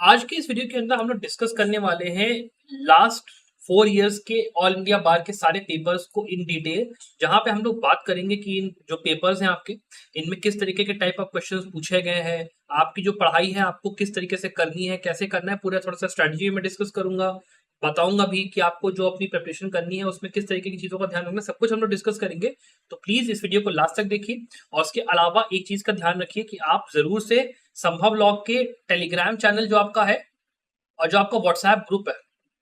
आज के इस वीडियो के अंदर हम लोग डिस्कस करने वाले हैं लास्ट 4 इयर्स के ऑल इंडिया बार के सारे पेपर्स को इन डिटेल, जहां पे हम लोग बात करेंगे कि इन जो पेपर्स हैं आपके, इनमें किस तरीके के टाइप ऑफ क्वेश्चंस पूछे गए हैं, आपकी जो पढ़ाई है आपको किस तरीके से करनी है, कैसे करना है, पूरा थोड़ा सा स्ट्रेटजी में डिस्कस करूंगा। बताऊंगा भी कि आपको जो अपनी प्रिपरेशन करनी है उसमें किस तरीके की चीजों का ध्यान रखना है, सब कुछ हम लोग डिस्कस करेंगे। तो प्लीज इस वीडियो को लास्ट तक देखिए। और उसके अलावा एक चीज का ध्यान रखिए कि आप जरूर से संभव लॉग के टेलीग्राम चैनल जो आपका है और जो आपका व्हाट्सएप ग्रुप है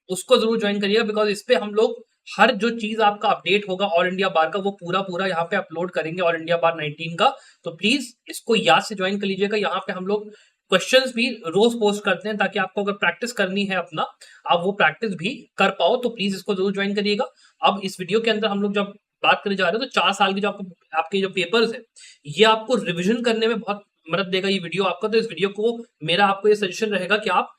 उसको जरूर ज्वाइन करिएगा, बिकॉज इस पे हम लोग हर जो चीज आपका अपडेट होगा ऑल इंडिया बार का वो पूरा पूरा यहाँ पे अपलोड करेंगे, ऑल इंडिया बार 19 का। तो प्लीज इसको याद से ज्वाइन कर लीजिएगा। यहाँ पे हम लोग क्वेश्चंस भी रोज पोस्ट करते हैं ताकि आपको अगर प्रैक्टिस करनी है अपना, आप वो प्रैक्टिस भी कर पाओ। तो प्लीज इसको जरूर ज्वाइन करिएगा। अब इस वीडियो के अंदर हम लोग जब बात करने जा रहे हैं तो 4 साल के जो आपके जो पेपर्स है ये आपको रिविजन करने में बहुत मदद देगा ये वीडियो आपका। तो इस वीडियो को मेरा आपको ये सजेशन रहेगा कि आप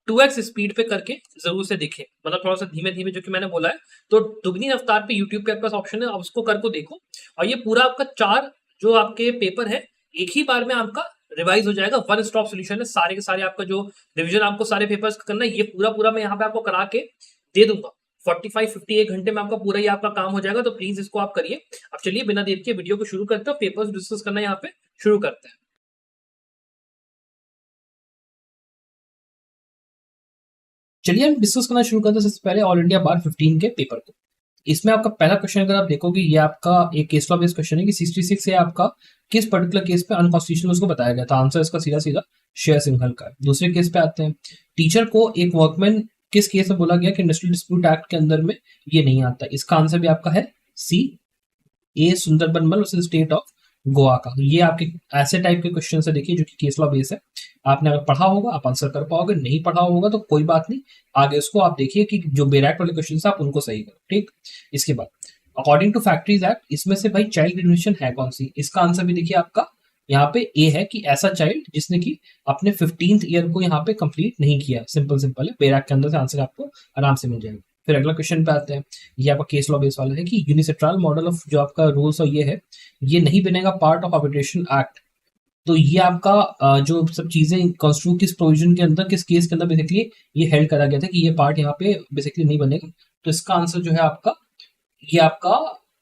2x स्पीड पे करके जरूर से देखें, मतलब थोड़ा सा धीमे धीमे, जो कि मैंने बोला है। तो दुगनी रफ्तार पे यूट्यूब पे आपके पास ऑप्शन है, आप उसको करके देखो। और ये पूरा आपका 4 जो आपके पेपर है एक ही बार में आपका रिवाइज हो जाएगा। वन स्टॉप सोल्यूशन है, सारे के सारे आपका जो रिविजन आपको सारे पेपर्स करना है ये पूरा पूरा मैं यहाँ पे आपको करा के दे दूंगा। 45-51 घंटे में आपका पूरा ही आपका काम हो जाएगा। तो प्लीज इसको आप करिए। अब चलिए बिना देर के वीडियो को शुरू करते हैं, पेपर्स डिस्कस करना यहाँ पे शुरू करते हैं। चलिए हम डिस्कस करना शुरू करते हैं। सबसे पहले ऑल इंडिया बार 15 के पेपर को। इसमें आपका पहला क्वेश्चन अगर आप देखोगे ये आपका एक केस लॉ बेस्ड क्वेश्चन है कि 66 है आपका किस पर्टिकुलर केस पे अनकॉन्स्टिट्यूशनल उसको बताया गया था। आंसर इसका सीधा सीधा शेयर सिंघल का है। दूसरे केस पे आते हैं, टीचर को एक वर्कमैन किस केस में बोला गया कि इंडस्ट्रियल डिस्प्यूट एक्ट के अंदर में ये नहीं आता। इसका आंसर भी आपका है सी, ए सुंदरबन मल वर्सेस स्टेट ऑफ गोवा का। ये आपके ऐसे टाइप के क्वेश्चन है देखिए जो कि केस लॉ बेस है। आपने अगर पढ़ा होगा आप आंसर कर पाओगे, नहीं पढ़ा होगा तो कोई बात नहीं, आगे उसको आप देखिए कि जो बेरैक्ट वाले क्वेश्चन है आप उनको सही करो, ठीक। इसके बाद अकॉर्डिंग टू फैक्ट्रीज एक्ट इसमें से भाई चाइल्ड रिनोवेशन है कौन सी। इसका आंसर भी देखिए आपका यहाँ पे ए है कि ऐसा चाइल्ड जिसने कि अपने 15th ईयर को यहाँ पे कंप्लीट नहीं किया। सिंपल सिंपल है, बेरैक्ट के अंदर से आंसर आपको आराम से मिल जाएगा। फिर अगला क्वेश्चन पे आते हैं, ये आपका केस लॉ बेस वाला है कि यूनिसेट्रल मॉडल ऑफ जो आपका रूल्स और ये है ये नहीं बनेगा पार्ट ऑफ आर्बिट्रेशन एक्ट। तो ये आपका जो सब चीजें कॉन्स्टिट्यूट किस प्रोविजन के अंदर किस केस के अंदर बेसिकली ये हेल्ड करा गया था कि ये पार्ट यहाँ पे बेसिकली नहीं बनेगा। तो इसका आंसर जो है आपका ये आपका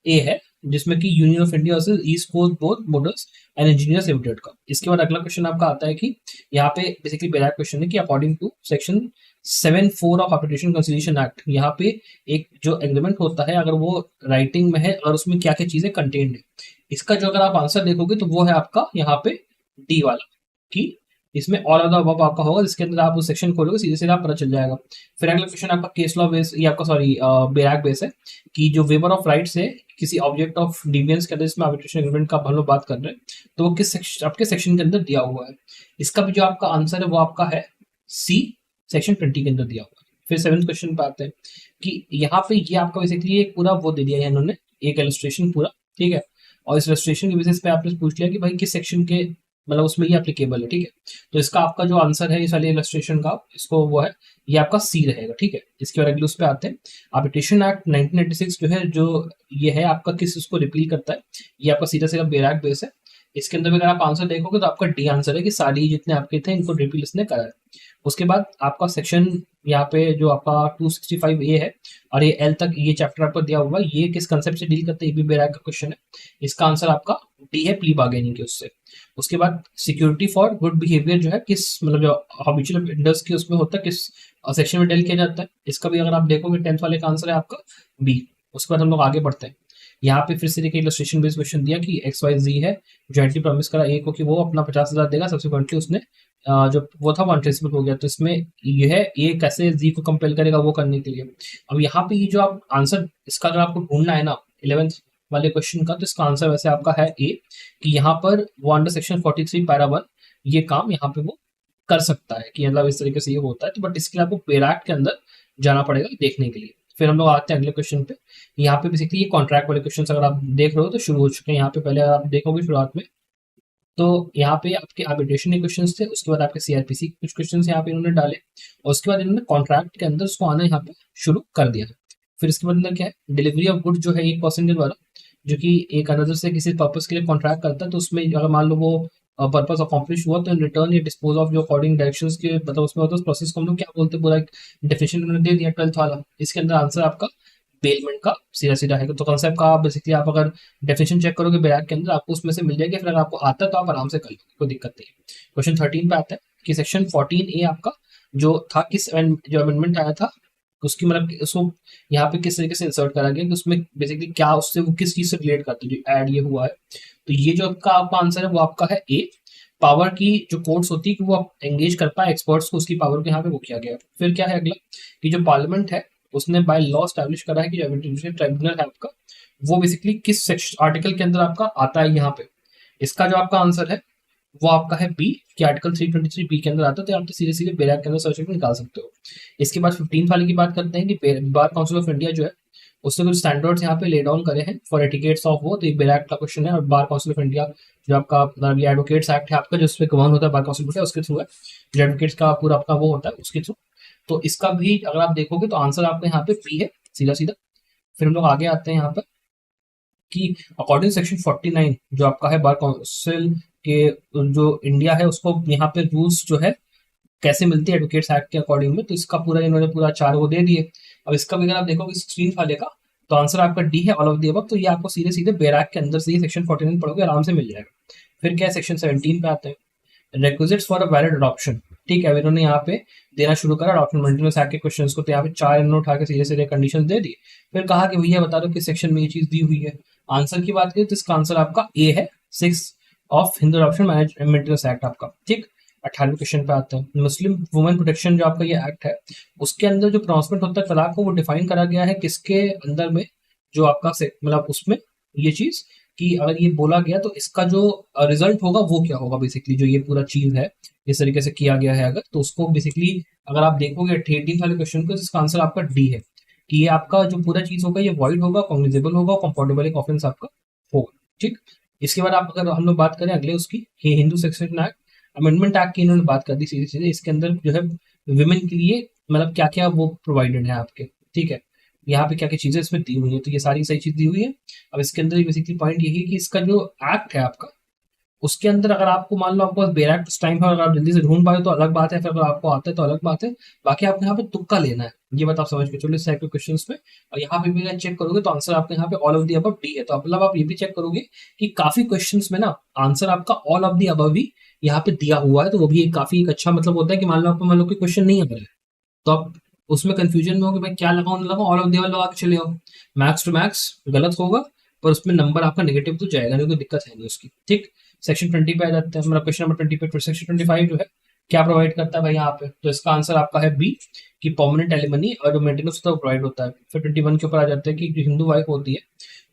ए है, जिसमें कि union of India versus east coast board motors and engineers limited का। इसके बाद अगला क्वेश्चन आपका आता है कि यहाँ पे बेसिकली बेरैक्ट क्वेश्चन है कि according to section 7(4) of arbitration conciliation act यहाँ पे एक जो एग्रीमेंट होता है अगर वो राइटिंग में है और उसमें क्या क्या चीजें कंटेन्ड है। इसका जो अगर आप आंसर देखोगे तो वो है आपका यहाँ पे डी वाला कि इसमें ऑल ऑफ द अबव आपका होगा, जिसके अंदर आप उस सेक्शन खोलोगे सीधे सीधे आप पता चल जाएगा। फिर अगला क्वेश्चन आपका केस लॉ बेस, ये आपका सॉरी बेरैक्ट बेस है कि जो वेवर ऑफ राइट्स है किसी ऑब्जेक्ट ऑफ डिवियंस के अंदर इसमें आर्बिट्रेशन एग्रीमेंट का हम लोग बात कर रहे हैं तो वो किस सेक्शन आपके सेक्शन के अंदर दिया हुआ है। इसका भी जो आपका आंसर है वो आपका है सी, सेक्शन 20 के अंदर दिया हुआ है। फिर 7th क्वेश्चन पे आते हैं कि यहाँ पे ये आपका बेसिकली एक पूरा वो दे दिया है इन्होंने, एक इलस्ट्रेशन पूरा, ठीक है। और इस इलस्ट्रेशन के बेसिस पे आपने पूछ लिया कि भाई किस सेक्शन के मतलब उसमें ये एप्लीकेबल है, ठीक है। तो इसका आपका जो आंसर है इस वाले इलस्ट्रेशन का इसको वो है ये आपका सी रहेगा, ठीक है। इसके बाद अगले उस पे आते हैं, आर्बिट्रेशन एक्ट 1986 जो है जो ये है आपका किस उसको रिपील करता है। ये आपका सीधा सीधा बेरैक्ट बेस है। इसके अंदर भी अगर आप आंसर देखोगे तो आपका डी आंसर है कि सारी जितने आपके थे इनको रिपील इसने करा है। उसके बाद आपका सेक्शन यहाँ पे जो आपका 265 ए है और ये एल तक ये चैप्टर आपको दिया हुआ है, ये किस कंसेप्ट से डील करते हैं, ये भी बेरैक्ट का क्वेश्चन है। इसका आंसर आपका डी है, प्ली बार्गेनिंग के उससे। उसके बाद सिक्योरिटी फॉर गुड बिहेवियर जो है किस मतलब जो हैबिचुअल ऑफेंडर्स के उसमें होता है किस सेक्शन में डील किया जाता है। इसका भी अगर आप देखोगे 10th वाले का आंसर है आपका बी। उसके बाद हम लोग आगे बढ़ते हैं, यहाँ पे फिर से देखिए इलस्ट्रेशन बेस्ड क्वेश्चन दिया कि XYZ है, जॉइंटली प्रॉमिस करा ए को कि वो अपना 50,000 देगा, सब्सिक्वेंटली उसने जो वो था वो अनट्रेसेबल हो गया। तो इसमें ये है ए कैसे जी को कंपेल करेगा वो करने के लिए। अब यहाँ पे ये जो आप आंसर इसका अगर आपको ढूंढना है ना 11th वाले क्वेश्चन का, तो इसका आंसर वैसे आपका है ए कि यहाँ पर वो अंडर सेक्शन 43 पैरा 1 ये काम यहाँ पे वो कर सकता है कि मतलब इस तरीके से ये होता है। तो बट इसके लिए आपको बेरैक्ट के अंदर जाना पड़ेगा देखने के लिए। फिर हम लोग आते हैं अगले क्वेश्चन पे। यहाँ पे बेसिकली ये कॉन्ट्रैक्ट वाले क्वेश्चन अगर आप देख रहे हो तो शुरू हो चुके हैं। यहाँ पे पहले अगर आप देखोगे शुरुआत में तो यहाँ पे आपके आर्बिट्रेशन के क्वेश्चन थे, उसके बाद आपके सीआरपीसी कुछ क्वेश्चन यहाँ पे इन्होंने डाले और उसके बाद इन्होंने कॉन्ट्रैक्ट के अंदर उसको आना यहाँ पे शुरू कर दिया है। फिर इसके बाद अंदर क्या है, डिलीवरी ऑफ गुड जो है एक पर्सन के द्वारा जो कि एक अनदर से किसी पर्पज के लिए कॉन्ट्रैक्ट करता है। तो उसमें अगर मान लो वो पर्पस अकॉम्प्लिश हुआ तो इन रिटर्न ये डिस्पोज ऑफ जो अकॉर्डिंग डायरेक्शंस के मतलब उसमें होता है उस प्रोसेस को हम लोग क्या बोलते हैं, पूरा एक डेफिनेशन उन्होंने दे दिया 12th वाला। इसके अंदर आंसर आपका बेलमेंट का सीधा सीधा है। तो कॉन्सेप्ट का बेसिकली आप अगर डेफिनेशन चेक करोगे बैराक के अंदर आपको उसमें से मिल जाएगी, फिर अगर आपको आता है तो आप आराम से कर लोगे, कोई दिक्कत नहीं है। क्वेश्चन 13 पे आता है कि सेक्शन 14A आपका जो था किस जो अमेंडमेंट आया था उसकी मतलब उसको यहाँ पे किस तरीके से इंसर्ट करा गया कि उसमें बेसिकली क्या उससे वो किस चीज से रिलेट करते हैं, जो ऐड ये हुआ है। तो ये जो आपका आंसर है वो आपका है ए, पावर की जो कोर्ट्स होती है कि वो आप एंगेज कर पाए एक्सपर्ट्स को, उसकी पावर को यहाँ पे वो किया गया। फिर क्या है अगला कि जो पार्लियामेंट है उसने बाय लॉ स्टैब्लिश करा है कि जो एडमिनिस्ट्रेटिव ट्राइब्यूनल है आपका वो बेसिकली किस सेक्शन आर्टिकल के अंदर आपका आता है यहाँ पे। इसका जो आपका आंसर है वो आपका है बी कि आर्टिकल 323 बी के अंदर आता है। तो आप तो सीधे सीधे बैराक के अंदर सर्च करके निकाल सकते हो। इसके बाद 15 वाले की बात करते हैं कि बार काउंसिल ऑफ इंडिया जो है उसने कुछ स्टैंडर्ड्स यहाँ पे ले डाउन करे हैं फॉर एटिकेट्स ऑफ वो, तो ये बैराक का क्वेश्चन है। और बार काउंसिल ऑफ इंडिया जो आपका एडवोकेट्स एक्ट है आपका जो उसमें गवर्न होता है बार काउंसिल है उसके थ्रू है, जो एडवोकेट्स का पूरा आपका वो होता है उसके थ्रू। तो इसका भी अगर आप देखोगे तो आंसर आपका यहाँ पे बी है सीधा सीधा। फिर हम लोग आगे आते हैं यहाँ पर कि अकॉर्डिंग सेक्शन 49 जो आपका है बार काउंसिल के जो इंडिया है उसको यहाँ पे रूल्स जो है कैसे मिलती है एडवोकेट्स एक्ट के अकॉर्डिंग में, तो इसका पूरा इन्होंने पूरा 4 वो दे दिए। अब इसका भी अगर आप देखोगे 16 वाले का तो आंसर आपका डी है ऑल ऑफ द अबव। तो ये आपको सीधे सीधे बैराक के अंदर से ही सेक्शन 49 पढ़ोगे आराम से मिल जाएगा। फिर क्या है सेक्शन 17 पे आते हैं requisites for a valid adoption. ठीक है, इन्होंने यहाँ पे देना शुरू करा अडॉप्शन मेंटेनेंस एक्ट के क्वेश्चंस को, तो यहाँ पे 4 इन्होंने उठा के सीधे सीधे कंडीशन दे दी। फिर कहा कि भैया बता दो किस सेक्शन में ये चीज दी हुई है। आंसर की बात करें तो इसका आंसर आपका ए है 6 of Hindu adoption maintenance act आपका। ठीक, 18वें क्वेश्चन पे आते हैं मुस्लिम वुमेन प्रोटेक्शन जो आपका ये एक्ट है उसके अंदर जो प्रोनाउंसमेंट होता है तलाक को वो डिफाइन करा गया है किसके अंदर में, जो आपका मतलब उसमें ये चीज कि अगर ये बोला गया तो इसका जो रिजल्ट होगा वो क्या होगा, बेसिकली जो ये पूरा चीज है इस तरीके से किया गया है अगर तो उसको बेसिकली अगर आप देखोगे 18 वाले क्वेश्चन को, इसका आंसर आपका डी है कि ये आपका जो पूरा चीज होगा ये वॉइड होगा, कॉग्निजेबल होगा, कंफर्टेबल एक ऑफेंस आपका होगा। ठीक, इसके बाद आप अगर हम लोग बात करें अगले उसकी Hindu section act amendment act की इन्होंने बात कर दी सीधे सीधे। इसके अंदर जो है विमेन के लिए मतलब क्या क्या वो प्रोवाइडेड है आपके। ठीक है, यहाँ पे क्या क्या चीजें इसमें दी हुई है, तो ये सारी सही चीज दी हुई है। अब इसके अंदर बेसिकली पॉइंट यही है कि इसका जो एक्ट है आपका उसके अंदर अगर आपको मान लो आपको बैराक टाइम है और अगर आप जल्दी से ढूंढ पाए तो अलग बात है, फिर अगर आपको आता है तो अलग बात है। बाकी आपको यहाँ पे तुक्का लेना है, ये बात आप समझ के चलो इस टाइप के क्वेश्चन में। और यहाँ पे भी अगर चेक करोगे तो आंसर आपके यहाँ पे all of the above D है। तो मतलब आप ये भी चेक करोगे कि काफी क्वेश्चन में ना आंसर आपका ऑल ऑफ दी अबव ही यहाँ पे दिया हुआ है। तो वो भी एक काफी एक अच्छा मतलब होता है कि मान लो आपको मान लो कि क्वेश्चन नहीं है तो आप उसमें कंफ्यूजन में हो कि भाई क्या लगाओ ना लगाओ, ऑल ऑफ दी अबव लगा के चले आओ, मैक्स टू मैक्स गलत होगा पर उसमें नंबर आपका नेगेटिव तो जाएगा नहीं, कोई दिक्कत है नहीं उसकी। ठीक, सेक्शन 20 पे आ जाते हैं, मतलब क्वेश्चन नंबर 20 पे। सेक्शन 25 जो है क्या प्रोवाइड करता है भाई यहाँ पे, तो इसका आंसर आपका है बी कि परमानेंट एलिमनी और जो मेंटेनेंस होता है वो प्रोवाइड होता है। फिर 21 के ऊपर आ जाते हैं कि जो हिंदू वाइफ होती है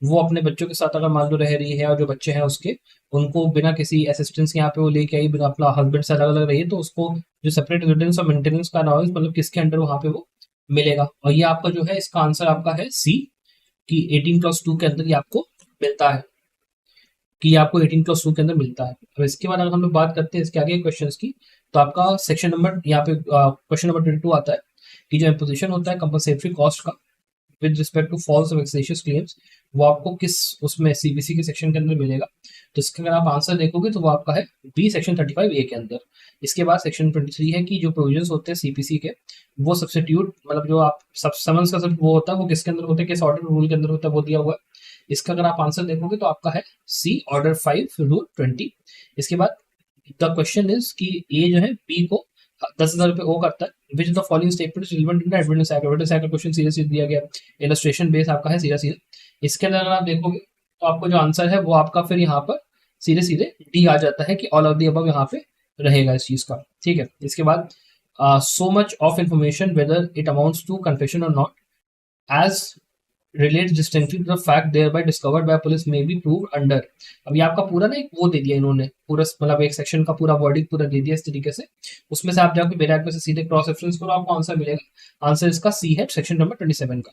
वो अपने बच्चों के साथ अगर मान लो रह रही है और जो बच्चे हैं उसके उनको बिना किसी असिस्टेंस यहाँ पे वो लेके आई, बिना अपना हस्बैंड से अलग अलग रही है तो उसको जो सेपरेट रेजिडेंस और मेंटेनेंस का नॉलेज मतलब किसके अंडर वहाँ पे वो मिलेगा। और ये आपका जो है इसका आंसर आपका है सी कि 18+2 के अंदर ये आपको मिलता है, कि आपको 18+2 के अंदर मिलता है। अब इसके बाद अगर हम लोग बात करते हैं इसके आगे क्वेश्चंस की तो आपका सेक्शन नंबर यहाँ पे क्वेश्चन नंबर 22 आता है कि जो इम्पोजिशन होता है कंपनसेटरी कॉस्ट का विद रिस्पेक्ट टू फॉल्स और वेक्सेशियस क्लेम्स वो आपको किस उसमें सीबीसी के सेक्शन के अंदर मिलेगा। तो इसका अगर आप आंसर देखोगे तो वो आपका है बी सेक्शन 35A के अंदर। इसके बाद सेक्शन 23 है कि जो प्रोविजंस होते हैं सीपीसी के वो सब्स्टिट्यूट मतलब जो आप सब समन्स का सब वो होता है वो किसके अंदर होता है, किस ऑर्डर रूल के अंदर होता है वो दिया हुआ है। इसका अगर आप आंसर देखोगे तो आपका है सी ऑर्डर 5 रूल 20। इसके बाद द क्वेश्चन इज कि ये जो है बी को 10,000 रुपए ओ करता है विच the following statement relevant in the advertise act. Advertise act का क्वेश्चन सीधे सीधे दिया गया, इलस्ट्रेशन बेस आपका है सीधा सीधा। इसके अंदर अगर आप देखोगे तो आपको जो आंसर है वो आपका फिर यहाँ पर सीधे सीधे डी आ जाता है कि ऑल ऑफ द अबव यहाँ पे रहेगा इस चीज का। ठीक है, इसके बाद so much of information whether it amounts to confession or not as relates distinctly to the fact thereby discovered by police may be proved under। अब ये आपका पूरा ना एक वो दे दिया इन्होंने पूरा मतलब एक सेक्शन का पूरा वर्डिंग पूरा दे दिया इस तरीके से, उसमें से आप जाके बैराक में से सीधे क्रॉस रेफरेंस करो आपको आंसर मिलेगा। आंसर इसका सी है सेक्शन नंबर 27 का।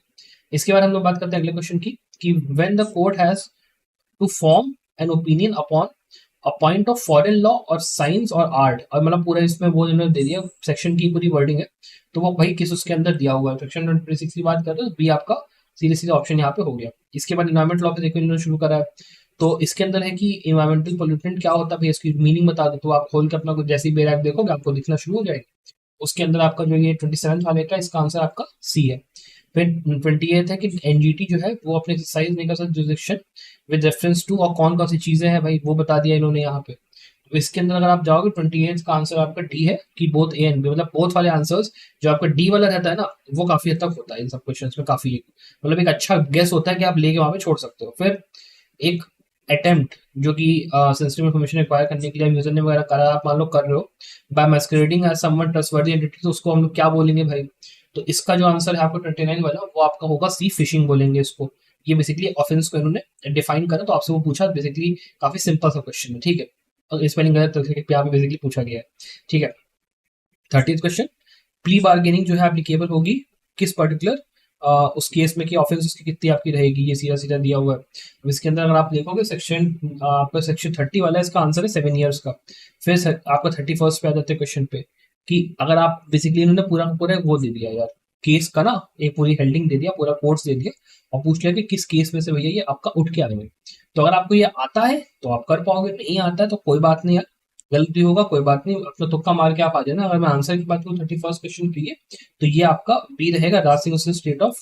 इसके बाद हम लोग बात करते हैं अगले क्वेश्चन की कि when the court has to form an opinion upon a point of foreign law और साइंस और आर्ट, और मतलब पूरा इसमें वो इन्होंने दे दिया सेक्शन की पूरी वर्डिंग है तो वो भाई किस उसके अंदर दिया हुआ है। सेक्शन 26 की बात करते हैं तो बी आपका सीधे सीधे ऑप्शन यहाँ पे हो गया। इसके बाद इन्वायरमेंट लॉ पे देखो इन्होंने शुरू करा है तो इसके अंदर है कि इन्वायरमेंटल पोल्यूटेंट क्या होता है भाई, इसकी मीनिंग बता दो। तो आप खोल के अपना कुछ जैसे ही बेरैक देखोगे आपको दिखना शुरू हो जाएगा। उसके अंदर आपका जो ये 27 वाले का इसका आंसर आपका सी है। फिर 28 है कि एनजीटी जो है वो अपने एक्सरसाइज नहीं कर सकता जुरिस्डिक्शन विद रेफरेंस टू, और कौन कौन सी चीजें हैं भाई वो बता दिया इन्होंने यहाँ पे। तो इसके अंदर अगर आप जाओगे 28 का आंसर आपका डी है कि बोथ ए एंड बी, मतलब बोथ वाले आंसर्स। जो आपका डी वाला रहता है ना वो काफी हद तक होता है इन सब क्वेश्चन में, काफी मतलब एक अच्छा गेस होता है कि आप लेके वहां पे छोड़ सकते हो। फिर एक अटेम्प्ट जो कि सेंसिटिव इन्फॉर्मेशन एक्वायर करने के लिए यूजर ने वगैरह करा, आप मान लो कर रहे हो by masquerading as someone trustworthy entity, तो उसको हम लोग क्या बोलेंगे भाई। तो इसका जो आंसर है आपको 29 वाला वो आपका होगा सी, फिशिंग बोलेंगे इसको। ये बेसिकली ऑफेंस को इन्होंने डिफाइन करा, तो आपसे वो पूछा बेसिकली, काफी सिंपल सा क्वेश्चन है, ठीक है। और स्पेलिंग गलत तो यहाँ पे बेसिकली पूछा गया है, ठीक है। 30th क्वेश्चन, प्ली बार्गेनिंग जो है एप्लीकेबल होगी किस पर्टिकुलर उस केस में कि ऑफेंस उसकी कितनी आपकी रहेगी, ये सीधा सीधा दिया हुआ है। अब इसके अंदर अगर आप देखोगे सेक्शन आपका सेक्शन 30 वाला है, इसका आंसर है 7 ईयर्स का। फिर आपका 31st पे आ जाते हैं क्वेश्चन पे कि अगर आप बेसिकली इन्होंने पूरा का पूरा वो दे दिया यार केस का ना, एक पूरी हेल्डिंग दे दिया, पूरा कोर्स दे दिया और पूछ लिया कि किस केस में से भैया ये आपका उठ के आएंगे। तो अगर आपको ये आता है तो आप कर पाओगे, नहीं आता है तो कोई बात नहीं यार, गलती होगा कोई बात नहीं, अपना तुक्का मार के आप आ जाना। अगर मैं आंसर की बात करूँ 31st क्वेश्चन की है तो ये आपका बी रहेगा, राज सिंह स्टेट ऑफ,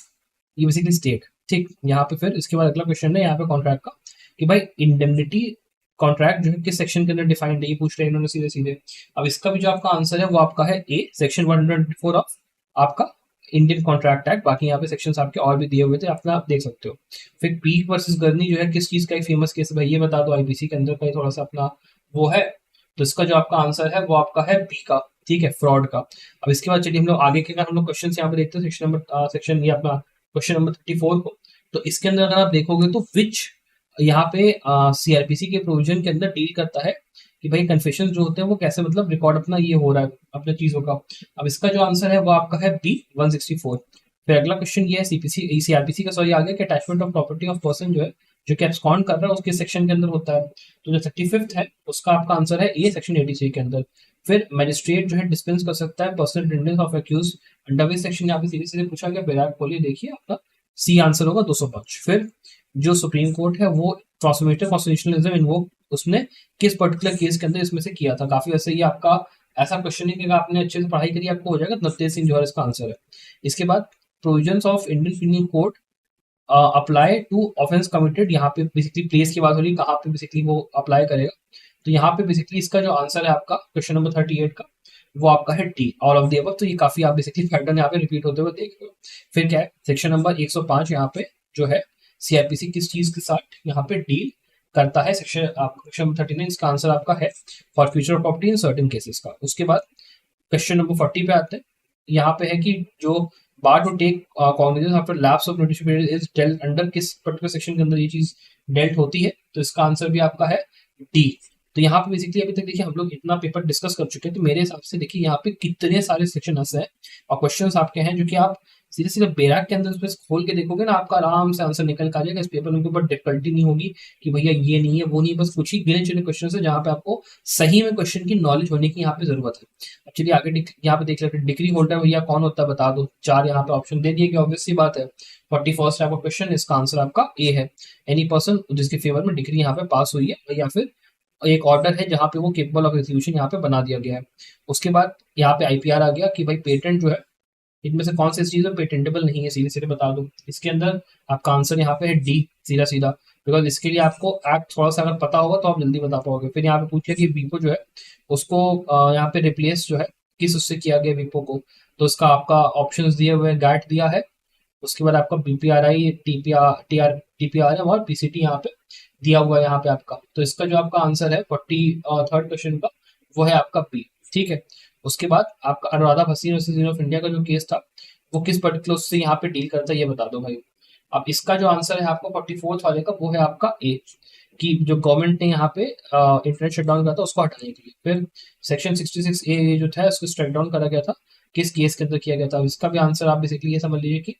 ये बेसिकली स्टेट, ठीक। यहाँ पे फिर इसके बाद अगला क्वेश्चन है यहाँ पे कॉन्ट्रैक्ट का कि भाई इंडेमनिटी कॉन्ट्रैक्ट जो है किस सेक्शन के अंदर डिफाइंड है, ये पूछ रहे हैं इन्होंने सीधे सीधे। अब इसका भी जो आपका आंसर है वो आपका है ए, सेक्शन 124 ऑफ आपका इंडियन कॉन्ट्रैक्ट एक्ट। बाकी यहाँ पे सेक्शंस आपके और भी दिए हुए थे, अपना आप देख सकते हो। फिर पीक वर्सेस गर्नी जो है किस चीज का एक फेमस केस है भाई, ये बता दो। आईपीसी के अंदर का थोड़ा सा अपना वो है, तो इसका जो आपका आंसर है वो आपका है बी का, ठीक है, फ्रॉड का। अब इसके बाद चलिए हम लोग आगे के हम लोग क्वेश्चन यहाँ पे देखते हैं सेक्शन ये अपना क्वेश्चन नंबर 34 को। तो इसके अंदर अगर आप देखोगे तो विच यहाँ पे सीआरपीसी के प्रोविजन के अंदर डील करता है कि भाई कन्फेशन जो होते हैं वो कैसे मतलब रिकॉर्ड अपना ये हो रहा है अपने चीजों का। अब इसका जो आंसर है वो आपका है बी 164। फिर अगला क्वेश्चन ये है सीआरपीसी का सॉरी आ गया कि attachment of property of person जो है जो कि एब्सकॉन्ड कर रहा है उसके सेक्शन के अंदर होता है। तो जो 35th है उसका आपका आंसर है ए, सेक्शन 83 के अंदर। फिर मजिस्ट्रेट जो है डिस्पेंस कर सकता है personal attendance of accused, under which section यहाँ पे सीधे सीधे पूछा गया, विराट कोहली देखिए आपका सी आंसर होगा 205। फिर जो सुप्रीम कोर्ट है वो ट्रांसफॉर्मेटिव कॉन्स्टिट्यूशनलिज्म इन्वोक उसने किस पर्टिकुलर केस के अंदर इसमें से किया था। काफी वैसे ये आपका ऐसा क्वेश्चन है कि अगर आपने अच्छे से पढ़ाई करी आपको हो जाएगा। नवतेज सिंह जौहर इसका आंसर है। इसके बाद provisions of Indian penal code apply to offence committed, यहाँ पे बेसिकली प्लेस की बात हो रही है कहाँ पे बेसिकली वो अप्लाई करेगा। तो यहाँ पे बेसिकली इसका जो आंसर है आपका क्वेश्चन नंबर 38 का वो आपका है D, all of the above. तो ये काफी आप बेसिकली पैटर्न यहाँ पे रिपीट होते हुए देख रहे हो। फिर क्या है सेक्शन नंबर 105 यहाँ पे जो है सीआरपीसी किस चीज के साथ यहाँ पे डील करता है, सेक्शन आपका क्वेश्चन नंबर 39 इसका आंसर आपका है for future property in certain cases का। उसके बाद क्वेश्चन नंबर 40 पे आते हैं। यहाँ पे है कि जो bar to take cognizance after lapse of notice period is dealt under, किस पर्टिकुलर सेक्शन के अंदर ये चीज डेल्ट होती है। तो इसका आंसर भी आपका है डी। तो यहाँ पे बेसिकली अभी तक देखिए हम लोग इतना पेपर डिस्कस कर चुके हैं, तो मेरे हिसाब से देखिए यहाँ पे कितने सारे सेक्शन ऐसे हैं और क्वेश्चंस आपके हैं जो कि आप सीधे सीधे बैराक के अंदर उसमें खोल के देखोगे ना आपका आराम से आंसर निकल के आ जाएगा। इस पेपर में ऊपर डिफिकल्टी नहीं होगी कि भैया ये नहीं है वो नहीं है, बस कुछ ही गिने चुने क्वेश्चन है जहाँ पे आपको सही में क्वेश्चन की नॉलेज होने की यहाँ पे जरूरत है। अब चलिए आगे यहाँ पे देख लेते हैं डिग्री होल्डर भैया कौन होता है बता दो। 4 यहाँ पे ऑप्शन दे दिए कि ऑब्वियस सी बात है 41st आपका क्वेश्चन, इसका आंसर आपका ए है। एनी पर्सन जिसके फेवर में डिग्री यहाँ पे पास हुई है या फिर एक ऑर्डर है जहाँ पे वो केपेबल ऑफ एग्जीक्यूशन यहाँ पे बना दिया गया है। उसके बाद यहाँ पे आईपीआर आ गया कि भाई पेटेंट जो है इनमें से कौन सी चीज पेटेंटेबल नहीं है, सीधे सीधे बता दो। इसके अंदर आपका आंसर यहाँ पे है डी, सीधा सीधा, बिकॉज इसके लिए आपको एक्ट थोड़ा सा अगर पता होगा तो आप जल्दी बता पाओगे। फिर यहाँ पे पूछिए कि वीपो जो है उसको यहाँ पे रिप्लेस जो है किस उससे किया गया वीपो को, तो इसका आपका ऑप्शन दिए हुए हैं, गैट दिया है, उसके बाद आपका बीपीआरआई टीपीआर और पीसीटी यहाँ पे दिया हुआ है यहाँ पे आपका। तो इसका जो आपका आंसर है 43rd क्वेश्चन का वो है आपका बी, ठीक है। उसके बाद आपका Anuradha Bhasin versus union of India का जो केस था वो किस पर्टिकुलर उससे यहाँ पे डील करता है ये बता दो भाई। अब इसका जो आंसर है आपका 44th वाले का वो है आपका ए, कि जो गवर्नमेंट ने यहाँ पे इंटरनेट शटडाउन करा था उसको हटाने के लिए। फिर सेक्शन 66 ए जो था उसको स्ट्राइक डाउन करा गया था, किस केस के अंदर किया गया था। इसका भी आंसर आप बेसिकली ये समझ लीजिए कि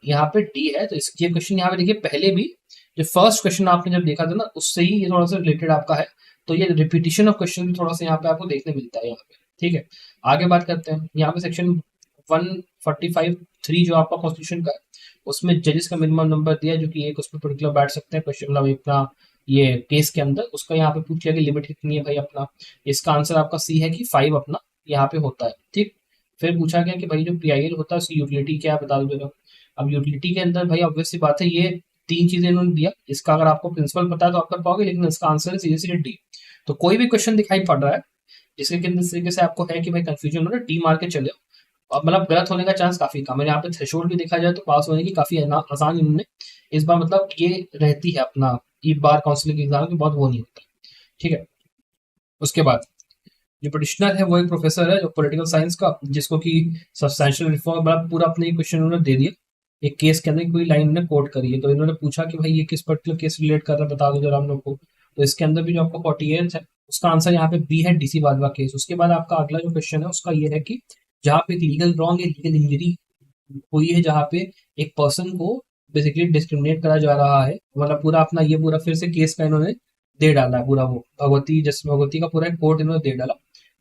यहाँ पे डी है। तो इसके क्वेश्चन यहाँ पे देखिए पहले भी जो फर्स्ट क्वेश्चन आपने जब देखा था ना उससे ही ये थोड़ा सा रिलेटेड आपका है, तो ये रिपीटिशन ऑफ क्वेश्चन भी थोड़ा सा यहाँ पे आपको देखने मिलता है यहाँ पे, ठीक है। आगे बात करते हैं यहाँ पे सेक्शन 145(3) जो आपका कॉन्स्टिट्यूशन का है उसमें जजेस का मिनिमम नंबर दिया है जो कि एक उसमें पर्टिकुलर बैठ सकते हैं क्वेश्चन मतलब अपना ये केस के अंदर, उसका यहाँ पे पूछ लिया कि लिमिट कितनी है भाई अपना। इसका आंसर आपका सी है कि 5 अपना यहाँ पे होता है, ठीक। फिर पूछा गया कि भाई जो पीआईएल होता है उसकी यूटिलिटी क्या है, बता दो जरा। अब यूटिलिटी के अंदर भाई ऑब्वियस सी बात है, ये 3 चीजें इन्होंने दिया। इसका अगर आपको प्रिंसिपल पता है तो आप कर पाओगे, लेकिन इसका आंसर है सीधे सीधे डी। तो कोई भी क्वेश्चन दिखाई पड़ रहा है जिसके अंदर इस तरीके से आपको है कि भाई कंफ्यूजन हो रहा है, डी मार के चले। अब मतलब गलत होने का चांस काफी कम है। यहाँ पे थ्रेशोल्ड भी देखा जाए तो पास होने की काफी आसान इन्होंने इस बार मतलब ये रहती है अपना, ये बार काउंसलिंग एग्जाम की बहुत वो नहीं होता, ठीक है। उसके बाद जो पिटिशनर है वो एक प्रोफेसर है जो पॉलिटिकल साइंस का, जिसको कि सब्सटैंशियल रिफॉर्म मतलब पूरा अपने क्वेश्चन उन्होंने दे दिया। एक केस के अंदर कोई लाइन उन्होंने कोट करी है, तो इन्होंने पूछा कि भाई ये किस पर्टिकुलर केस रिलेट कर रहा है, बता दो जरा हम लोग को। तो इसके अंदर भी जो आपका 48 है उसका आंसर यहाँ पे बी है, डीसी बाजवा केस। उसके बाद आपका अगला जो क्वेश्चन है उसका ये है कि जहाँ पे लीगल रॉन्ग या लीगल इंजरी हुई है, जहाँ पे एक पर्सन को बेसिकली डिस्क्रिमिनेट करा जा रहा है, मतलब पूरा अपना ये पूरा फिर से केस का इन्होंने दे डाला है पूरा, वो भगवती जस्ट भगवती का पूरा एक कोर्ट इन्होंने दे डाला।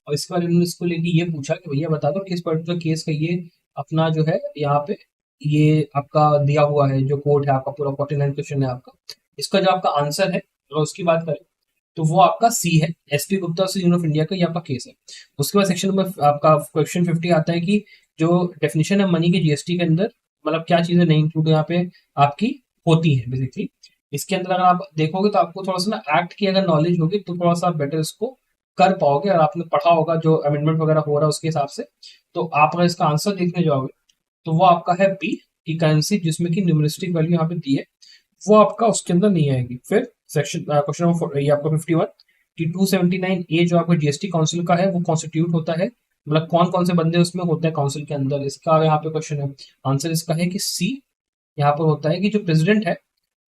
और इसके बाद इन्होंने इसको लेके ये पूछा कि भैया बता दो किस पर्टिकुलर केस का ये अपना जो है यहाँ पे ये आपका दिया हुआ है, जो कोर्ट है आपका पूरा 49 क्वेश्चन है आपका। इसका जो आपका आंसर है अगर उसकी बात करें तो वो आपका सी है, एसपी गुप्ता से यूनियन ऑफ इंडिया का ये आपका केस है। उसके बाद सेक्शन नंबर आपका क्वेश्चन 50 आता है कि जो डेफिनेशन है मनी के जीएसटी के अंदर मतलब क्या चीजें नहीं इंक्लूड यहाँ पे आपकी होती है बेसिकली। इसके अंदर अगर आप देखोगे तो आपको थोड़ा सा ना एक्ट की अगर नॉलेज होगी तो थोड़ा सा बेटर इसको कर पाओगे, और आपने पढ़ा होगा जो अमेंडमेंट वगैरह हो रहा है उसके हिसाब से। तो आप अगर इसका आंसर देखने जाओगे तो वो आपका है बी की करेंसी जिसमें कि न्यूमरिस्टिक वैल्यू यहाँ पे दी है, वो आपका उसके अंदर नहीं आएगी। फिर सेक्शन क्वेश्चन नंबर ये आपका 51 कि 279 ए जो आपका जीएसटी काउंसिल का है वो कॉन्स्टिट्यूट होता है, मतलब कौन कौन से बंदे उसमें होते हैं काउंसिल के अंदर, इसका यहाँ पे क्वेश्चन है। आंसर इसका है कि सी, यहाँ पर होता है कि जो प्रेसिडेंट है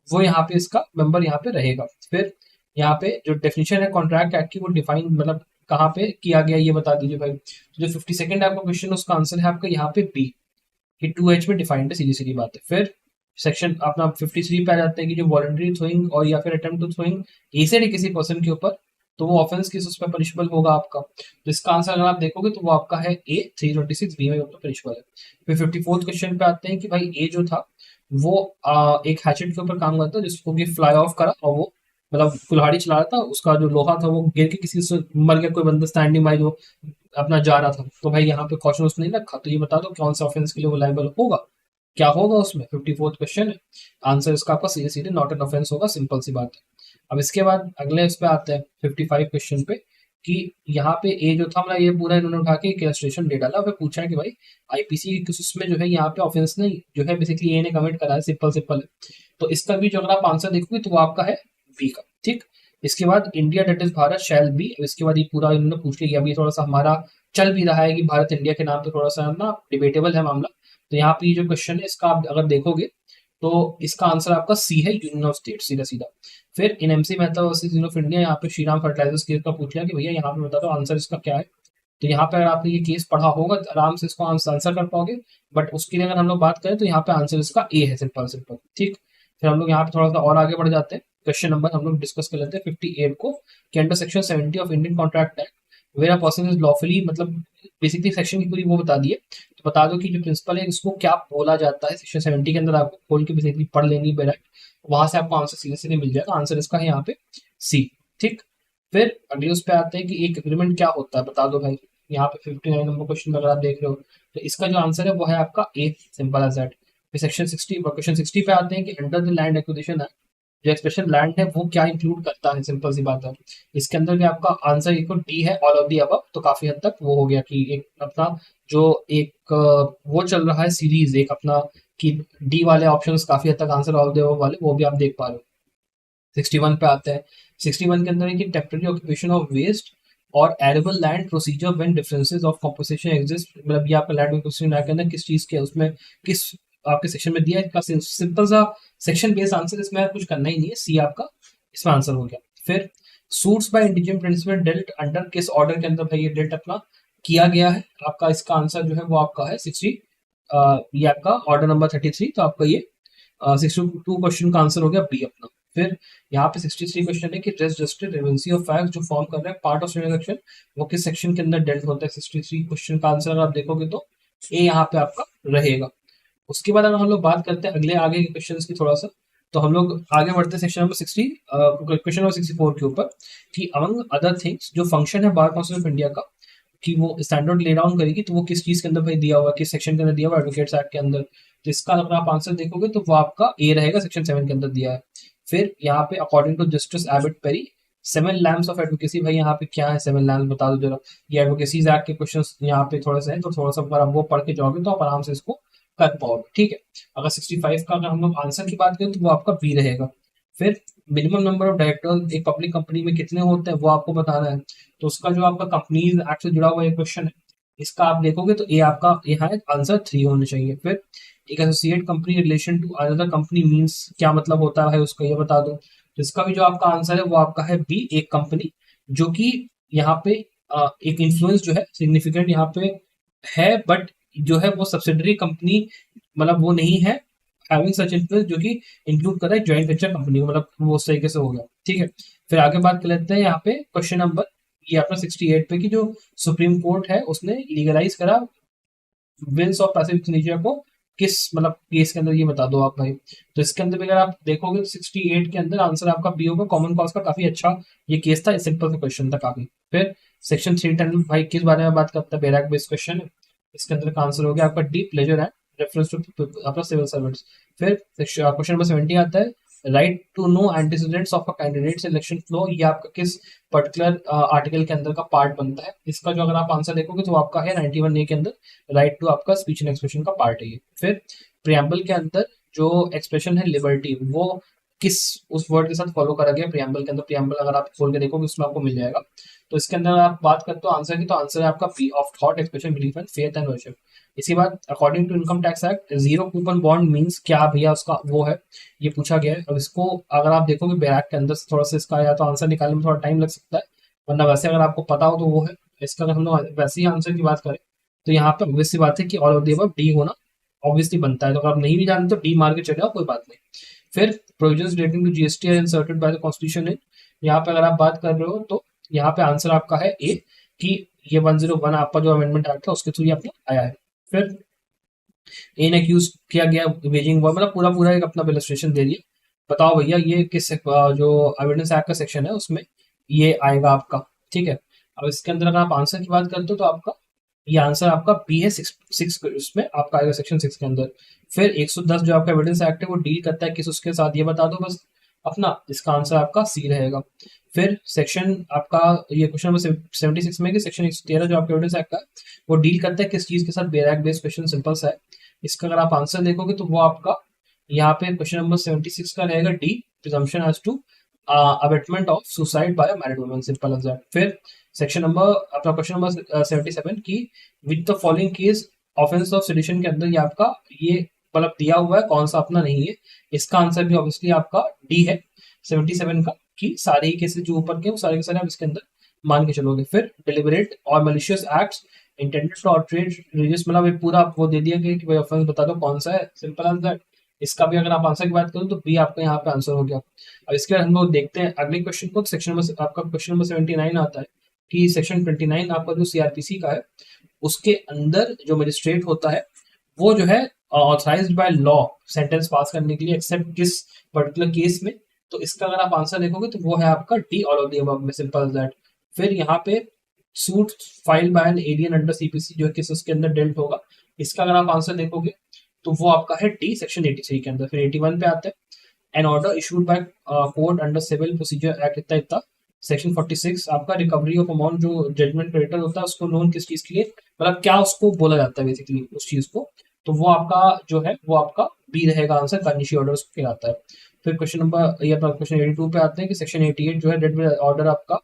वो यहाँ पे इसका मेंबर यहाँ पे रहेगा। फिर यहाँ पे जो डेफिनेशन है कॉन्ट्रैक्ट एक्ट की वो डिफाइन मतलब कहाँ पे किया गया ये बता दीजिए भाई। तो जो 52nd आपका क्वेश्चन उसका आंसर है आपका यहाँ पे बी कि 2H में डिफाइंड है, सीधी सीधी बात है। फिर सेक्शन अपना 53 पे आ जाते हैं कि जो वॉलंटरी थ्रोइंग और या फिर अटेम्प्ट टू थ्रोइंग एसिड है किसी पर्सन के ऊपर, तो वो ऑफेंस किस उस पर पनिशबल होगा आपका। तो इसका आंसर अगर आप देखोगे तो वो आपका है ए 326, बी में पनिशबल है। फिर 54th क्वेश्चन पे आते हैं कि भाई ए जो था वो एक हैचेट के ऊपर काम करता है जिसको कि फ्लाई ऑफ करा, और वो मतलब कुल्हाड़ी चला रहा था, उसका जो लोहा था वो गिर के किसी से मर गया, कोई बंदा स्टैंडिंग बाय जो अपना जा रहा था। तो भाई यहाँ पे क्वेश्चन उसने नहीं रखा, तो ये बता दो कौन सा ऑफेंस के लिए वो लायबल होगा, क्या होगा उसमें। 54th क्वेश्चन है, आंसर इसका आपका सीधे सीधे नॉट एन ऑफेंस होगा, सिंपल सी बात है। अब इसके बाद अगले इस पे आते हैं 55 क्वेश्चन पे कि यहाँ पे ए जो था मतलब ये पूरा इन्होंने उठा के एक इलस्ट्रेशन दे डाला, फिर पूछा है कि भाई आईपीसी के किस उसमें जो है यहाँ पे ऑफेंस नहीं जो है बेसिकली ए ने कमिट करा है, सिंपल सिंपल है। तो इसका भी जो अगर आप आंसर देखोगे तो वो आपका है बी का, ठीक। इसके बाद India that is Bharat shall be, इसके बाद ये पूरा इन्होंने पूछ लिया, अभी थोड़ा सा हमारा चल भी रहा है कि भारत इंडिया के नाम पे थोड़ा सा ना डिबेटेबल है मामला। तो यहाँ पे ये जो क्वेश्चन है इसका आप अगर देखोगे तो इसका आंसर आपका सी है, यूनियन ऑफ स्टेट, सीधा सीधा। फिर in MC Mehta versus union of India, यहाँ पे श्रीराम फर्टिलाइजर्स केस का पूछ लिया कि भैया यहाँ पे बता दो आंसर इसका क्या है। तो यहाँ पे अगर आपने ये केस पढ़ा होगा तो आराम से इसको आंसर कर पाओगे, बट उसके लिए अगर हम लोग बात करें तो यहाँ पे आंसर इसका ए है, सिंपल सिंपल, ठीक। फिर हम लोग यहाँ पे थोड़ा सा और आगे बढ़ जाते हैं, क्वेश्चन नंबर हम लोग डिस्कस कर लेते हैं 58 को कि under section 70 of Indian contract act where a person is lawfully, मतलब बेसिकली सेक्शन की पूरी वो बता दी है। तो बता दो कि जो प्रिंसिपल है इसको क्या बोला जाता है, सेक्शन 70 के अंदर आपको खोल के बेसिकली पढ़ लेनी है, वहां से आपको आंसर सीधे सीधे मिल जाएगा। आंसर इसका है यहाँ पे सी, ठीक। फिर अगले उस पे आते हैं कि एक एग्रीमेंट क्या होता है, बता दो भाई। यहाँ पे 59 नंबर क्वेश्चन अगर आप देख रहे हो तो इसका जो आंसर है वो है आपका ए, सिंपल एज दैट। फिर सेक्शन 60 क्वेश्चन 60 पे आते हैं कि under the land acquisition act जो एक्सप्रेशन लैंड है वो क्या इंक्लूड करता है, सिंपल सी बात है। इसके अंदर भी आपका आंसर इक्वल डी है, ऑल ऑफ दी अबव। तो काफी हद तक वो हो गया कि एक अपना जो एक वो चल रहा है सीरीज एक अपना कि डी वाले ऑप्शंस काफी हद तक आंसर ऑल द अबव वाले वो भी आप देख पा रहे हो। 61 पे आते हैं, 61 के अंदर है कि टेम्परेरी ऑक्यूपेशन ऑफ वेस्ट और arable land procedure when differences of composition exist, मतलब ये आपका लैंड एक्विजिशन एक्ट के अंदर किस चीज के उसमें किस आपके सेक्शन में दिया है, इसका सिंपल सा सेक्शन बेस्ड आंसर, इसमें कुछ करना ही नहीं है, सी आपका इसमें आंसर हो गया। फिर suits by indigenous principal dealt under किस ऑर्डर के अंदर भाई ये डेल्ट अपना किया गया है, आपका इसका आंसर जो है वो आपका है 60, ये आपका ऑर्डर नंबर 33, तो आपका ये 62 क्वेश्चन का आंसर हो गया बी अपना। फिर यहाँ पे 63 क्वेश्चन है कि रेस्ट जस्टिस रेवेंसी ऑफ फैक्ट जो फॉर्म कर रहे हैं पार्ट ऑफ सेक्शन वो किस सेक्शन के अंदर डेल्ट होता है। 63 क्वेश्चन का आंसर आप देखोगे तो ए यहाँ पे आपका रहेगा। उसके बाद अगर हम लोग बात करते हैं अगले आगे के क्वेश्चन की थोड़ा सा, तो हम लोग आगे बढ़ते सेक्शन नंबर 60 क्वेश्चन नंबर 64 के ऊपर कि अमंग अदर थिंग्स जो फंक्शन है बार काउंसिल ऑफ इंडिया का कि वो स्टैंडर्ड ले डाउन करेगी, तो वो किस चीज के अंदर भाई दिया हुआ है, किस सेक्शन के अंदर दिया हुआ है, एडवोकेट्स एक्ट के अंदर। तो इसका अगर आप आंसर देखोगे तो वो आपका ए रहेगा, सेक्शन 7 के अंदर दिया है। फिर यहाँ पे according to justice Abbott Parry 7 lamps of advocacy, भाई यहाँ पे क्या है 7 लैम्प्स बता दो जरा। ये एडवोकेसीज एक्ट के क्वेश्चन यहाँ पे थोड़ा सा है, तो थोड़ा सा अगर आप वो पढ़ के जाओगे तो आप आराम से इसको कर पाओगे, ठीक है। अगर 65 का अगर हम लोग आंसर की बात करें तो वो आपका बी रहेगा। फिर मिनिमम नंबर ऑफ डायरेक्टर एक पब्लिक कंपनी में कितने होते हैं वो आपको बताना है। तो उसका जो आपका कंपनीज एक्ट से जुड़ा हुआ एक क्वेश्चन है, इसका आप देखोगे तो ये आपका यहाँ आंसर 3 होना चाहिए। फिर एक associate company relation to another company means क्या मतलब होता है उसका ये बता दो। तो इसका भी जो आपका आंसर है वो आपका है बी, एक कंपनी जो कि यहाँ पे एक इन्फ्लुएंस जो है सिग्निफिकेंट यहाँ पे है, बट जो है वो सब्सिडरी कंपनी मतलब वो नहीं है हैविंग सच इन्फ्लुएंस जो कि इंक्लूड कर रहा है जॉइंट वेंचर कंपनी को, मतलब वो उस तरीके से हो गया, ठीक है। फिर आगे बात कर लेते हैं यहाँ पे क्वेश्चन नंबर ये अपना 68 पे कि जो सुप्रीम कोर्ट है उसने लीगलाइज करा विल्स ऑफ पैसिव यूथनेसिया को किस मतलब केस के अंदर ये बता दो आप भाई। तो इसके अंदर भी अगर आप देखोगे 68 के अंदर आंसर आपका बी होगा, कॉमन कॉज का काफी अच्छा ये केस था, सिंपल सा क्वेश्चन था काफी। फिर सेक्शन 310 भाई किस बारे में बात करता है, बेरैक बेस्ड क्वेश्चन है। इसके अंदर का आंसर हो गया आपका D, pleasure and reference to अपना सिविल सर्वेंट्स। फिर क्वेश्चन नंबर 70 आता है right to know antecedents of a candidate election flow, ये आपका किस पर्टिकुलर आर्टिकल के अंदर का पार्ट बनता है। इसका जो अगर आप आंसर देखोगे तो आपका है 91 ए के अंदर राइट टू आपका स्पीच एंड एक्सप्रेशन का पार्ट है ये। फिर प्रियम्बल के अंदर जो एक्सप्रेशन है लिबर्टी वो किस उस वर्ड के साथ फॉलो करा गया प्रियम्बल के अंदर, प्रियम्बल अगर आप खोल के देखोगे उसमें आपको मिल जाएगा। तो इसके अंदर आप बात करते हो आंसर की, तो आंसर है आपका P of thought expression belief and faith and worship. इसके बाद according to income tax act zero coupon bond means क्या भैया उसका वो है, ये पूछा गया है। अब इसको अगर आप देखोगे बैराक के अंदर से थोड़ा सा इसका या तो आंसर निकालने में थोड़ा टाइम लग सकता है, वरना वैसे अगर आपको पता हो तो वो है। इसका अगर हम लोग वैसे ही आंसर की बात करें तो यहाँ पे ऑब्वियस सी बात है कि all of the above D होना ऑब्वियसली बनता है, तो अगर आप नहीं भी जानते तो डी मार के चले आओ, कोई बात नहीं। फिर provisions relating to GST are inserted by the constitution in, यहाँ पे अगर आप बात कर रहे हो तो यहाँ पे आंसर आपका है ए कि ये 101 आपका जो अमेंडमेंट एक्ट है उसके थ्रू ये अपना आया है। फिर ए ने एक्यूज किया गया वेजिंग वॉर, मतलब पूरा पूरा एक अपना इलस्ट्रेशन दे दिया। बताओ भैया ये किस जो एविडेंस एक्ट का सेक्शन है उसमें ये आएगा आपका, ठीक है। अब इसके अंदर अगर आप आंसर की बात करते हो तो आपका ये आंसर आपका बी है, सिक्स उसमें आपका आएगा सेक्शन 6 के अंदर। फिर 110 जो आपका एविडेंस एक्ट है वो डील करता है किस उसके साथ ये बता दो बस अपना, इसका आंसर आपका सी रहेगा। फिर सेक्शन आपका ये क्वेश्चन नंबर 76 में कि सेक्शन 113 जो आपका एविडेंस एक्ट का है वो डील करता है किस चीज के साथ, बेरैक बेस्ड क्वेश्चन, सिंपल सा है। इसका अगर आप आंसर देखोगे तो वो आपका यहाँ पे क्वेश्चन नंबर 76 का रहेगा D, presumption as to abetment of suicide by married woman, simple as that. फिर सेक्शन नंबर अपना क्वेश्चन नंबर 77 की with the following case offence of sedition के अंदर ये आपका ये मतलब दिया हुआ है कौन सा अपना नहीं है। इसका आंसर भी ऑब्वियसली आपका डी है 77 का कि सारे ही केसेस जो ऊपर के वो सारे के सारे आप इसके अंदर मान के चलोगे। फिर डिलिबरेट और malicious acts intended to outrage religious, मतलब ये पूरा वो दे दिया गया कि भाई ऑफेंस बता दो कौन सा है, सिंपल एज दैट। इसका भी अगर आप आंसर की बात करो तो बी आपका यहाँ पे आंसर हो गया। अब इसके बाद हम लोग देखते हैं अगले क्वेश्चन को, सेक्शन नंबर आपका क्वेश्चन नंबर 79 आता है कि सेक्शन 29 आपका जो सीआरपीसी का है उसके अंदर जो मजिस्ट्रेट होता है वो जो है ऑथराइज्ड बाय लॉ सेंटेंस पास करने के लिए एक्सेप्ट किस पर्टिकुलर केस में। तो इसका अगर आप आंसर देखोगे तो वो है आपका D, all of the above में, सिंपल एज दैट। फिर यहाँ पे suit file by an alien under CPC जो है किस उसके अंदर डेल्ट होगा, इसका अगर आप आंसर देखोगे तो वो आपका है डी, सेक्शन 83 के अंदर। फिर 81 पे आता है an order issued by court under civil procedure act, इतना इतना। सेक्शन 46 आपका रिकवरी ऑफ अमाउंट जो जजमेंट क्रेडिटर होता है उसको लोन किस चीज के लिए, मतलब क्या उसको बोला जाता है बेसिकली उस चीज को, तो वो आपका जो है वो आपका बी रहेगा आंसर, कार्निशी ऑर्डर उसको कहलाता है। फिर क्वेश्चन नंबर ये अपना क्वेश्चन 82 पे आते हैं कि सेक्शन 88 जो है डेट ऑर्डर आपका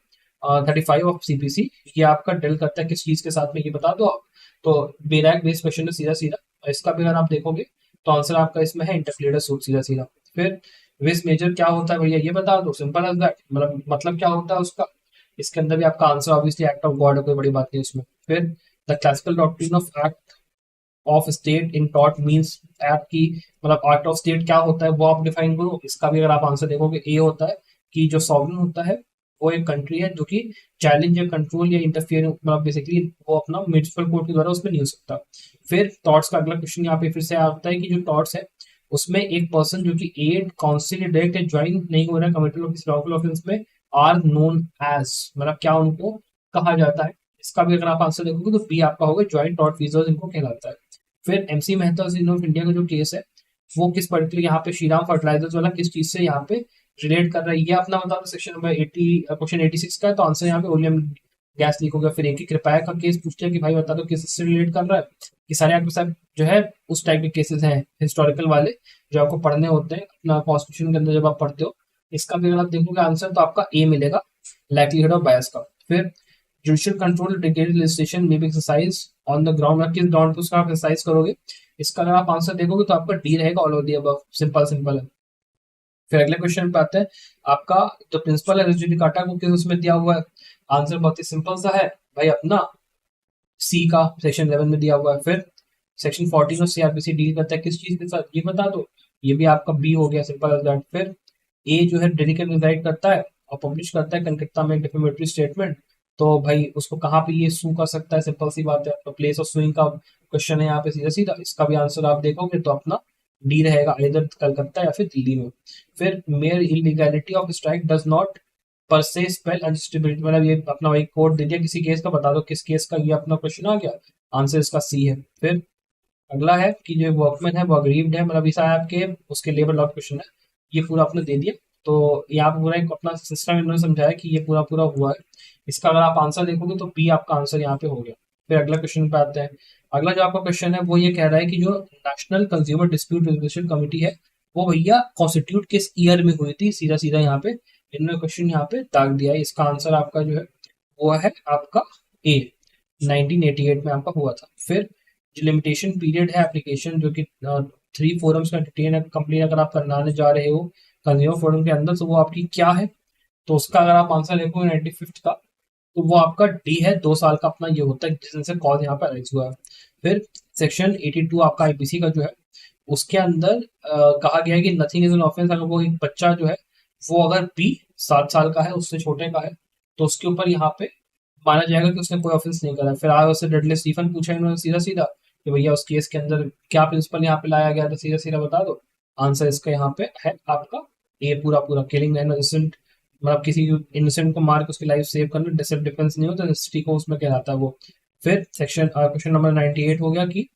35 ऑफ सीपीसी ये आपका डील करता है किस चीज के साथ में ये बता दो आप। तो बेरैक बेस्ड क्वेश्चन है सीधा सीधा, इसका भी अगर आप देखोगे तो आंसर आपका इसमें है इंटरप्लेडर सूट, सीधा सीधा। फिर विस मेजर क्या होता है भैया ये बता दो, सिंपल एज दैट, मतलब क्या होता है उसका। इसके अंदर भी आपका answer obviously act of God है, कोई बड़ी बात नहीं उसमें। फिर the classical doctrine of act of state in taught means act की मतलब एक्ट ऑफ स्टेट क्या होता है वो आप डिफाइन करो। इसका भी अगर आप आंसर देखोगे ए होता है कि जो सॉवरेन होता है वो एक कंट्री है जो कि चैलेंज या कंट्रोल या इंटरफियर मतलब बेसिकली वो अपना म्युनिसिपल कोर्ट के द्वारा उसमें नहीं हो सकता। फिर टॉट्स का अगला क्वेश्चन यहाँ पे फिर से आता है कि जो टॉट्स है उसमें एक पर्सन जो कि एड काउंसिल डायरेक्ट ज्वाइन नहीं हो रहा है कमिटेड ऑफ लॉफुल ऑफेंस में आर नोन एज, मतलब क्या उनको कहा जाता है। इसका भी अगर आप आंसर देखोगे तो बी आपका होगा, ज्वाइंट टॉर्ट फीजर्स इनको कहलाता है। फिर एमसी मेहता ऑफ इंडिया का जो केस है वो किस पर्टिकुलर यहाँ पे श्रीराम फर्टिलाइजर्स वाला किस चीज से यहाँ पे रिलेट कर रहा है, ये अपना बता दो। सेक्शन नंबर 80 क्वेश्चन 86 का है, तो आंसर यहाँ पे ओलियम गैस लीक हो गया। फिर एक ही कृपया का केस पूछते हैं कि भाई बता दो किस से रिलेट कर रहा है। कि सारे आपके साथ जो है उस टाइप के केसेस हैं हिस्टोरिकल वाले जो आपको पढ़ने होते हैं अपना कॉन्स्टिट्यूशन के अंदर जब आप पढ़ते हो। इसका भी अगर आप देखोगे आंसर तो आपका ए मिलेगा, लाइक्लीहुड ऑफ बायस का। फिर judicial control detailed legislation may be exercise on the ground, किस ग्राउंड पे उसका आप एक्सरसाइज करोगे। इसका अगर आप आंसर देखोगे तो आपका डी रहेगा, all of the above. Simple simple है। फिर अगले क्वेश्चन पे आते हैं, आपका जो प्रिंसिपल है रेस जुडिकाटा को किस उसमें दिया हुआ है। आंसर बहुत ही सिंपल सा है भाई, अपना सी का सेक्शन 11 में दिया हुआ है। फिर सेक्शन 14 और सीआरपीसी डील करता है किस चीज के साथ, ये बता दो। ये भी आपका बी हो गया, सिंपल एज दैट। फिर ए जो है डेलीकेट रिजाइड करता है और पब्लिश करता है कलकत्ता में डिफेमेटरी स्टेटमेंट, तो भाई उसको कहाँ पे ये सू कर सकता है, सिंपल सी बात है। तो प्लेस ऑफ सुइंग का क्वेश्चन है यहाँ पे सीधा सीधा। इसका भी आंसर आप देखोगे तो अपना डी रहेगा, इधर कलकत्ता या फिर दिल्ली में। फिर mayor illegality of strike does not पर से स्पेल अनजस्टिबिलिटी, मतलब ये अपना वही कोड दे दिया किसी केस का, बता दो किस केस का, ये अपना क्वेश्चन आ गया। आंसर इसका सी है। फिर अगला है कि जो वर्कमैन है वो अग्रीव्ड है, मतलब इस आपके उसके लेबर लॉ क्वेश्चन है, ये पूरा आपने दे दिया। तो यहाँ पे पूरा एक अपना सिस्टम इन्होंने समझाया कि ये पूरा पूरा हुआ है। इसका अगर आप आंसर देखोगे तो बी आपका आंसर यहाँ पे हो गया। फिर अगला क्वेश्चन पे आते हैं। अगला जो आपका क्वेश्चन है वो ये कह रहा है कि जो national consumer dispute resolution committee है वो भैया कॉन्स्टिट्यूट किस ईयर में हुई थी, सीधा सीधा यहाँ पे इन्होंने क्वेश्चन यहाँ पे दाग दिया है। इसका आंसर आपका जो है वो है आपका ए, 1988 में आपका हुआ था। फिर जो लिमिटेशन पीरियड है एप्लीकेशन जो कि 3 फोरम्स का डिटेन कंप्लेन अगर आप करवाने जा रहे हो कंज्यूमर फोरम के अंदर, तो वो आपकी क्या है। तो उसका अगर आप आंसर देखोगे 95 का, तो वो आपका डी है, 2 साल का अपना ये होता है जिससे कॉज यहाँ पर अराइज हुआ है। फिर सेक्शन 82 आपका आईपीसी का जो है उसके अंदर कहा गया है कि नथिंग इज एन ऑफेंस, अगर वो एक बच्चा जो है वो अगर बी 7 साल का है उससे छोटे का है तो उसके ऊपर यहाँ पे माना जाएगा कि उसने कोई ऑफेंस नहीं करा। फिर आज उससे डेडली स्टीफन पूछा इन्होंने सीधा सीधा कि भैया उस केस के अंदर क्या प्रिंसिपल यहाँ पे लाया गया, तो सीधा सीधा बता दो। आंसर इसका यहाँ पे है आपका ए, पूरा पूरा किलिंग एन इनोसेंट, मतलब किसी इनोसेंट को मार के उसकी लाइफ सेव करना, सेल्फ डिफेंस नहीं होता, नेसेसिटी को उसमें कहलाता है वो। फिर सेक्शन क्वेश्चन नंबर 98 हो गया कि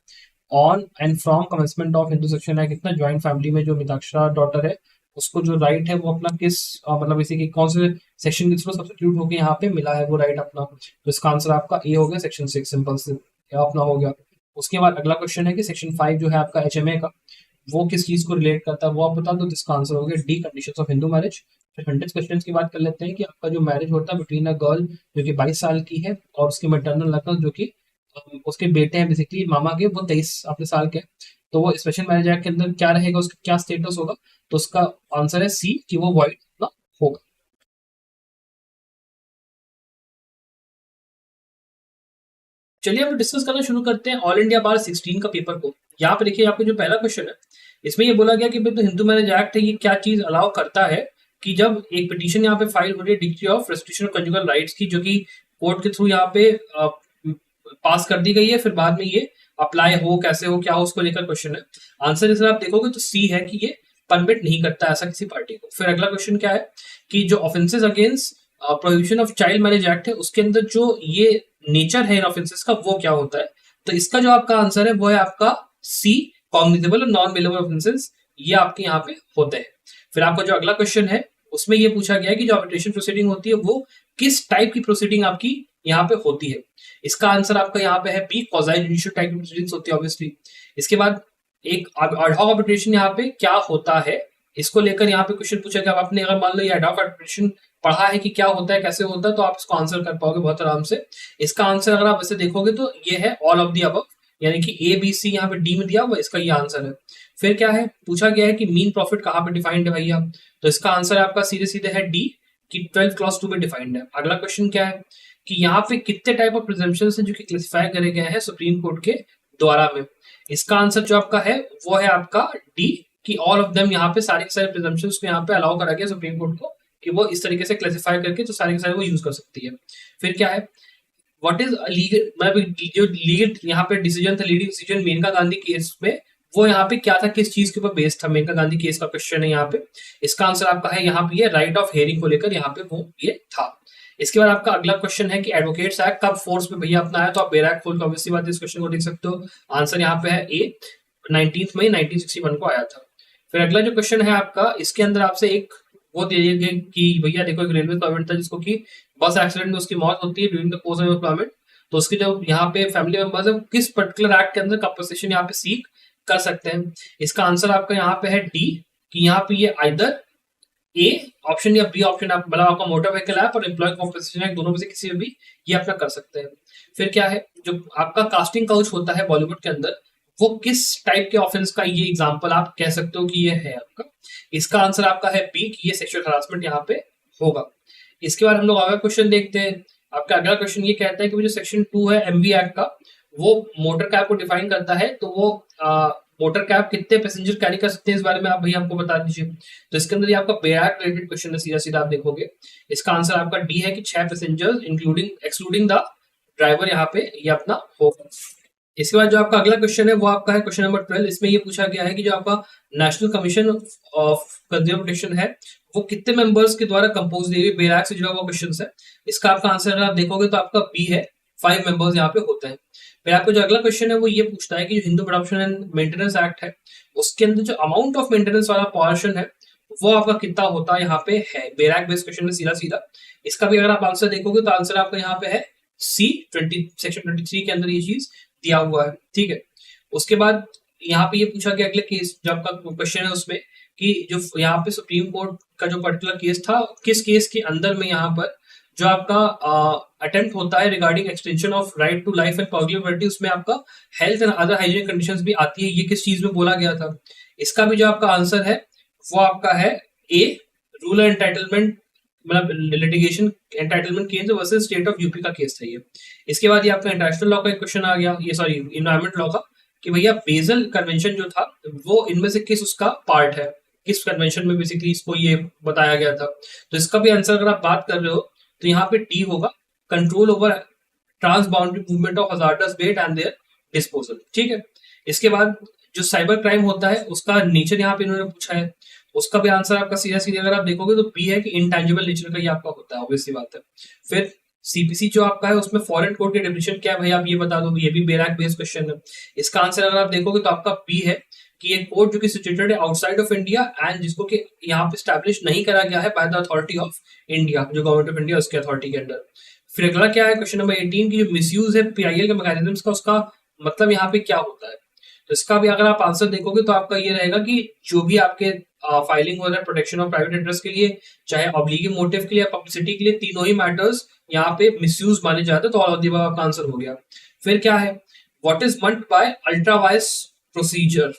on and from commencement of Hindu section है कितना ज्वाइंट फैमिली में जो मिताक्षरा डॉटर है उसको जो राइट है वो अपना किस मतलब इसी की कौन से सेक्शन के थ्रू सब्स्टिट्यूट होकर यहाँ पे मिला है वो राइट अपना। तो इसका आंसर आपका ए हो गया, सेक्शन 6 सिंपल से अपना हो गया। उसके बाद अगला क्वेश्चन है कि सेक्शन 5 जो है आपका एचएमए का वो किस चीज को रिलेट करता है वो आप बता दो। जिसका आंसर हो गया D, conditions of Hindu marriage. फिर 100 क्वेश्चन की बात कर लेते हैं कि आपका जो मैरिज होता है बिटवीन अ गर्ल जो कि 22 साल की है और उसके मेटरनल नकल जो कि उसके बेटे हैं बेसिकली मामा के, वो 23 अपने साल के, तो वो स्पेशल मैरिज एक्ट के अंदर क्या रहेगा, उसका क्या स्टेटस होगा। तो उसका आंसर है सी कि वो वॉइड ना होगा। चलिए अब डिस्कस करना शुरू करते हैं ऑल इंडिया बार 16 का पेपर को। यहाँ पे देखिए आपको जो पहला क्वेश्चन है इसमें ये बोला गया कि भाई तो हिंदू मैरिज एक्ट है ये क्या चीज अलाउ करता है कि जब एक पिटीशन यहाँ पे फाइल हो रही है degree of restriction of conjugal rights की जो कि कोर्ट के थ्रू यहाँ पे पास कर दी गई है, फिर बाद में ये अप्लाई हो कैसे हो क्या हो उसको लेकर क्वेश्चन है। आंसर इसलिए आप देखोगे तो सी है कि ये परमिट नहीं करता ऐसा किसी पार्टी को। फिर अगला क्वेश्चन क्या है कि जो offences against prohibition of child marriage act है उसके अंदर जो ये नेचर है इन ऑफेंसेस का वो क्या होता है। तो इसका जो आपका आंसर है वो है आपका सी, कॉग्निजेबल और नॉन बेलेबल ऑफेंसेस ये आपके यहाँ पे होते हैं। फिर आपका जो अगला क्वेश्चन है उसमें ये पूछा गया है कि जो आर्बिट्रेशन प्रोसीडिंग होती है वो किस टाइप की प्रोसीडिंग आपकी यहाँ पे होती है। इसका आंसर आपका यहाँ पे है बी, क्वाज़ी जुडिशियल टाइप की प्रोसीडिंग्स होती है ऑब्वियसली। इसके बाद एक एड हॉक आर्बिट्रेशन यहाँ पे क्या होता है इसको लेकर यहाँ पे क्वेश्चन पूछा गया। आपने अगर मान लो ये एड हॉक आर्बिट्रेशन पढ़ा है कि क्या होता है कैसे होता है तो आप इसको आंसर कर पाओगे बहुत आराम से। इसका आंसर अगर आप वैसे देखोगे तो ये है ऑल ऑफ दी अबव, यानी कि ए बी सी यहाँ पे डी में दिया हुआ इसका ये आंसर है। फिर क्या है पूछा गया है कि मीन प्रॉफिट कहाँ पे डिफाइंड है भैया, तो इसका आंसर आपका सीधे सीधे है डी कि 12 क्लॉज 2 में डिफाइंड है। अगला क्वेश्चन क्या है कि यहाँ पे कितने टाइप ऑफ प्रिजम्पशंस हैं जो कि क्लासिफाई करे गए हैं सुप्रीम कोर्ट के द्वारा में। इसका आंसर जो आपका है वो है आपका डी कि ऑल ऑफ देम, यहाँ पे सारे के सारे प्रिजम्पशंस को यहाँ पे अलाउ करा गया सुप्रीम कोर्ट को कि वो इस तरीके से क्लासिफाई करके तो सारे के सारे वो यूज कर सकती है। फिर क्या है व्हाट इज लीगल, मतलब जो लीगल यहाँ पे डिसीजन था leading decision Maneka Gandhi case में वो यहाँ पे क्या था, किस चीज के ऊपर बेस्ड था, मेनका गांधी केस का क्वेश्चन है यहाँ पे। इसका आंसर आपका है यहाँ पे ये राइट ऑफ हेयरिंग को लेकर यहाँ पे वो ये था। इसके बाद आपका अगला क्वेश्चन है कि एडवोकेट्स एक्ट कब फोर्स में भैया अपना आया, तो आप बैरक खोल के ऑब्वियसली बात इस क्वेश्चन को देख सकते हो। आंसर यहाँ पे है ए, 19 मई 1961 को आया था। फिर अगला जो क्वेश्चन है आपका, इसके अंदर आपसे एक वो दे दिया गया कि भैया देखो एक रेलवे एम्प्लॉयमेंट था जिसको कि बस एक्सीडेंट में उसकी मौत होती है during the course of employment, तो उसके जो यहाँ पे फैमिली मेंबर्स है किस पर्टिकुलर एक्ट के अंदर कंपनसेशन यहाँ पे सीख कर सकते हैं। इसका आंसर आपका यहाँ पे है डी, कि यहाँ पे ये आइदर ए ऑप्शन या बी ऑप्शन, आप मतलब आपका मोटर व्हीकल ऐप और एम्प्लॉय कॉम्पनसेशन एक्ट दोनों में से किसी में भी ये अपना कर सकते हैं। फिर क्या है, जो आपका कास्टिंग काउच होता है बॉलीवुड के अंदर, वो किस टाइप के ऑफेंस का ये एग्जांपल आप कह सकते हो कि ये है आपका। इसका आंसर आपका है बी, कि ये सेक्सुअल हरासमेंट यहाँ पे होगा। इसके बाद हम लोग अगला क्वेश्चन देखते हैं। आपका अगला क्वेश्चन ये कहता है कि जो सेक्शन 2 है एमवी एक्ट का, वो मोटर कैब को डिफाइन करता है, तो वो मोटर कैब कितने पैसेंजर कैरी कर सकते हैं इस बारे में आप भैया हमको बता दीजिए। तो इसके अंदर ये आपका बैरक रिलेटेड क्वेश्चन है, सीधा सीधा आप देखोगे। इसका आंसर आपका डी है कि 6 passengers including excluding the driver यहाँ पे ये अपना होगा। इसके बाद जो आपका अगला क्वेश्चन है वो आपका है क्वेश्चन नंबर 12। इसमें ये पूछा गया है कि जो आपका national commission of consumer protection है वो कितने मेंबर्स के द्वारा कंपोज दी गई, बैरक से जुड़ा हुआ क्वेश्चन है। इसका आपका आंसर अगर आप देखोगे तो आपका बी है, 5 मेंबर्स यहाँ पे होते हैं। फिर आपको जो अगला क्वेश्चन है वो ये पूछता है कि जो Hindu production and maintenance act है उसके अंदर जो अमाउंट ऑफ मेंटेनेंस वाला पोर्शन है वो आपका कितना होता है यहाँ पे है, बैरक बेस्ड क्वेश्चन में सीधा सीधा। इसका भी अगर आप आंसर देखोगे तो आंसर आपका यहाँ पे है सी, सेक्शन 23 के अंदर ये चीज दिया हुआ है, ठीक है। उसके बाद यहाँ पे ये पूछा गया अगले केस जो आपका क्वेश्चन है उसमें कि जो यहाँ पे सुप्रीम कोर्ट का जो पर्टिकुलर केस था, किस केस के अंदर में यहाँ पर जो आपका अटेम्प्ट होता है regarding extension of right to life and public liberty, उसमें आपका health and other hygiene conditions भी आती है, ये किस चीज में बोला गया था। इसका भी जो आपका आंसर है वो आपका है ए, रूरल एंटाइटलमेंट मतलब litigation entitlement case versus state of UP का केस था ये। इसके बाद ये आपका इंटरनेशनल लॉ का एक क्वेश्चन आ गया, ये सॉरी इन्वायरमेंट लॉ का, कि भैया बेजल कन्वेंशन जो था वो इनमें से किस उसका पार्ट है, किस कन्वेंशन में बेसिकली इसको ये बताया गया था। तो इसका भी आंसर अगर आप बात कर रहे हो तो यहाँ पे डी होगा, control over transboundary movement of hazardous waste and their disposal, ठीक है। इसके बाद जो साइबर क्राइम होता है उसका नेचर यहाँ पे इन्होंने पूछा है, उसका भी आंसर आपका सीधा सीधा अगर आप देखोगे तो बी है कि इंटेंजिबल नेचर का ये आपका होता है, ऑब्वियसली बात है। फिर सीपीसी जो आपका है उसमें फॉरेन कोर्ट की डेफिनेशन क्या है भाई आप ये बता दो, ये भी बैरक बेस्ड क्वेश्चन है। इसका आंसर अगर आप देखोगे तो आपका बी है कि एक कोर्ट जो कि सिचुएटेड है आउटसाइड ऑफ इंडिया एंड जिसको कि यहाँ पे स्टैब्लिश नहीं करा गया है by the authority of India, जो गवर्नमेंट ऑफ इंडिया उसके अथॉरिटी के अंडर। फिर अगला क्या है क्वेश्चन नंबर 18 की जो मिसयूज है पीआईएल के मैकेनिज्म्स का, उसका मतलब यहाँ पे क्या होता है। तो इसका भी अगर आप आंसर देखोगे तो आपका ये रहेगा कि जो भी आपके फाइलिंग हो रहा है प्रोटेक्शन ऑफ प्राइवेट इंटरेस्ट के लिए, चाहे ऑब्लिगी मोटिव के लिए, पब्लिसिटी के लिए, तीनों ही मैटर्स यहाँ पे मिसयूज माने जाते हैं, तो ऑल ऑफ द अबव आपका आंसर हो गया। फिर क्या है, what is meant by ultra vires procedure,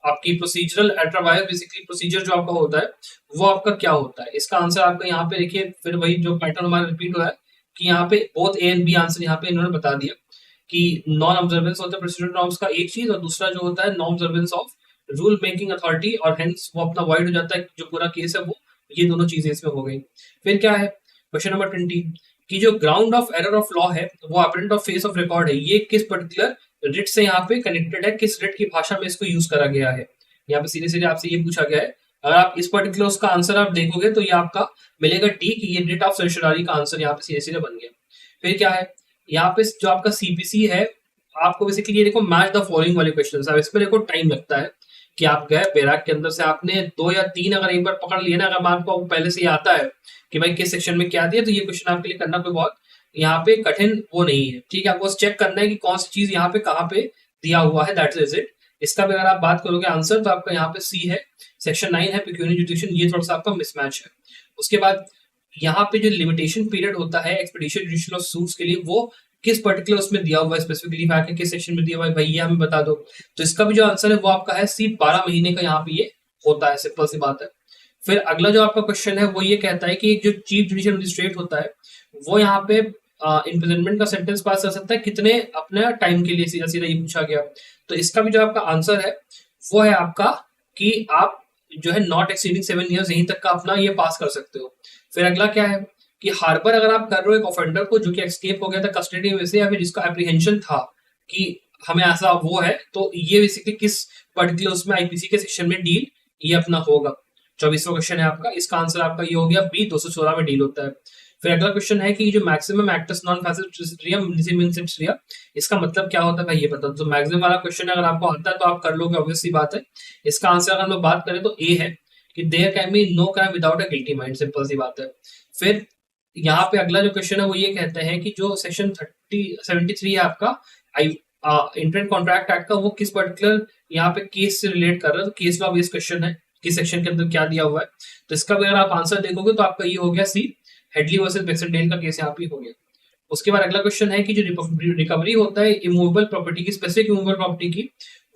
आपकी procedural ultra vires basically procedure जो आपका होता है वो आपका क्या होता है। इसका आंसर आपका यहाँ पे देखिए, फिर वही जो पैटर्न हमारा रिपीट हुआ है कि यहाँ पे both A and B answer यहाँ पे इन्होंने बता दिया कि नॉन ऑब्जर्वेंस होता है प्रोसीजरल नॉर्म्स का एक चीज, और दूसरा जो होता है non observance of rule making authority, और हेंस वो अपना वाइड हो जाता है जो पूरा केस है वो, ये दोनों चीजें इसमें हो गई। फिर क्या है क्वेश्चन नंबर 20 कि जो ground of error of law है वो apparent of face of record है, ये किस पर्टिकुलर रिट से यहाँ पे कनेक्टेड है, किस रिट की भाषा में इसको यूज करा गया है। यहाँ पे सीधे सीधे आपसे ये पूछा गया है, अगर आप इस पर्टिकुलर उसका आंसर आप देखोगे तो ये आपका मिलेगा डी कि ये रिट ऑफ सर्शरारी का आंसर यहाँ पे सीधे सीधे बन गया। फिर क्या है, यहाँ पे जो आपका सीपीसी है आपको बेसिकली ये देखो मैच द फॉलोइंग वाले क्वेश्चन, अब इसमें देखो टाइम लगता है कि आप गए बैरक के अंदर से आपने 2 या 3 अगर एक बार पकड़ लिया ना, अगर आपको पहले से ही आता है कि भाई किस सेक्शन में क्या दिया, तो ये क्वेश्चन आपके लिए करना कोई बहुत यहाँ पे कठिन वो नहीं है, ठीक है। आपको चेक करना है कि कौन सी चीज यहाँ पे कहाँ पे दिया हुआ है, दैट इज इट। इसका भी अगर आप बात करोगे आंसर तो आपका यहाँ पे सी है, सेक्शन 9 है पेक्यूनियरी जुडिक्शन, ये थोड़ा सा आपका मिसमैच है। उसके बाद यहाँ पे जो लिमिटेशन पीरियड होता है एक्सपेडिशन जुडिशियल सूट्स के लिए, वो किस पर्टिकुलर उसमें दिया हुआ है, स्पेसिफिकली आके किस सेक्शन में दिया हुआ है भाई ये हमें बता दो। तो इसका भी जो आंसर है वो आपका है सी, 12 महीने का यहाँ पे ये होता है, सिंपल सी बात है। फिर अगला जो आपका क्वेश्चन है वो ये कहता है कि जो चीफ जुडिशियल मजिस्ट्रेट होता है वो यहाँ पे इम्प्रिजनमेंट का सेंटेंस पास कर सकता है कितने अपने टाइम के लिए, सीधा सीधा ये पूछा गया। तो इसका भी जो आपका आंसर है वो है आपका कि आप जो है नॉट एक्सीडिंग 7 ईयर्स यहीं तक का अपना ये पास कर सकते हो। फिर अगला क्या है कि हार्बर अगर आप कर रहे हो एक ऑफेंडर को जो कि एस्केप हो गया था कस्टडी में से, या फिर जिसका एप्रीहेंशन था कि हमें ऐसा वो है, तो ये बेसिकली किस पर्टिकुलर उसमें आईपीसी के सेक्शन में डील ये अपना होगा। 24वां क्वेश्चन है आपका, इसका आंसर आपका ये हो गया बी, 214 में डील होता है। फिर अगला क्वेश्चन है कि जो मैक्सिमम एक्टस नॉन फैसिलिटी, इसका मतलब क्या होता है भाई ये बता दो। तो मैक्सिमम वाला क्वेश्चन अगर आपको आता है तो आप कर लोगे, ऑब्वियसली बात है। इसका आंसर अगर हम लोग बात करें तो ए है कि there can be no crime without a guilty mind, simple सी बात है। फिर यहाँ पे अगला जो क्वेश्चन है वो ये कहते हैं कि जो सेक्शन 73 है आपका आई इंटरनेट कॉन्ट्रैक्ट एक्ट का, वो किस पर्टिकुलर यहाँ पे केस से रिलेट कर रहा है। तो केस लॉ बेस्ड क्वेश्चन है, किस सेक्शन के अंदर क्या दिया हुआ है। तो इसका भी अगर आप आंसर देखोगे तो आपका ये हो गया सी, हेडली वर्सेस बैक्सनडेल का केस यहाँ पे हो गया। उसके बाद अगला क्वेश्चन है कि जो रिकवरी होता है इमूवेबल प्रॉपर्टी की, स्पेसिफिक इमूवेबल प्रॉपर्टी की,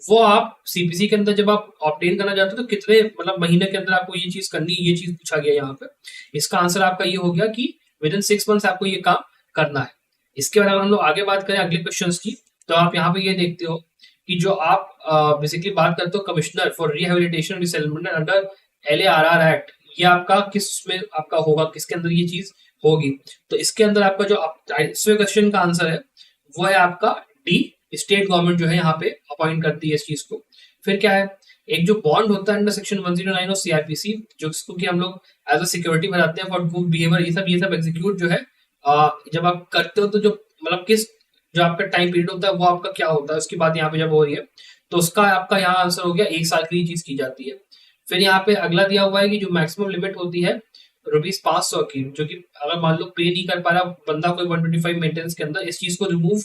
वो आप सीपीसी के अंदर जब आप ऑब्टेन करना चाहते हो तो कितने मतलब महीने के अंदर आपको ये चीज करनी है, ये चीज पूछा गया यहाँ पे। इसका आंसर आपका ये हो गया कि विद इन 6 मंथ्स आपको ये काम करना है। इसके बाद अगर हम लोग आगे बात करें अगले क्वेश्चन की, तो आप यहाँ पे ये देखते हो कि जो आप बेसिकली बात करते हो commissioner for rehabilitation resettlement under LARR act, ये आपका किस में आपका होगा, किसके अंदर ये चीज होगी। तो इसके अंदर आपका जो 22वें क्वेश्चन का आंसर है वो है आपका डी, स्टेट गवर्नमेंट जो है यहाँ पे अपॉइंट करती है इस चीज को। फिर क्या है, एक जो बॉन्ड होता है अंडर सेक्शन 109 ऑफ सीआरपीसी, जो इसको कि हम लोग एज अ सिक्योरिटी बनाते हैं फॉर गुड बिहेवियर, ये सब एग्जीक्यूट जो है जब आप करते हो तो जो मतलब किस जो आपका टाइम पीरियड होता है वो आपका क्या होता है, उसकी बात यहाँ पे जब हो रही है तो उसका आपका यहाँ आंसर हो गया 1 साल की चीज की जाती है। फिर यहाँ पे अगला दिया हुआ है कि जो मैक्सिमम लिमिट होती है ₹500 की, जो कि अगर मान लो पे नहीं कर पा रहा बंदा कोई 125 मेंटेनेंस के अंदर, इस चीज को रिमूव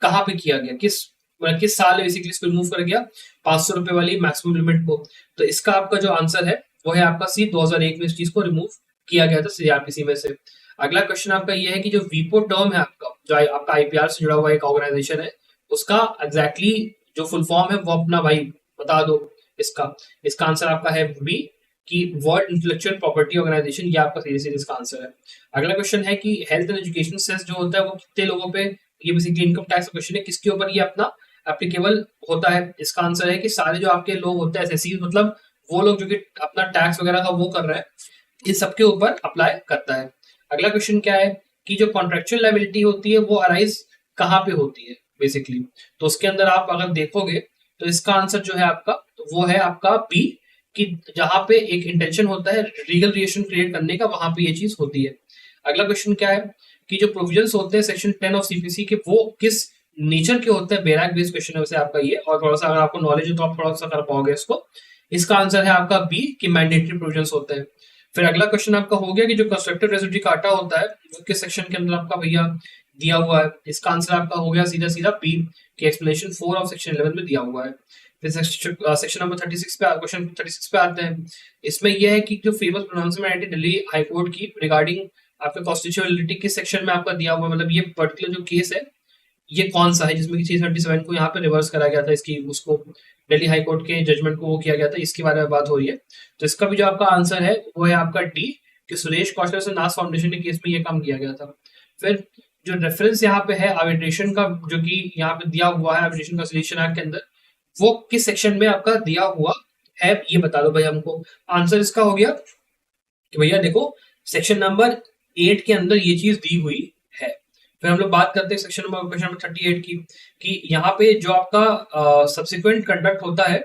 कहाँ पे किया गया, किस साल बेसिकली इसको रिमूव कर गया ₹500 वाली मैक्सिमम लिमिट को। तो इसका आपका जो आंसर है वो है आपका सी, 2001 में इस चीज को रिमूव किया गया था सीआरपीसी में से। अगला क्वेश्चन आपका ये है कि जो वीपो टर्म है आपका, जो आपका आईपीआर से जुड़ा हुआ एक ऑर्गेनाइजेशन है, उसका एग्जैक्टली जो फुल फॉर्म है वो अपना भाई बता दो। इसका इसका आंसर आपका है बी कि वर्ल्ड इंटेलेक्चुअल प्रॉपर्टी ऑर्गेनाइजेशन, ये आपका सीधे सीधे इसका आंसर है। अगला क्वेश्चन है कि हेल्थ एंड एजुकेशन सेस जो होता है वो कितने लोगों पे, ये बेसिकली इनकम टैक्स क्वेश्चन है, किसके ऊपर ये अपना एप्लीकेबल होता है। इसका आंसर है कि सारे जो आपके लोग होते हैं एसएससी, मतलब वो लोग जो कि अपना टैक्स वगैरह का वो कर रहे हैं, इन सबके ऊपर अप्लाई करता है। अगला क्वेश्चन क्या है कि जो कॉन्ट्रेक्चुअल लायबिलिटी होती है वो अराइज कहाँ पे होती है बेसिकली। तो उसके अंदर आप अगर देखोगे तो इसका आंसर जो है आपका तो वो है आपका बी, कि जहां पे एक इंटेंशन होता है लीगल रिलेशन क्रिएट करने का, वहां पे ये चीज होती है। अगला क्वेश्चन क्या है कि जो प्रोविजंस होते हैं सेक्शन 10 ऑफ सीपीसी के, वो किस नेचर के होते हैं। बेरैक बेस्ड क्वेश्चन है वैसे आपका ये, और थोड़ा सा अगर आपको नॉलेज है तो आप थोड़ा सा कर पाओगे इसको। इसका आंसर है आपका बी कि मैंडेटरी प्रोविजंस होते हैं। फिर अगला क्वेश्चन आपका हो गया कि जो कंस्ट्रक्टिव रेसिड्यू काटा होता है वो किस सेक्शन के अंदर आपका भैया दिया हुआ है। इसका आंसर आपका हो गया सीधा सीधा बी कि एक्सप्लेनेशन 4 ऑफ सेक्शन 11 में दिया हुआ है। फिर सेक्शन नंबर 36 पे क्वेश्चन 36 पे आते हैं। इसमें यह है कि जो फेमस प्रोनाउंसमेंट आई थी दिल्ली हाई कोर्ट की रिगार्डिंग आपके कॉन्स्टिट्यूशनलिटी किस सेक्शन में आपका दिया हुआ है, मतलब ये पर्टिकुलर जो केस है ये कौन सा है जिसमें कि 377 को यहाँ पे रिवर्स करा गया था, इसकी उसको दिल्ली हाई कोर्ट के जजमेंट को वो किया गया था, इसके बारे में बात हो रही है। तो इसका भी जो आपका आंसर है वो है आपका डी कि सुरेश कौशल से नास फाउंडेशन के केस में ये काम किया गया था। फिर जो रेफरेंस यहाँ पे है आर्बिट्रेशन का, जो कि यहाँ पे दिया हुआ है आर्बिट्रेशन कंसिलिएशन एक्ट के अंदर, वो किस सेक्शन में आपका दिया हुआ है ये बता दो भाई हमको। आंसर इसका हो गया कि भैया देखो सेक्शन नंबर 8 के अंदर ये चीज दी हुई है। फिर हम लोग बात करते हैं सेक्शन नंबर क्वेश्चन नंबर 38 की, कि यहाँ पे जो आपका सब्सिक्वेंट कंडक्ट होता है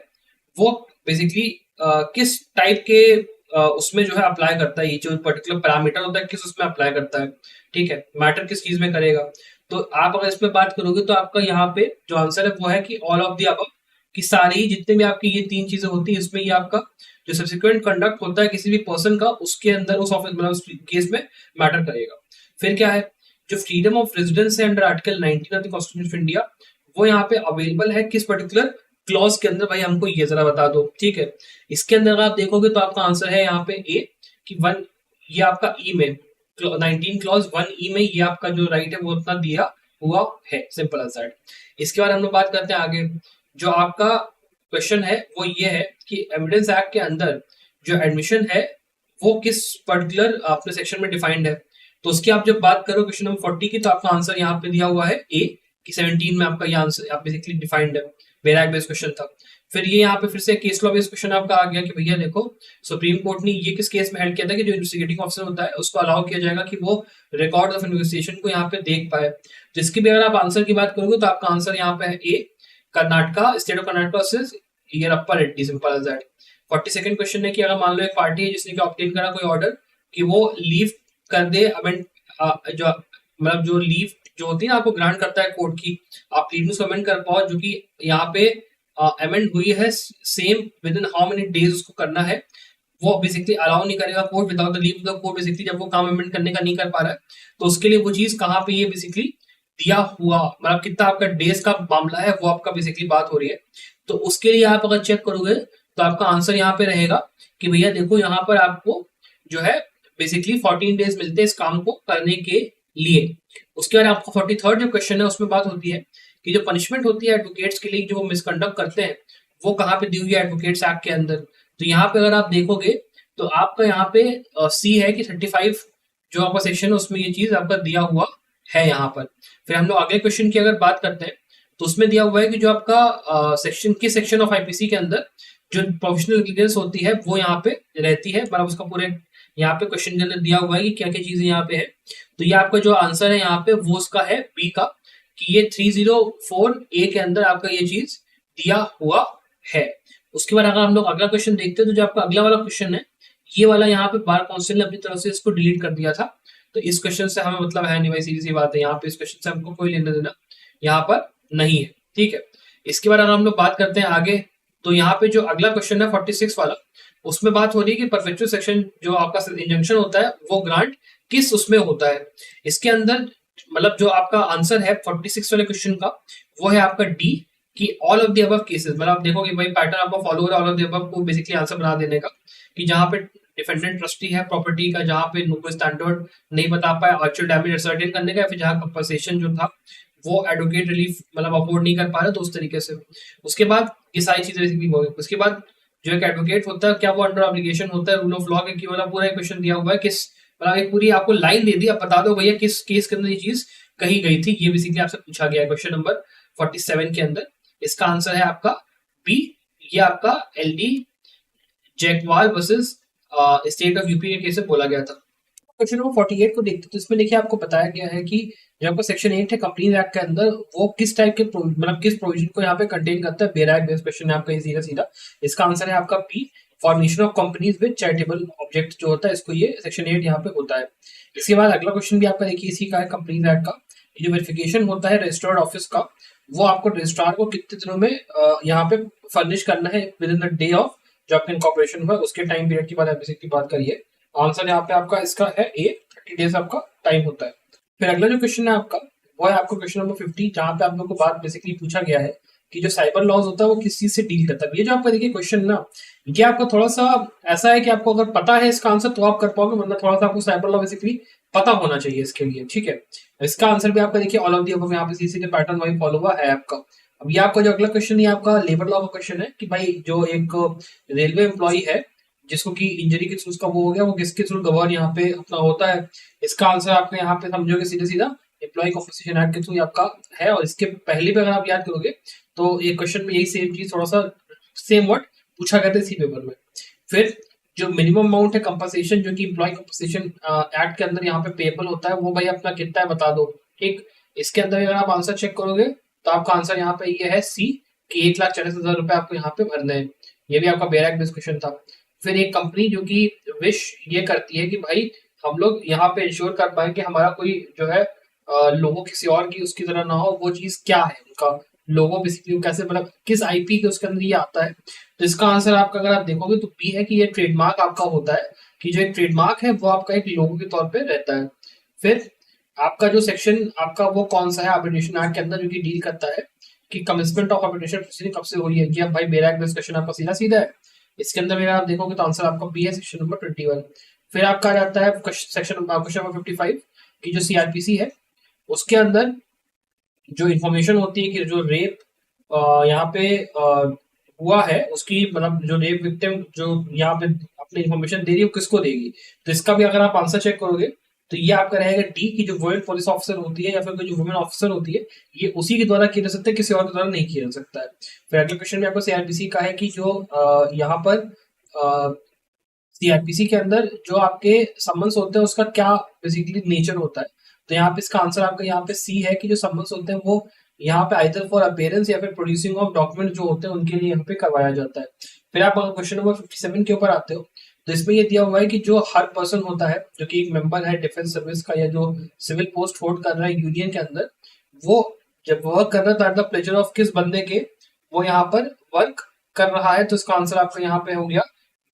वो बेसिकली किस टाइप के उसमें जो है अप्लाई करता है, ये जो पर्टिकुलर पैरामीटर होता है किस उसमें अप्लाई करता है, ठीक है, मैटर किस चीज में करेगा। तो आप अगर इसमें बात करोगे तो आपका यहाँ पे जो आंसर है वो है कि ऑल ऑफ द अबव, कि सारी ही जितने भी आपकी ये 3 चीजें होती है इसमें ये आपका जो सब्सिक्वेंट कंडक्ट होता है किसी भी पर्सन का उसके अंदर उस ऑफिस मतलब उस केस में मैटर करेगा। फिर क्या है, जो फ्रीडम ऑफ रेजिडेंस है under article 19 of the constitution of India, वो यहाँ पे अवेलेबल है किस पर्टिकुलर क्लॉज के अंदर, भाई हमको ये जरा बता दो, ठीक है। इसके अंदर अगर आप देखोगे तो आपका आंसर है यहाँ पे ए कि 1, ये आपका ई में 19 क्लॉज 1 ई में ये आपका जो राइट है वो उतना दिया हुआ है, सिंपल एज दैट। इसके बाद हम लोग बात करते हैं आगे, जो आपका क्वेश्चन है वो ये है कि एविडेंस एक्ट के अंदर जो एडमिशन है वो किस पर्टिकुलर अपने सेक्शन में डिफाइंड है। तो उसकी आप जब बात करो क्वेश्चन नंबर 40 की, तो आपका आंसर यहाँ पे दिया हुआ है ए कि 17 में आपका ये आंसर आप बेसिकली डिफाइंड है, बेरैक बेस्ड क्वेश्चन था। फिर ये यहाँ पे फिर से केस लॉ बेस्ड क्वेश्चन आपका आ गया कि भैया देखो सुप्रीम कोर्ट ने ये किस केस में हेल्ड किया था कि जो इन्वेस्टिगेटिंग ऑफिसर होता है उसको अलाउ किया जाएगा कि वो रिकॉर्ड ऑफ इन्वेस्टिगेशन को यहाँ पे देख पाए। जिसकी भी अगर आप आंसर की बात करोगे तो आपका आंसर यहाँ पे है A Karnataka, state of Karnataka versus Yerappa Reddy, simple as that. 42nd question है कि अगर मान लो एक पार्टी है जिसने ऑब्टेन करा कोई ऑर्डर कि वो लीव कर दे, अमेंड जो मतलब जो लीव जो होती है ना आपको ग्रांट करता है कोर्ट की, आप लीव को अमेंड कर पाओ, जो कि यहाँ पे अमेंड हुई है same with in how many days उसको करना है, वो बेसिकली अलाउ नहीं करेगा court without the leave of the court. Basically जब वो काम अमेंड करने का नहीं कर पा रहा है तो उसके लिए वो चीज कहाँ पे ये बेसिकली दिया हुआ, मतलब कितना आपका डेज का मामला है वो आपका बेसिकली बात हो रही है। तो उसके लिए आप अगर चेक करोगे तो आपका आंसर यहाँ पे रहेगा कि भैया देखो यहाँ पर आपको जो है बेसिकली 14 डेज मिलते हैं इस काम को करने के लिए। उसके बाद आपका 43rd जो क्वेश्चन है उसमें बात होती है कि जो पनिशमेंट होती है एडवोकेट्स के लिए जो मिसकंडक्ट करते हैं वो कहाँ पे दी हुई है एडवोकेट्स एक्ट के अंदर। तो यहाँ पे अगर आप देखोगे तो आपका यहाँ पे सी है कि 35 जो आपका सेक्शन है उसमें ये चीज आपका दिया हुआ है यहाँ पर। फिर हम लोग अगले क्वेश्चन की अगर बात करते हैं तो उसमें दिया हुआ है कि जो आपका सेक्शन किस सेक्शन ऑफ आईपीसी के अंदर जो प्रोफेशनल नेग्लिजेंस होती है वो यहाँ पे रहती है, मतलब उसका पूरे यहाँ पे क्वेश्चन के अंदर दिया हुआ है कि क्या क्या चीजें यहाँ पे है। तो ये आपका जो आंसर है यहाँ पे वो उसका है बी का, कि ये 304A के अंदर आपका ये चीज दिया हुआ है। उसके बाद अगर हम लोग अगला क्वेश्चन देखते हैं तो जो आपका अगला वाला क्वेश्चन है ये वाला यहाँ पे बार काउंसिल ने अपनी तरफ से इसको डिलीट कर दिया था, तो इस क्वेश्चन से हमें मतलब है नहीं भाई, सीधी सी बात है, यहाँ पे इस क्वेश्चन से हमको कोई लेना देना यहाँ पर नहीं है, ठीक है। इसके बाद अगर हम लोग बात करते हैं आगे तो यहाँ पे जो अगला क्वेश्चन है 46 वाला, उसमें बात हो रही है कि परपेचुअल सेक्शन जो आपका इंजंक्शन होता है वो ग्रांट किस उसमें होता है। इसके अंदर मतलब जो आपका आंसर है 46 वाले क्वेश्चन का वो है आपका डी, कि all of the above cases, मतलब आप देखोगे भाई पैटर्न आपका फॉलो हो रहा है ऑल ऑफ द अबव को बेसिकली आंसर बना देने का, कि जहां पे डिफेंडेंट ट्रस्टी है प्रॉपर्टी का, जहां पे नो स्टैंडर्ड नहीं बता पाया एक्चुअल डैमेज असर्टेन करने का, फिर जहां कंपनसेशन जो था वो एडवोकेट रिलीफ मतलब अफोर्ड नहीं कर पा रहे तो उस तरीके से। उसके बाद ये सारी चीजें बेसिकली हो गई। उसके बाद जो एक एडवोकेट होता है क्या वो अंडर ऑब्लिगेशन होता है रूल ऑफ लॉ के, वाला पूरा क्वेश्चन दिया हुआ है किस, मतलब एक पूरी आपको लाइन दे दी, आप बता दो भैया किस केस के अंदर ये चीज कही गई थी, ये बेसिकली आपसे पूछा गया है क्वेश्चन नंबर 47 के अंदर। इसका आंसर है आपका बी, ये आपका LD Jaikwal versus state of UP के केस में बोला गया था। क्वेश्चन नंबर 48 को देखते तो इसमें देखिए आपको बताया गया है कि जो आपका सेक्शन 8 है कंपनीज एक्ट के अंदर वो किस टाइप के मतलब किस प्रोविजन को यहाँ पे कंटेन करता है। बेरा बेस्ड क्वेश्चन है आपका ये सीधा सीधा। इसका आंसर है आपका P, formation of companies with charitable object जो होता है इसको ये सेक्शन 8 यहाँ पे होता है। इसके बाद अगला क्वेश्चन भी आपका देखिए इसी का है कंपनीज एक्ट का, जो वेरिफिकेशन होता है रजिस्टर्ड ऑफिस का वो आपको रजिस्ट्रार को कितने दिनों में यहाँ पे फर्निश करना है with in the day of जो आपका इनकॉर्पोरेशन हुआ उसके टाइम पीरियड की बात करिए। आंसर यहाँ पे आपका इसका है ए, 30 डेज आपका टाइम होता है। फिर अगला जो क्वेश्चन है आपका वो है आपको क्वेश्चन नंबर 50, जहाँ पे आप लोग को बात बेसिकली पूछा गया है कि जो साइबर लॉज होता है वो किस चीज से डील करता है। ये जो आपका देखिए क्वेश्चन ना ये आपका थोड़ा सा ऐसा है कि आपको अगर पता है इसका आंसर तो आप कर पाओगे, वरना थोड़ा सा आपको साइबर लॉ बेसिकली पता होना चाहिए इसके लिए, ठीक है। इसका आंसर भी आपका देखिए ऑल ऑफ दी अबव यहाँ पे सीधे पैटर्न वही फॉलो हुआ है आपका। अब ये आपका जो अगला क्वेश्चन है आपका लेबर लॉ का क्वेश्चन है कि भाई जो एक रेलवे एम्प्लॉई है जिसको कि इंजरी के थ्रू उसका वो हो गया वो किसके थ्रू गवर्न यहाँ पे अपना होता है। इसका आंसर आपने यहाँ पे समझोगे सीधा सीधा एम्प्लॉय कॉम्पनसेशन एक्ट के थ्रू आपका है। और इसके पहले भी अगर आप याद करोगे तो एक क्वेश्चन में यही सेम चीज थोड़ा सा सेम वर्ड पूछा गया था इसी पेपर में। फिर जो मिनिमम अमाउंट है कंपनसेशन जो कि एम्प्लॉय कंपनसेशन एक्ट के अंदर यहाँ पे पेबल होता है वो भाई अपना कितना है बता दो, ठीक। इसके अंदर अगर आप आंसर चेक करोगे तो आपका आंसर यहाँ पे ये है सी, कि 1,40,000 रुपए आपको यहाँ पे भरने हैं। ये भी आपका बेरा डिस्कशन था। फिर एक कंपनी जो कि विश ये करती है कि भाई हम लोग यहाँ पे इंश्योर कर पाए कि हमारा कोई जो है लोगो किसी और की उसकी तरह ना हो, वो चीज क्या है उनका लोगो बेसिकली कैसे मतलब किस आईपी के उसके अंदर ये आता है। तो इसका आंसर आपका अगर आप देखोगे तो पी है कि ये ट्रेडमार्क आपका होता है, कि जो एक ट्रेडमार्क है वो आपका एक लोगो के तौर पे रहता है। फिर आपका जो सेक्शन आपका वो कौन सा है आर्बिट्रेशन एक्ट के अंदर जो कि डील करता है कि कमिटमेंट ऑफ आर्बिट्रेशन प्रोसीडिंग कब से हो रही है। कि अब भाई मेरा एक क्वेश्चन आपका सीधा सीधा है, इसके अंदर मेरा आप देखोगे तो आंसर आपका बी है सेक्शन नंबर 21। फिर आपका आ जाता है सेक्शन क्वेश्चन नंबर 55 की जो सीआरपीसी है उसके अंदर जो इन्फॉर्मेशन होती है कि जो रेप यहाँ पे हुआ है उसकी मतलब जो रेप विक्टिम जो यहाँ पे अपनी इन्फॉर्मेशन दे रही है वो किसको देगी। तो इसका भी अगर आप आंसर चेक करोगे तो ये आपका रहेगा डी, की जो वुमेन पुलिस ऑफिसर होती है या फिर कोई जो वुमेन ऑफिसर होती है ये उसी के द्वारा किया जा सकता है, किसी और के द्वारा नहीं किया जा सकता है। फिर अगले क्वेश्चन में आपको सीआरपीसी का है कि जो यहाँ पर सीआरपीसी के अंदर जो आपके समन्स होते हैं उसका क्या बेसिकली नेचर होता है। तो यहाँ पे इसका आंसर आपका यहाँ पे सी है कि जो समन्स होते हैं वो यहाँ पे आइदर फॉर अपेयरेंस या फिर प्रोड्यूसिंग ऑफ डॉक्यूमेंट जो होते हैं उनके लिए यहाँ पे करवाया जाता है। फिर आप अगर क्वेश्चन नंबर 57 के ऊपर आते हो तो इसमें ये दिया हुआ है कि जो हर पर्सन होता है जो कि एक मेंबर है डिफेंस सर्विस का या जो सिविल पोस्ट होल्ड कर रहा है यूनियन के अंदर, वो जब वर्क कर रहा था एट द प्लेजर ऑफ किस बंदे के वो यहाँ पर वर्क कर रहा है, तो इसका आंसर आपका यहाँ पे हो गया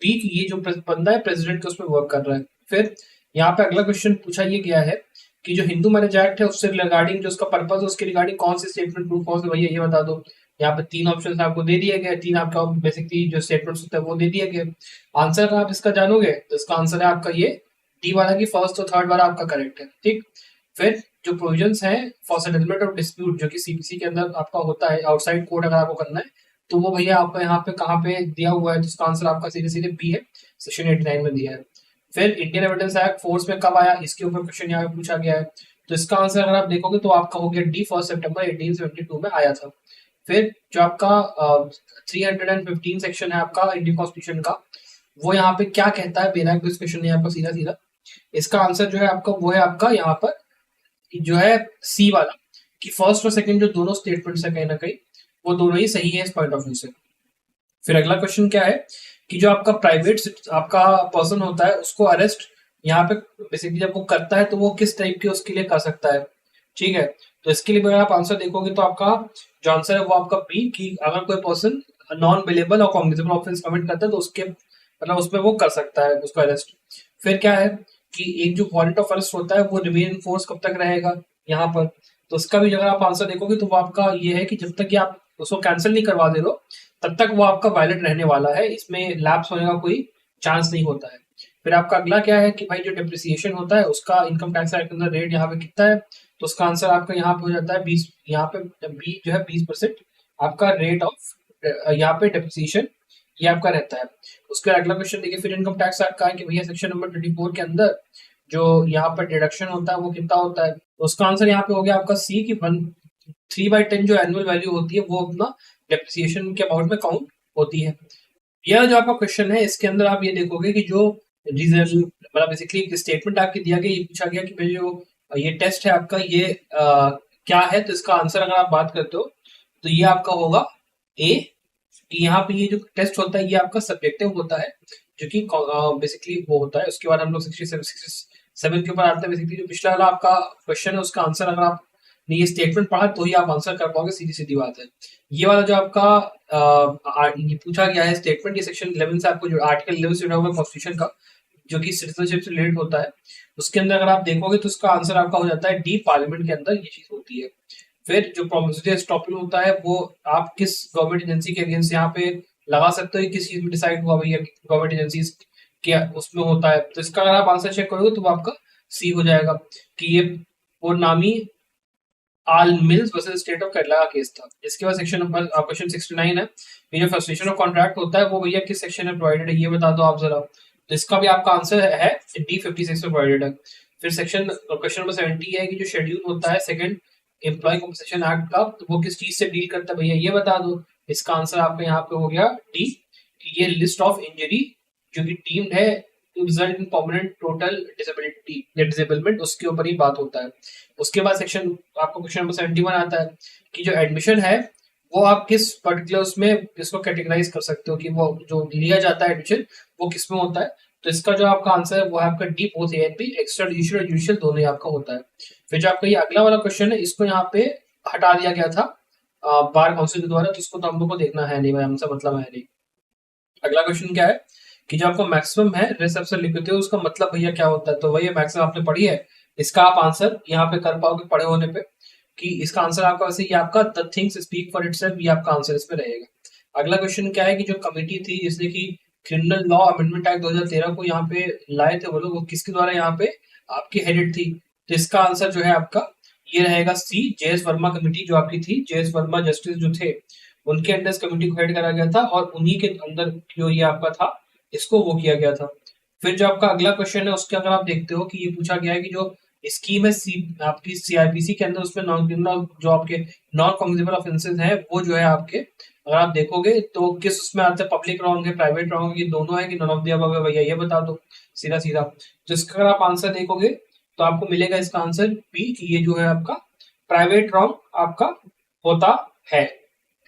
बी कि ये जो बंदा है प्रेसिडेंट के उसमें वर्क कर रहा है। फिर यहाँ पे अगला क्वेश्चन पूछा ये गया है कि जो हिंदू मैरिज एक्ट है उससे रिगार्डिंग जो उसका पर्पज है उसके रिगार्डिंग कौन सी स्टेटमेंट प्रूफ कौन से भैया ये बता दो। यहाँ पे 3 ऑप्शन आपको दे दिए गए, 3 आपका बेसिकली जो स्टेटमेंट्स होता है वो दे दिए गए। आंसर अगर आप इसका जानोगे तो इसका आंसर है आपका ये डी वाला की फर्स्ट और थर्ड वाला आपका करेक्ट है। ठीक, फिर जो प्रोविजंस हैं फॉर सेटलमेंट ऑफ डिस्प्यूट जो कि सीपीसी के अंदर आपका होता है आउटसाइड कोर्ट अगर आपको करना है तो वो भैया आपको यहाँ पे कहाँ पे दिया हुआ है, जिसका आंसर आपका सीधे सीधे बी है, सेक्शन 89 में दिया है। फिर इंडियन एविडेंस एक्ट फोर्स में कब आया, इसके ऊपर क्वेश्चन यहाँ पे पूछा गया है, तो इसका आंसर अगर आप देखोगे तो आपका हो गया डी 1 सितंबर 1872 में आया था। फिर जो आपका 315 सेक्शन है आपका इंडियन कॉन्स्टिट्यूशन का, वो यहाँ पे क्या कहता है, बिना क्वेश्चन है आपका सीधा सीधा, इसका आंसर जो है आपका वो है आपका यहाँ पर जो है सी वाला कि फर्स्ट और सेकंड जो दोनों स्टेटमेंट्स है कहीं ना कहीं वो दोनों ही सही है इस पॉइंट ऑफ व्यू से। फिर अगला क्वेश्चन क्या है कि जो आपका प्राइवेट आपका पर्सन होता है उसको अरेस्ट यहाँ पे बेसिकली जब वो करता है तो वो किस टाइप के उसके लिए कर सकता है। ठीक है, तो इसके लिए अगर आप आंसर देखोगे तो आपका जो आंसर है वो आपका बी कि अगर कोई पर्सन नॉन बिलेबल और कॉग्निजेबल ऑफेंस कमिट करता है तो उसके मतलब उसमें वो कर सकता है उसको अरेस्ट। फिर क्या है कि एक जो वारंट ऑफ अरेस्ट होता है वो रिमेन इन फोर्स कब तक रहेगा यहाँ पर, तो उसका भी अगर आप आंसर देखोगे तो वो आपका ये है कि जब तक कि आप उसको कैंसिल नहीं करवा दे रहे हो तब तक वो आपका वैलिड रहने वाला है, इसमें लैप्स होने का कोई चांस नहीं होता है। फिर आपका अगला क्या है कि भाई जो डिप्रिसिएशन होता है उसका इनकम टैक्स एक्ट के अंदर रेट यहाँ पे कितना है, तो उसका आंसर आपका यहाँ पे हो जाता है 20, यहाँ पे बी जो है 20% आपका रेट ऑफ यहाँ पे डिप्रिसिएशन ये आपका रहता है। उसके अगला क्वेश्चन देखिए फिर इनकम टैक्स एक्ट का है कि भैया सेक्शन नंबर 24 के अंदर जो यहाँ पर डिडक्शन होता है वो कितना होता है, तो उसका आंसर यहाँ पे हो गया आपका सी की 3/10 जो एनुअल वैल्यू होती है वो अपना डेप्रिसिएशन के अमाउंट में काउंट होती है। यह जो आपका क्वेश्चन है इसके अंदर आप ये देखोगे कि जो रीजन मतलब बेसिकली स्टेटमेंट आपकी दिया गया ये पूछा गया कि भाई जो ये टेस्ट है आपका ये क्या है, तो इसका आंसर अगर आप बात करते हो तो ये आपका होगा ए कि यहाँ पे ये जो टेस्ट होता है ये आपका सब्जेक्टिव होता है जो कि बेसिकली वो होता है। उसके बाद हम लोग 67 के ऊपर आते हैं। बेसिकली जो पिछला वाला आपका क्वेश्चन है उसका आंसर अगर आप ने ये स्टेटमेंट पढ़ा तो ही आप आंसर कर पाओगे, सीधी सीधी बात है। ये वाला जो आपका ये पूछा गया है स्टेटमेंट ये सेक्शन 11 से आपको जो आर्टिकल 11 से जुड़ा हुआ कॉन्स्टिट्यूशन का जो कि सिटीजनशिप से रिलेटेड होता है उसके अंदर अगर आप देखोगे तो उसका आंसर आपका हो जाता है डी, पार्लियामेंट के अंदर ये चीज होती है। फिर जो प्रोमिसरी एस्टॉपल होता है वो आप किस गवर्नमेंट एजेंसी के अगेंस्ट यहाँ पे लगा सकते हो, किस चीज में डिसाइड हुआ भैया गवर्नमेंट एजेंसी क्या उसमें होता है, तो इसका अगर आप आंसर चेक करोगे तो वो आपका सी हो जाएगा कि ये Purnami oil mills versus state of Kerala का केस था। इसके बाद सेक्शन नंबर क्वेश्चन 69 है, ये जो फ्रस्ट्रेशन ऑफ कॉन्ट्रैक्ट होता है वो भैया किस सेक्शन में प्रोवाइडेड है ये बता दो आप जरा, तो इसका भी आपका आंसर है डी 56 में प्रोवाइडेड है। फिर सेक्शन क्वेश्चन नंबर 70 है कि जो शेड्यूल होता है सेकंड एम्प्लॉय कॉम्पनसेशन एक्ट का तो वो किस चीज से डील करता है भैया ये बता दो, इसका आंसर आपका यहाँ पे हो गया डी कि ये लिस्ट ऑफ इंजरी जो कि डीम्ड है to result in permanent total disability या डिसेबलमेंट उसके ऊपर ही बात होता है। उसके बाद सेक्शन आपको क्वेश्चन नंबर 71 आता है कि जो एडमिशन है वो आप किस पर्टिकुलर उसमें इसको कैटेगराइज कर सकते हो कि वो जो लिया जाता है एडमिशन वो किस में होता है, तो इसका जो आपका आंसर है वो है आपका D both ANP extra judicial और जुडिशियल दोनों ही आपका होता है। फिर जो आपका ये अगला वाला क्वेश्चन है इसको यहाँ पे हटा दिया गया था बार काउंसिल के द्वारा, तो इसको तो हम लोग को देखना है नहीं भाई, हमसे मतलब है नहीं। अगला क्वेश्चन क्या है कि जो आपका मैक्सिमम है रेस ऑफ लिखते हो उसका मतलब भैया क्या होता है, तो वही मैक्सिमम आपने पढ़ी है, इसका आप आंसर यहाँ पे कर पाओगे पढ़े होने पे कि इसका आंसर आपका वैसे ये आपका the things speak for itself ये आपका आंसर इसमें रहेगा। अगला क्वेश्चन क्या है कि जो कमेटी थी जिसने की क्रिमिनल लॉ अमेंडमेंट एक्ट 2013 को यहाँ पे लाए थे वो लोग, वो किसके द्वारा यहाँ पे आपकी हेडेड थी, तो इसका आंसर जो है आपका ये रहेगा सी, जेएस वर्मा कमेटी जो आपकी थी, जेएस वर्मा जस्टिस जो थे उनके अंडर इस कमेटी को हेड करा गया था और उन्हीं के अंदर जो ये आपका था इसको वो किया गया था। फिर जो आपका अगला क्वेश्चन है उसके अगर आप देखते हो कि ये पूछा गया है कि जो स्कीम है आपकी सीआरपीसी के अंदर उसमें नॉन क्रिमिनल जो आपके नॉन कॉग्निजेबल ऑफेंसेस हैं वो जो है आपके अगर आप देखोगे तो किस उसमें आते हैं, पब्लिक रॉन्ग है प्राइवेट रॉन्ग है, ये दोनों है कि नॉन ऑफ द अबव है भैया ये बता दो सीधा सीधा। तो इसका अगर आप आंसर देखोगे तो आपको मिलेगा इसका आंसर बी कि ये जो है आपका प्राइवेट रॉन्ग आपका होता है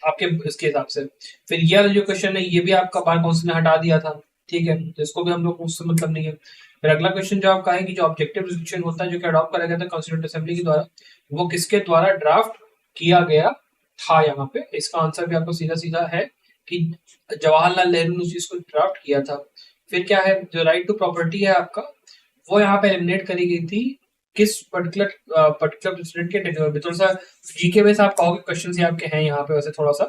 आपके इसके हिसाब से। फिर ये वाला जो क्वेश्चन है ये भी आपका बार काउंसिल ने हटा दिया था, ठीक है, तो इसको भी हम लोग उससे मतलब नहीं है। फिर अगला क्वेश्चन जो आपका है कि जो ऑब्जेक्टिव रेजोल्यूशन होता है जो कि अडॉप्ट करा गया था कॉन्स्टिट्यूएंट असेंबली के द्वारा, वो किसके द्वारा ड्राफ्ट किया गया था यहाँ पे। इसका आंसर भी आपको सीधा सीधा है कि जवाहरलाल नेहरू ने उस चीज को ड्राफ्ट किया था। फिर क्या है, जो राइट टू प्रॉपर्टी है आपका, वो यहाँ पे एलिमिनेट करी गई थी किस पर्टिकुलर प्रेसिडेंट के टेन्योर में। थोड़ा सा जीके बेस आप कहोगे क्वेश्चन ये आपके हैं यहाँ पे, वैसे थोड़ा सा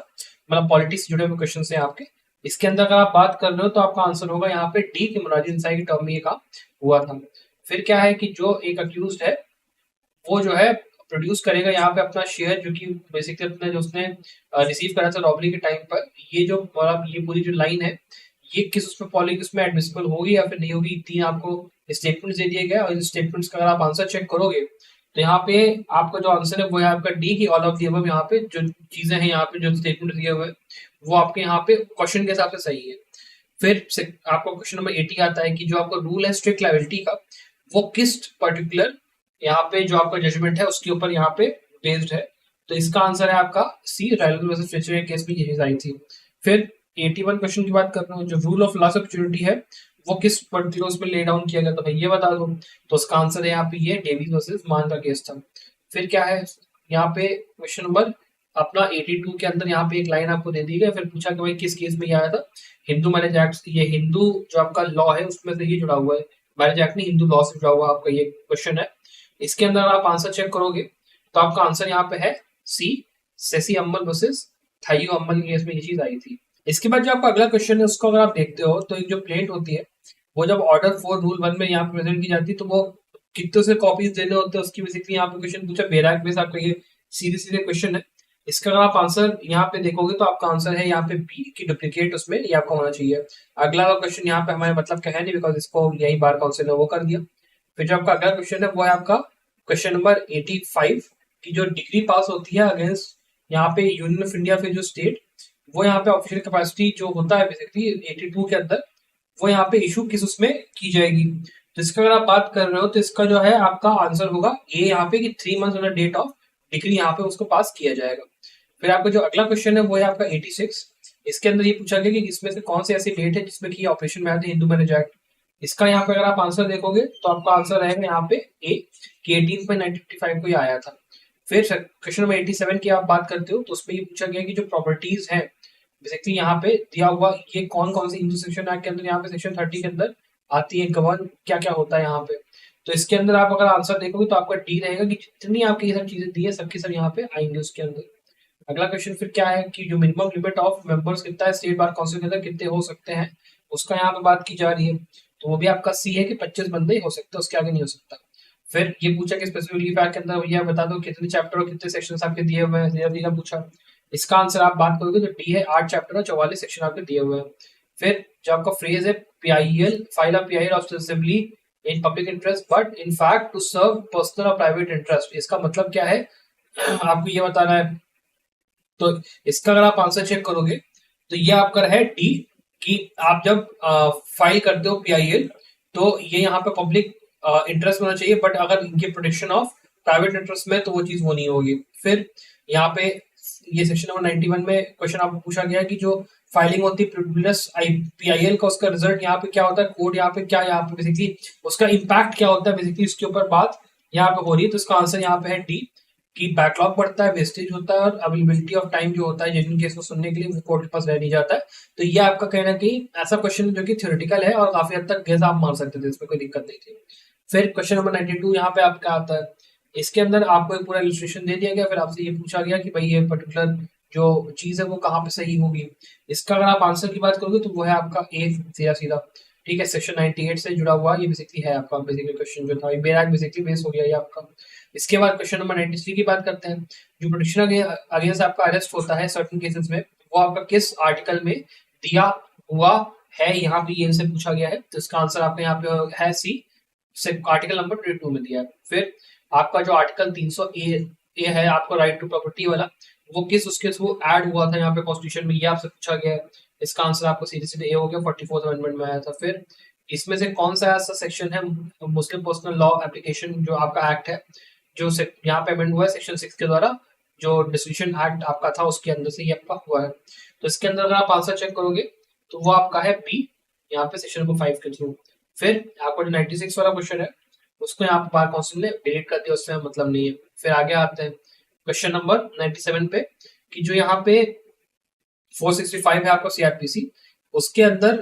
मतलब पॉलिटिक्स से जुड़े हुए क्वेश्चन हैं आपके। इसके अंदर अगर आप बात कर रहे हो तो आपका आंसर होगा यहाँ पे डी की मुरारी देसाई की टर्म में ये काम हुआ था। फिर क्या है कि जो एक अक्यूज है वो जो है प्रोड्यूस करेगा यहाँ पे अपना शेयर, जो कि बेसिकली अपने जो उसने रिसीव करा था रॉबरी के टाइम पर। ये जो मतलब ये पूरी जो लाइन है ये किस उसमें पॉलिटिक्स उसमें एडमिसिबल होगी या फिर नहीं होगी, तीन आपको स्टेटमेंट्स दे दिए गए और इन स्टेटमेंट्स का अगर आप आंसर चेक करोगे तो यहाँ पे आपका जो आंसर है वो है आपका डी की ऑल ऑफ दी अबव। यहाँ पे जो चीजें हैं यहाँ पे जो स्टेटमेंट दिए हुए हैं वो आपके यहाँ पे क्वेश्चन के हिसाब से सही है। फिर आपका क्वेश्चन नंबर 80 आता है कि जो आपका रूल है स्ट्रिक्ट लायबिलिटी का वो किस पर्टिकुलर यहाँ पे जो आपका जजमेंट है उसके ऊपर यहाँ पे बेस्ड है। तो इसका आंसर है आपका सी, रैलगन वर्सेस फ्लेचर के केस में यही आई थी। फिर 81 क्वेश्चन की बात कर रहा हूँ, जो रूल ऑफ लॉस अपॉर्चुनिटी है वो किस पर्टिकुलर उसमें ले डाउन किया गया था, भाई ये बता दो। तो उसका आंसर है यहाँ पे ये डेविस वर्सेस मान का केस था। फिर क्या है यहाँ पे क्वेश्चन नंबर अपना 82 के अंदर यहाँ पे एक लाइन आपको दे दी गई, फिर पूछा कि भाई किस केस में ये आया था, हिंदू मैरिज एक्ट। ये हिंदू जो आपका लॉ है उसमें से ये जुड़ा हुआ है, मैरिज एक्ट नहीं हिंदू लॉ से जुड़ा हुआ आपका ये क्वेश्चन है। इसके अंदर आप आंसर चेक करोगे तो आपका आंसर यहाँ पे है सी, सेसी अम्मल वर्सेस थाइयो अम्मल केस में ये चीज आई थी। इसके बाद जो आपका अगला क्वेश्चन है उसको अगर आप देखते हो तो एक जो प्लेट होती है वो जब ऑर्डर 4 रूल 1 में यहाँ प्रेजेंट की जाती है तो वो कितने से कॉपीज देने होते हैं उसकी बेसिकली यहाँ पे क्वेश्चन पूछा। बेराक बेस आपका ये सीधे सीधे क्वेश्चन है। इसका अगर आप आंसर यहाँ पे देखोगे तो आपका आंसर है यहाँ पे बी की डुप्लीकेट उसमें ये आपका होना चाहिए। अगला क्वेश्चन यहाँ पे हमारे मतलब का है नहीं बिकॉज इसको यही बार काउंसिल ने वो कर दिया। फिर जो आपका अगला क्वेश्चन है वो है आपका क्वेश्चन नंबर 85 की जो डिग्री पास होती है अगेंस्ट यहाँ पे यूनियन ऑफ इंडिया फिर जो स्टेट, वो यहाँ पे ऑफिशियल कैपेसिटी जो होता है बेसिकली 82 के अंदर वो यहाँ पे इशू किस उसमें की जाएगी। तो इसका अगर आप बात कर रहे हो तो इसका जो है आपका आंसर होगा ए यहाँ पे कि 3 months on date of degree यहाँ पे उसको पास किया जाएगा। फिर आपका जो अगला क्वेश्चन है वो है आपका 86। इसके अंदर ये पूछा गया कि इसमें से कौन सी ऐसी डेट है जिसमें कि ऑपरेशन में आया था हिंदू मैरिज एक्ट। इसका यहाँ पे अगर आप आंसर देखोगे तो आपका आंसर रहेगा यहाँ पे ए कि 18.1955 को ये आया था। फिर क्वेश्चन नंबर 87 की आप बात करते हो तो उसमें ये पूछा गया कि जो प्रॉपर्टीज है बेसिकली यहाँ पे दिया हुआ ये कौन कौन सी हिंदू सेक्शन एक्ट के अंदर यहाँ पे सेक्शन 30 के अंदर आती है, गवर्न क्या क्या होता है यहाँ पे। तो इसके अंदर आप अगर आंसर देखोगे तो आपका डी रहेगा कि जितनी आपकी ये सब चीजें दी है सबकी सब यहाँ पे आएंगे उसके अंदर। अगला क्वेश्चन फिर क्या है कि जो मिनिमम लिमिट ऑफ मेंबर्स कितना है स्टेट बार काउंसिल के अंदर कितने हो सकते हैं उसका यहाँ पे बात की जा रही है। तो वो भी आपका सी है कि 25 बंदे ही हो सकते हैं, उसके आगे नहीं हो सकता। फिर ये पूछा कि स्पेसिफिक लीव एक्ट के अंदर भैया बता दो कितने चैप्टर और कितने सेक्शंस आपके दिए हुए हैं, पूछा। इसका आंसर आप बात करोगे तो डी है 8 चैप्टर और 44 सेक्शन आपके दिए हुए हैं। फिर जो आपका फ्रेज है PIL file a PIL of assembly in public interest but in fact to serve personal और प्राइवेट इंटरेस्ट, इसका मतलब क्या है आपको ये बताना है। तो इसका अगर आप आंसर चेक करोगे तो ये आपका है डी कि आप जब फाइल करते हो पीआईएल तो ये यहाँ पे पब्लिक इंटरेस्ट होना चाहिए बट अगर इनके प्रोटेक्शन ऑफ प्राइवेट इंटरेस्ट में तो वो चीज वो नहीं होगी। फिर यहाँ पे ये सेक्शन नंबर 91 में क्वेश्चन आपको पूछा गया कि जो फाइलिंग होती है प्लस पीआईएल का उसका रिजल्ट यहाँ पे क्या होता है, कोड यहाँ पे क्या यहाँ पे बेसिकली उसका इम्पैक्ट क्या होता है बेसिकली उसके ऊपर बात यहाँ पे हो रही है। तो इसका आंसर यहाँ पे है डी कि बैकलॉग बढ़ता है, वेस्टेज होता है और अवेलेबिलिटी ऑफ टाइम जो होता है जेन्युइन केस को सुनने के लिए वो कोर्ट के पास रह नहीं जाता है। तो ये आपका कहना कि ऐसा क्वेश्चन जो कि थ्योरेटिकल है और काफी हद तक गेस आप मार सकते थे, इसमें कोई दिक्कत नहीं थी। फिर क्वेश्चन नंबर 92 यहाँ पे आपका आता है, इसके अंदर आपको एक पूरा इलस्ट्रेशन दे दिया गया, फिर आपसे ये पूछा गया कि भाई ये पर्टिकुलर जो चीज है वो कहाँ पे सही होगी। इसका अगर आप आंसर की बात करोगे तो वो है आपका ए सीधा सीधा, ठीक है, सेक्शन 98 से जुड़ा हुआ ये बेसिकली है आपका बेसिकली क्वेश्चन जो था बेराक बेसिकली बेस हो गया ये आपका। इसके बाद क्वेश्चन नंबर 93 की बात करते हैं, जो प्रोटेक्शन अगेंस्ट आपका अरेस्ट होता है सर्टेन केसेस में वो आपका किस आर्टिकल में दिया हुआ है, यहाँ पे ये इनसे पूछा गया है। तो इसका आंसर आपका यहाँ पे है सी, आर्टिकल नंबर 22 में दिया है। फिर आपका जो आर्टिकल 300 ए है आपका राइट टू प्रॉपर्टी वाला वो किस उसके थ्रू ऐड हुआ था यहाँ पे कॉन्स्टिट्यूशन में, ये आपसे पूछा गया है। इसका आंसर आपको सीधे सीधे ए हो गया, 44th अमेंडमेंट में आया था। फिर इसमें से कौन सा ऐसा सेक्शन है मुस्लिम पर्सनल लॉ एप्लीकेशन जो आपका एक्ट है जो यहाँ पे अमेंड हुआ है सेक्शन 6 के द्वारा, जो डिस्ट्रीब्यूशन एक्ट आपका था उसके अंदर से ये आपका हुआ है। तो इसके अंदर अगर आप आंसर चेक करोगे तो वो आपका है बी, यहाँ पे सेक्शन नंबर 5 के थ्रू। फिर आपका जो 96 वाला क्वेश्चन है उसको यहाँ पे बार काउंसिल ने डिलीट कर दिया, उससे मतलब नहीं है। फिर आगे आते हैं क्वेश्चन नंबर 97 पे, कि जो यहाँ पे 465 है आपका सीआरपीसी, उसके अंदर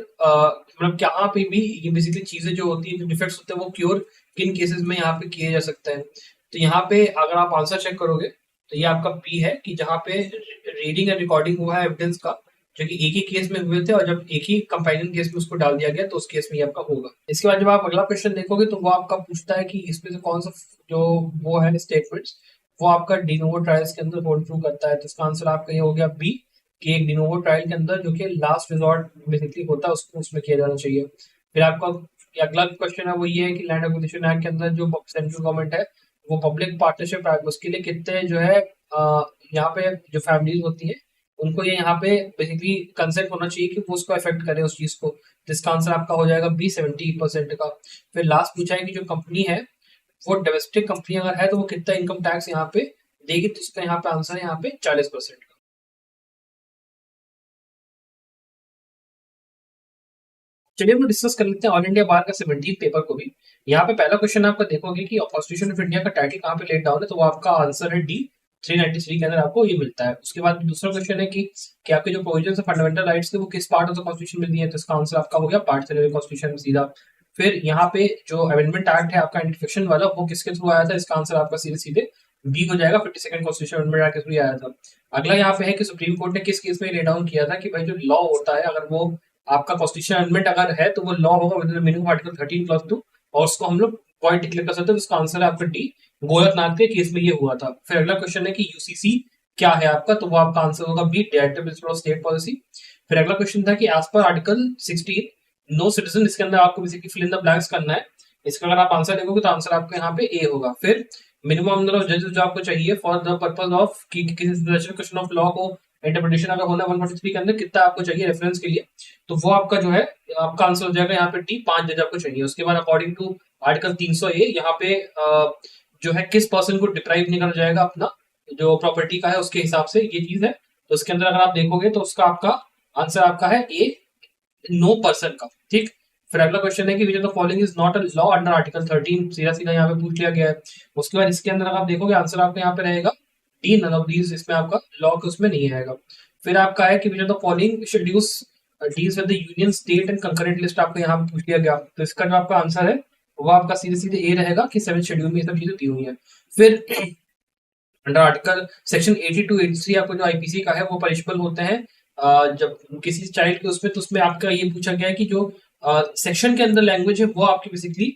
मतलब यहाँ पे भी ये बेसिकली चीजें जो होती है, जो डिफेक्ट्स होते हैं, वो क्योर किन केसेस में यहाँ पे किए जा सकते हैं। तो यहाँ पे अगर आप आंसर चेक करोगे तो ये आपका पी है, कि जहाँ पे रीडिंग एंड रिकॉर्डिंग हुआ है एविडेंस का, जो कि एक ही केस में हुए थे, और जब एक ही कंपेरिजन केस में उसको डाल दिया गया तो उस केस में ये आपका होगा। इसके बाद जब आप अगला क्वेश्चन देखोगे तो वो आपका पूछता है कि इसमें से कौन सा जो वो है स्टेटमेंट्स वो आपका डिनोवो ट्रायल्स के अंदर होल्ड ट्रू करता है। तो इसका आंसर आपका ये हो गया बी, कि एक डिनोवो ट्रायल के अंदर जो कि लास्ट रिजॉर्ट बेसिकली होता है उसको उसमें किया जाना चाहिए। फिर आपका अगला क्वेश्चन है वो ये है कि लैंड एक्विजिशन एक्ट के अंदर जो सेंट्रल गवर्नमेंट है वो पब्लिक पार्टनरशिप उसके लिए कितने जो है यहाँ पे जो फैमिलीज होती है उनको ये यहाँ पे बेसिकली कंसेंट होना चाहिए कि वो उसको अफेक्ट करे उस चीज को। तो इसका आंसर आपका हो जाएगा बी 70% का। फिर लास्ट पूछा है कि जो कंपनी है वो डोमेस्टिक कंपनी अगर है तो वो कितना इनकम टैक्स यहाँ पे देगी, तो इसका यहाँ पे आंसर है यहाँ पे 40% का। चलिए हम डिस्कस कर लेते हैं ऑल इंडिया बार का 17 पेपर को भी। यहाँ पे पहला क्वेश्चन आपका देखोगे कि कॉन्स्टिट्यूशन ऑफ इंडिया का टाइटल कहाँ पे लेट डाउन है, तो वो आपका आंसर है डी 393 के अंदर आपको ये मिलता है। उसके बाद दूसरा क्वेश्चन है कि आपके जो प्रोविजन फंडामेंटल राइट्स थे वो किस पार्ट ऑफ द कॉन्स्टिट्यूशन में दिए हैं, तो इसका आंसर आपका हो गया पार्ट 3 कॉन्स्टिट्यूशन में सीधा। फिर यहाँ पे जो अमेंडमेंट एक्ट है आपका एंटी वाला वो किसके थ्रू आया था, इसका आंसर आपका सीधे सीधे बी हो जाएगा, 52nd कॉन्स्टिट्यूशन अमेंडमेंट एक्ट के थ्रू आया था। अगला यहाँ पे है कि सुप्रीम कोर्ट ने किस केस में ले डाउन किया था कि भाई जो लॉ होता है अगर वो आपका कॉन्स्टिट्यूशन अमेंडमेंट अगर है तो वो लॉ होगा with the meaning of article 13 + 2, और उसको हम लोग पॉइंट डिक्लेयर कर सकते हैं। तो इसका आंसर है आपका डी, गोरखनाथ के केस में ये हुआ था। फिर अगला क्वेश्चन है कि यूसीसी क्या है आपका, तो वो आपका आंसर होगा B, directive principle of state policy. फिर अगला क्वेश्चन था कि as per article 16 no citizen, इसके अंदर आपको basically fill in the blanks करना है। इसका अगर आप आंसर देखोगे तो आंसर आपका यहाँ पे ए होगा। फिर मिनिमम नंबर ऑफ जजेस जो आपको चाहिए फॉर द पर्पस ऑफ कि किसी क्वेश्चन ऑफ लॉ को इंटरप्रिटेशन अगर होना 143 के अंदर कितना आपको चाहिए रेफरेंस के लिए, तो वो आपका जो है आपका आंसर हो जाएगा यहाँ पे टी, 5 जज आपको चाहिए। उसके बाद अकॉर्डिंग टू आर्टिकल 300 ए यहाँ पे जो है किस पर्सन को डिप्राइव नहीं करना जाएगा अपना जो प्रॉपर्टी का है उसके हिसाब से ये चीज है। तो उसके अंदर अगर आप देखोगे तो उसका आपका आंसर आपका है ए, नो पर्सन का। ठीक। फिर अगला क्वेश्चन है कि which of the following is not a law under article 13, सीधा सीधा यहाँ पे पूछ लिया गया है। उसके बाद इसके अंदर आप देखोगे आंसर आपका यहाँ पे रहेगा डी, नन ऑफ दीज, इसमें आपका लॉ के उसमें नहीं आएगा। फिर आपका है कि which of the following schedules deals with the union state and concurrent list, आपको यहाँ पे पूछ लिया गया। तो इसका जो आपका आंसर है वो आपका सीधे सीधे ए रहेगा कि 7th शेड्यूल में ये सब चीजें दी हुई है। फिर अंडर आर्टिकल सेक्शन 82 83 आपको जो आईपीसी का है वो पनिशबल होते हैं जब किसी चाइल्ड के उसमें, तो उसमें आपका ये पूछा गया है कि जो सेक्शन के अंदर लैंग्वेज है वो आपकी बेसिकली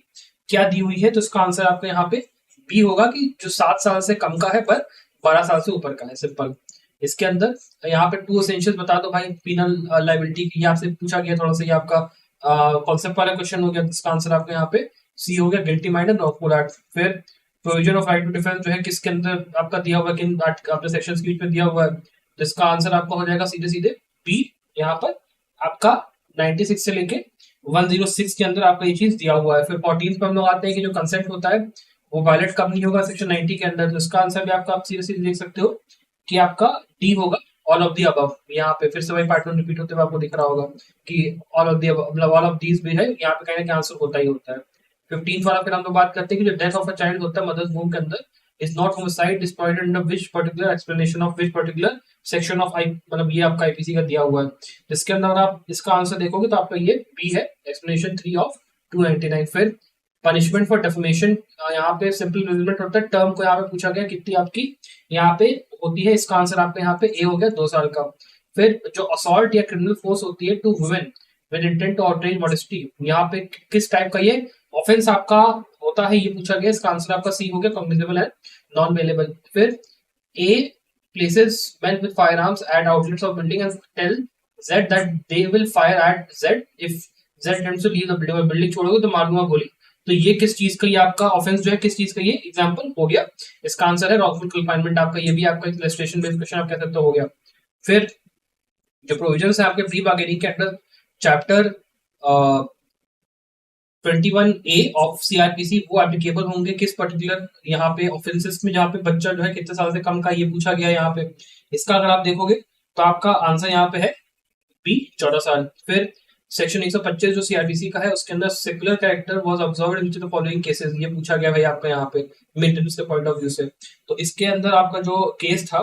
क्या दी हुई है। तो इसका आंसर आपका यहाँ पे बी होगा कि जो 7 साल से कम का है पर 12 साल से ऊपर का है, सिंपल। इसके अंदर यहाँ पे 2 एसेंशियल बता दो भाई पीनल लाइबिलिटी की, आपसे पूछा गया थोड़ा सा, ये आपका कॉन्सेप्ट वाला क्वेश्चन हो गया। इसका आंसर आपका यहाँ पे सी हो गया, guilty mind and not act. फिर provision of right to defence जो है किसके अंदर आपका दिया हुआ है, किन आपके सेक्शन की में दिया हुआ है, तो इसका आंसर आपका हो जाएगा सीधे सीधे बी। यहाँ पर आपका 96 से लेके 106 के अंदर आपका ये चीज दिया हुआ है। फिर 14 पे हम लोग आते हैं कि जो कंसेंट होता है वो वायलेट कब नहीं होगा, सेक्शन 90 के अंदर। तो इसका आंसर भी आपका आप सीधे सीधे देख सकते हो कि आपका डी होगा, ऑल ऑफ दी अबव। यहाँ पे फिर से वही पैटर्न रिपीट होते हुए आपको दिख रहा होगा कि ऑल ऑफ दी अबव, मतलब ऑल ऑफ दीज भी है, यहाँ पे कहने का आंसर होता ही होता है। 15 वाला फिर हम लोग बात करते हैं कि जो डेथ ऑफ अ चाइल्ड होता है मदर्स वूम के अंदर is not homicide displayed under which particular explanation of which particular section of I, मतलब ये आपका आईपीसी का दिया हुआ है। जिसके अंदर अगर आप इसका आंसर देखोगे तो आपका ये बी है, एक्सप्लेनेशन 3 ऑफ 299। फिर पनिशमेंट फॉर डेफमेशन, यहाँ पे सिंपल इम्प्लीमेंट होता है, टर्म को यहाँ पे पूछा गया कितनी आपकी यहाँ पे होती है, इसका आंसर आपका यहाँ पे ए हो गया, 2 साल का। फिर जो असॉल्ट या क्रिमिनल फोर्स होती है to women with intent to outrage modesty, यहाँ पे किस टाइप का ये ऑफेंस आपका होता है ये पूछा गया। इसका आंसर आपका सी हो गया, कॉग्निजेबल है, नॉन अवेलेबल। फिर ए places men with firearms at outlets of building and tell Z that they will fire at Z if Z attempts to leave the building, building छोड़ोगे तो मार दूंगा गोली। तो ये किस चीज का, ये आपका ऑफेंस जो है किस चीज का ये एग्जांपल हो गया। इसका आंसर है रॉकफुल कन्फाइनमेंट, आपका ये भी आपका इलस्ट्रेशन बेस्ड क्वेश्चन आप कह सकते हो गया। फिर जो प्रोविजंस है आपके प्री बार्गेनिंग के under chapter 21A of CrPC वो एप्लीकेबल होंगे किस पर्टिकुलर यहाँ पे ऑफेंसेस में, जहाँ पे बच्चा जो है कितने साल से कम का, ये पूछा गया यहाँ पे। इसका अगर आप देखोगे तो आपका आंसर यहाँ पे है बी 14 साल। फिर सेक्शन 125 जो सीआरपीसी का है उसके अंदर secular character was observed in the following cases, ये पूछा गया भाई आपका यहाँ पे मेंटेनेंस के पॉइंट ऑफ व्यू से। तो इसके अंदर आपका जो केस था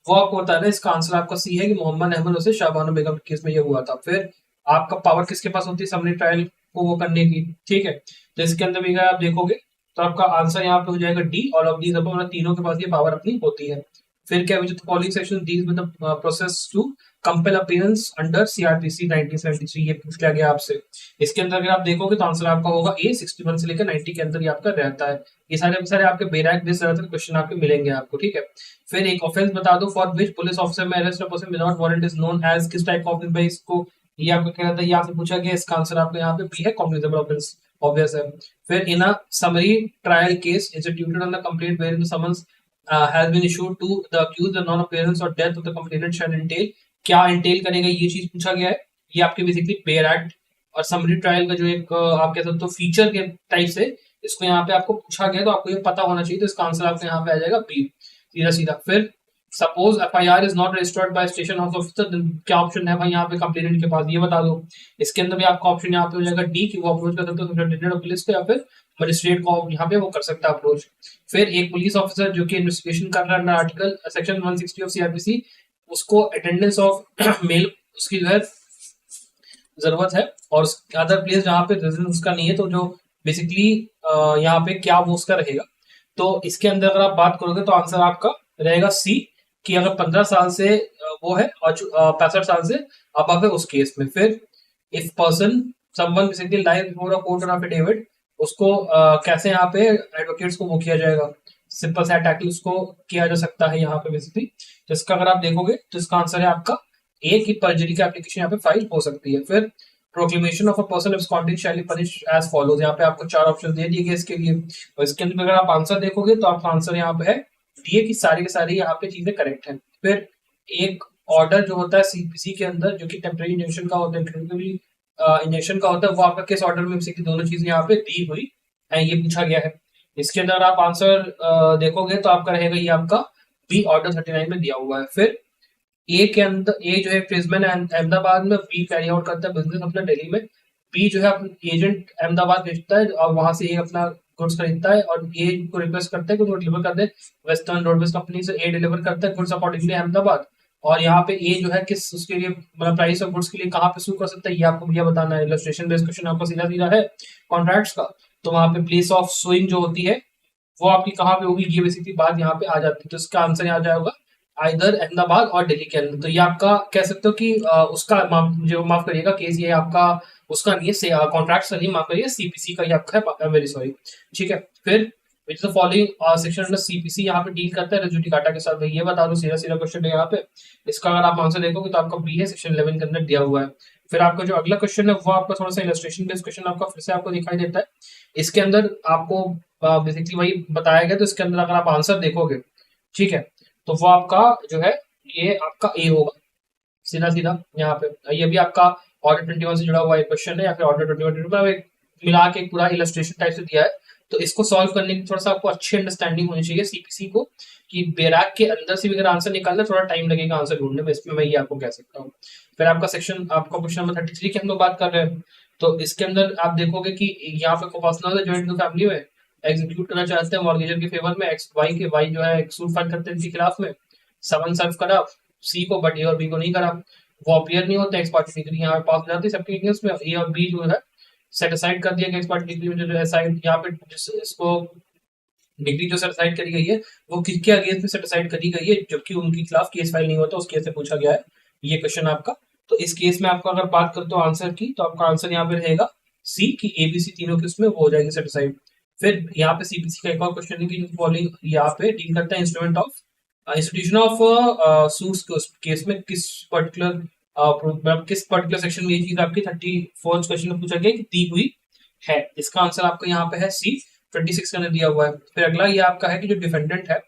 वो आपको बता रहा है, इसका आंसर आपका सी है कि मोहम्मद अहमद उसे शाहबानो बेगम के केस में ये हुआ था। फिर आपका पावर किसके पास होती है समरी ट्रायल को वो करने की, ठीक है। तो इसके अंदर भी अगर आप देखोगे तो आपका आंसर यहाँ पे हो जाएगा D, all of these above, मतलब तीनों के पास ये पावर अपनी होती है। फिर क्या which following section deals with the process to compel appearance under CrPC 1973, ये पूछ लिया गया आपसे। इसके अंदर अगर आप देखोगे तो आंसर आपका होगा ए, 61 से लेकर 90 के अंदर ये आपका रहता है। ये सारे आपके बेरैक बेस्ड क्वेश्चन आपके मिलेंगे आपको, ठीक है। फिर एक ऑफेंस बता दो for which police officer may arrest a person without warrant is known as, किस टाइप का ऑफेंस भाई इसको, ये आपको कहना था, ये आपसे पूछा गया। इसका आंसर आपको यहाँ पे बी है, कॉग्निजेबल ऑफेंस, ऑब्वियस है। फिर in a summary trial case instituted on the complaint where in the summons has been issued to the accused, the non-appearance or death of the complainant shall entail, क्या Intel करेगा ये चीज पूछा गया है। ये आपके बेसिकली बेयर एक्ट और समरी ट्रायल का जो एक आप कह सकते हो फीचर के टाइप से इसको यहाँ पे आपको पूछा गया, तो आपको ये पता होना चाहिए। तो इसका आंसर आपको यहाँ पे आ जाएगा बी, सीधा सीधा। फिर suppose FIR is not registered bye station house officer, क्या ऑप्शन है भाई यहाँ पे कंप्लेनेंट के पास, ये बता दो। इसके अंदर भी आपका ऑप्शन यहाँ पे हो जाएगा डी, कि वो अप्रोच कर सकते हो सुपरिटेंडेंट ऑफ पुलिस को या फिर मजिस्ट्रेट को, यहाँ पे वो कर सकता है अप्रोच। फिर एक पुलिस ऑफिसर जो कि इन्वेस्टिगेशन कर रहा है आर्टिकल सेक्शन 160 ऑफ सीआरपीसी, उसको अटेंडेंस ऑफ मेल उसकी जो है जरूरत है, और अदर प्लेस जहाँ पे रेजिडेंस उसका नहीं है, तो जो बेसिकली यहाँ पे क्या वो उसका रहेगा। तो इसके अंदर अगर आप बात करोगे तो आंसर आपका रहेगा सी, कि अगर 15 साल से वो है और 65 साल से अब है उस केस में। फिर if person someone basically live before a court on affidavit, उसको कैसे यहाँ पे एडवोकेट्स को वो किया जाएगा, सिंपल सा टैकल उसको किया जा सकता है यहाँ पे बेसिकली। तो इसका अगर आप देखोगे तो इसका आंसर है आपका ए, की पर्जरी की एप्लीकेशन यहाँ पे फाइल हो सकती है। फिर proclamation of a person absconding shall be punish as follows, यहाँ पे आपको 4 ऑप्शन दे दिए गए इसके लिए। और इसके अंदर अगर आप आंसर देखोगे तो आपका आंसर यहाँ पे है डी है, कि सारी के सारी यहाँ पे चीजें करेक्ट है। फिर एक ऑर्डर जो होता है सीपीसी के अंदर जो कि टेम्परेरी इंजेक्शन का होता है, इंजेक्शन का होता है, वो आपका किस ऑर्डर में बेसिकली दोनों चीजें यहाँ पे दी हुई है, ये पूछा गया है। इसके अंदर आप आंसर देखोगे तो आपका रहेगा ये आपका बी, ऑर्डर 39 में दिया हुआ है। फिर ए के अंदर ए जो है प्रिजमैन अहमदाबाद में, बी कैरी आउट करता है बिजनेस अपना दिल्ली में, बी जो है एजेंट अहमदाबाद भेजता है और वहां से ए अपना गुड्स खरीदता है, और ए को रिक्वेस्ट करता है कि वो डिलीवर कर दे वेस्टर्न रोडवेज कंपनी से, ए डिलीवर करता है गुड्स अकॉर्डिंगली अहमदाबाद। और यहाँ पे ए जो है किस उसके लिए मतलब प्राइस ऑफ गुड्स के लिए कहाँ पे सू कर सकता है, ये आपको भैया बताना है। इलस्ट्रेशन बेस्ड क्वेश्चन आपका सीधा सीधा है कॉन्ट्रैक्ट्स का, तो वहाँ पे प्लेस ऑफ सुइंग जो होती है वो आपकी कहाँ पे होगी, ये बेसिकली बात यहाँ पे आ जाती है। तो इसका आंसर यहाँ जाएगा इधर अहमदाबाद और दिल्ली के अंदर। तो ये आपका कह सकते हो कि उसका जो माफ करिएगा केस, ये आपका उसका नहीं है, कॉन्ट्रैक्ट का नहीं, माफ करिए सीपीसी का ये आपका है, वेरी सॉरी, ठीक है। फिर which the following section under CPC यहाँ पे डील करता है रेज्यू डाटा के साथ, भाई ये बता दो, सीधा सीधा क्वेश्चन है यहाँ पे। इसका अगर आप आंसर देखोगे तो आपका बी है, सेक्शन 11 के अंदर दिया हुआ है। फिर आपका जो अगला क्वेश्चन है वो आपका थोड़ा सा इलस्ट्रेशन बेस्ड क्वेश्चन आपका फिर से आपको दिखाई देता है। इसके अंदर आपको बेसिकली वही बताया गया, तो इसके अंदर अगर आप आंसर देखोगे, ठीक है, तो वो आपका जो है ये आपका ए होगा, सीधा सीधा यहाँ पे। ये भी आपका ऑर्डर 21 से जुड़ा हुआ एक क्वेश्चन है, या फिर ऑर्डर 21 मिला के पूरा इलस्ट्रेशन टाइप से दिया है। तो इसको सॉल्व करने की थोड़ा सा आपको अच्छी अंडरस्टैंडिंग होनी चाहिए सीपीसी को, कि बैराक के अंदर से भी अगर आंसर निकालना थोड़ा टाइम लगेगा आंसर ढूंढने में, इसमें मैं ये आपको कह सकता हूँ। फिर आपका सेक्शन आपका क्वेश्चन नंबर 33 की हम लोग बात कर रहे हैं। तो इसके अंदर आप देखोगे कि यहाँ पे पर्सनल जॉइंट फैमिली में एग्जीक्यूट करना चाहते हैं मॉर्गेजर के फेवर में, एक्स वाई के वाई जो है सूट फाइल करते हैं इनके खिलाफ में, समन सर्व करा सी को, बट ए और बी को नहीं करा, वो अपीयर नहीं होता, एक्स पार्टी डिग्री यहाँ पे पास हो जाती है सबके अगेंस्ट में, ए और बी जो है सेट असाइड कर दिया गया, एक्स पार्टी डिग्री में जो असाइड यहाँ पे इसको डिग्री जो सेट असाइड करी गई है वो किसके अगेंस्ट में सेट असाइड करी गई है, जबकि उनके खिलाफ केस फाइल नहीं होता, उस केस से पूछा गया है ये क्वेश्चन आपका। तो इस केस में आपका अगर बात करते हो आंसर की, तो आपका आंसर यहाँ पे रहेगा सी, की एबीसी तीनों के उसमें वो हो जाएंगे सेट असाइड। फिर यहाँ पे सीपीसी का एक और क्वेश्चन है कि फॉलोइंग यहाँ पे डील करता है instrument of institution of suits case में किस पर्टिकुलर सेक्शन में ये चीज आपकी 34th क्वेश्चन में पूछा गया कि दी हुई है। इसका आंसर आपका यहाँ पे है सी, 26 का दिया हुआ है। फिर अगला ये आपका है कि जो डिफेंडेंट है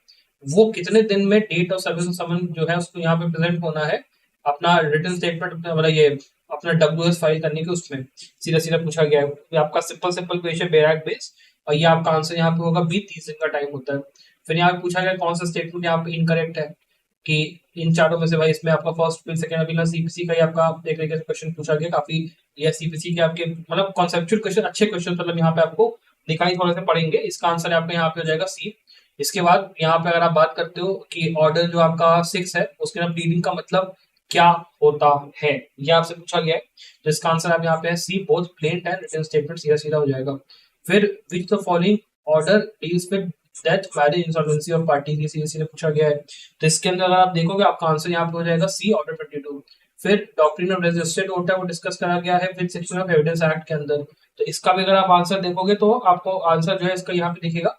वो कितने दिन में डेट ऑफ सर्विस समन जो है उसको यहाँ पे प्रेजेंट होना है, अपना रिटन स्टेटमेंट मतलब ये अपना WS फाइल करने के उसमें सीधा सीधा पूछा गया है। ये आपका सिंपल सिंपल क्वेश्चन बेरैक बेस, और ये आपका आंसर यहाँ पे होगा बी, 30 दिन का टाइम होता है। फिर यहाँ पे पूछा गया कौन सा स्टेटमेंट यहाँ पे इनकरेक्ट है, कि इन चारों में से भाई इसमें आपका फर्स्ट फिर सेकंड अभी ना सीपीसी का ही आपका एक तरीके से क्वेश्चन पूछा गया काफी, या सीपीसी के आपके मतलब कॉन्सेप्चुअल क्वेश्चन, अच्छे क्वेश्चन मतलब यहाँ पे आपको दिखाई थोड़े से पड़ेंगे। इसका आंसर आपका यहाँ पे हो जाएगा सी। इसके बाद यहाँ पे अगर आप बात करते हो कि ऑर्डर जो आपका 6 है उसके अंदर ब्लीडिंग का मतलब क्या होता है, ये आपसे पूछा गया है। तो इसका आंसर आप यहाँ पे है C, both plaint and written statement, सीधा सीधा हो जाएगा। फिर which the following order deals with death, marriage, insolvency of party, ये सीधे सीधे पूछा गया है। तो इसके अंदर अगर आप देखोगे आपका आंसर यहाँ पे हो जाएगा सी, ऑर्डर 22। फिर डॉक्ट्रिन ऑफ रेजिस्टेंट होता है वो डिस्कस करा गया है with section of evidence act के अंदर। तो इसका भी अगर आप आंसर देखोगे तो आपको आंसर जो है इसका यहाँ पे दिखेगा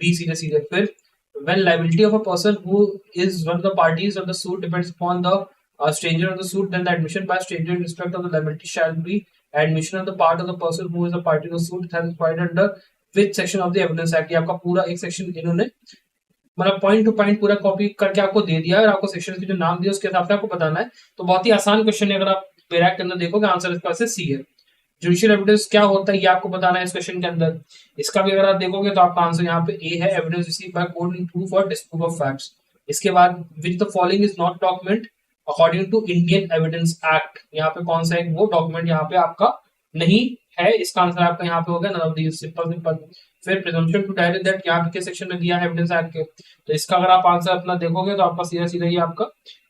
बी, सीधे सीधे। फिर when liability of a person who is one of the parties of the suit depends upon the stranger of the suit, then the admission by stranger in respect of the liability shall be admission on the part of the person who is a party to the suit has required under which section of the evidence act। ये आपका पूरा एक section इन्होंने मतलब point two point पूरा copy करके आपको दे दिया है, और आपको सेक्शन के जो नाम दिया उसके हिसाब से आपको बताना है। तो बहुत ही आसान क्वेश्चन है, अगर आप बेरैक के अंदर देखोगे आंसर इसका से सी है। जुडिशियल एविडेंस क्या होता है ये आपको बताना है इस क्वेश्चन के अंदर। इसका भी अगर आप देखोगे तो आपका आंसर यहाँ पे ए है, evidence received by court in proof और डिस्प्रूव ऑफ फैक्ट्स। इसके बाद which the following is not document according to Indian evidence act, यहाँ पे कौन सा एक वो डॉक्यूमेंट यहाँ पे आपका नहीं है, इसका आंसर आपका यहाँ पे होगा none of these, simple simple. फिर प्रिजम्पशन टू डायरेक्ट दैट यहाँ पे सेक्शन में दिया है एविडेंस एक्ट के, तो इसका अगर आप आंसर अपना देखोगे तो आपका सीधा सीधा ये आपका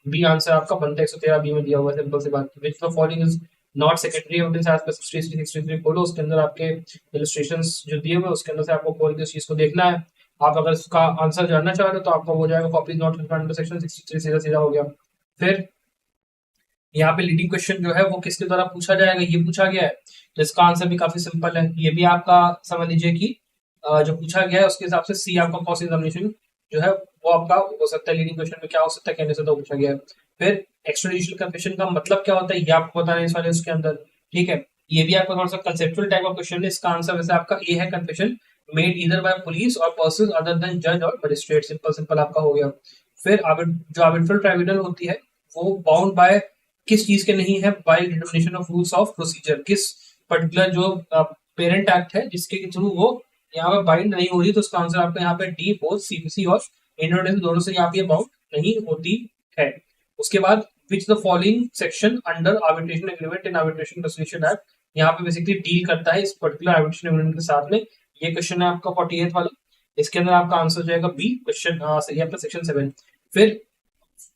बी आंसर आपका बनता है, 113 बी में दिया हुआ है, सिंपल सी बात। Which the following is not secondary evidence as per 63 खोलो, उसके अंदर आपके इलस्ट्रेशंस जो दिए हुए उसके अंदर से आपको खोल के उस चीज को देखना है। आप अगर उसका आंसर जानना चाह रहे हो तो आपका हो जाएगा कॉपी नॉट अंडर सेक्शन 63, सीधा सीधा हो गया। फिर यहाँ पे लीडिंग क्वेश्चन जो है वो किसके द्वारा पूछा जाएगा ये पूछा गया है, तो इसका आंसर भी काफी सिंपल है। ये भी आपका समझ लीजिए कि जो पूछा गया है उसके हिसाब से सी आपका क्रॉस एग्जामिनेशन जो है वो आपका हो सकता है। लीडिंग क्वेश्चन में क्या हो सकता है कहने से तो पूछा गया है। फिर एक्स्ट्राडिशियल कन्फेशन का मतलब क्या होता है ये आपको बताना है इस वाले उसके अंदर, ठीक है। ये भी आपका थोड़ा सा कंसेप्चुअल टाइप ऑफ क्वेश्चन है। इसका आंसर वैसे आपका ए है, confession made either by police और पर्सन अदर देन जज और मजिस्ट्रेट, सिंपल सिंपल आपका हो गया। फिर जो आर्बिट्रल ट्राइब्यूनल होती है वो बाउंड बाय किस चीज के नहीं है, by determination of rules of procedure, किस पर्टिकुलर जो पेरेंट एक्ट है जिसके थ्रू वो यहाँ पे बाइंड नहीं हो रही, तो उसका आंसर आपका यहाँ पे डी, बोथ सीपीसी और इंडियन दोनों से यहाँ पे बाउंड नहीं होती है। उसके बाद which the following section under arbitration agreement in arbitration resolution act, यहाँ पे बेसिकली डील करता है इस पर्टिकुलर आर्बिट्रेशन एग्रीमेंट के साथ में। ये क्वेश्चन है आपका 48 वाला, इसके अंदर आपका आंसर हो जाएगा बी, क्वेश्चन आपका सेक्शन 7। फिर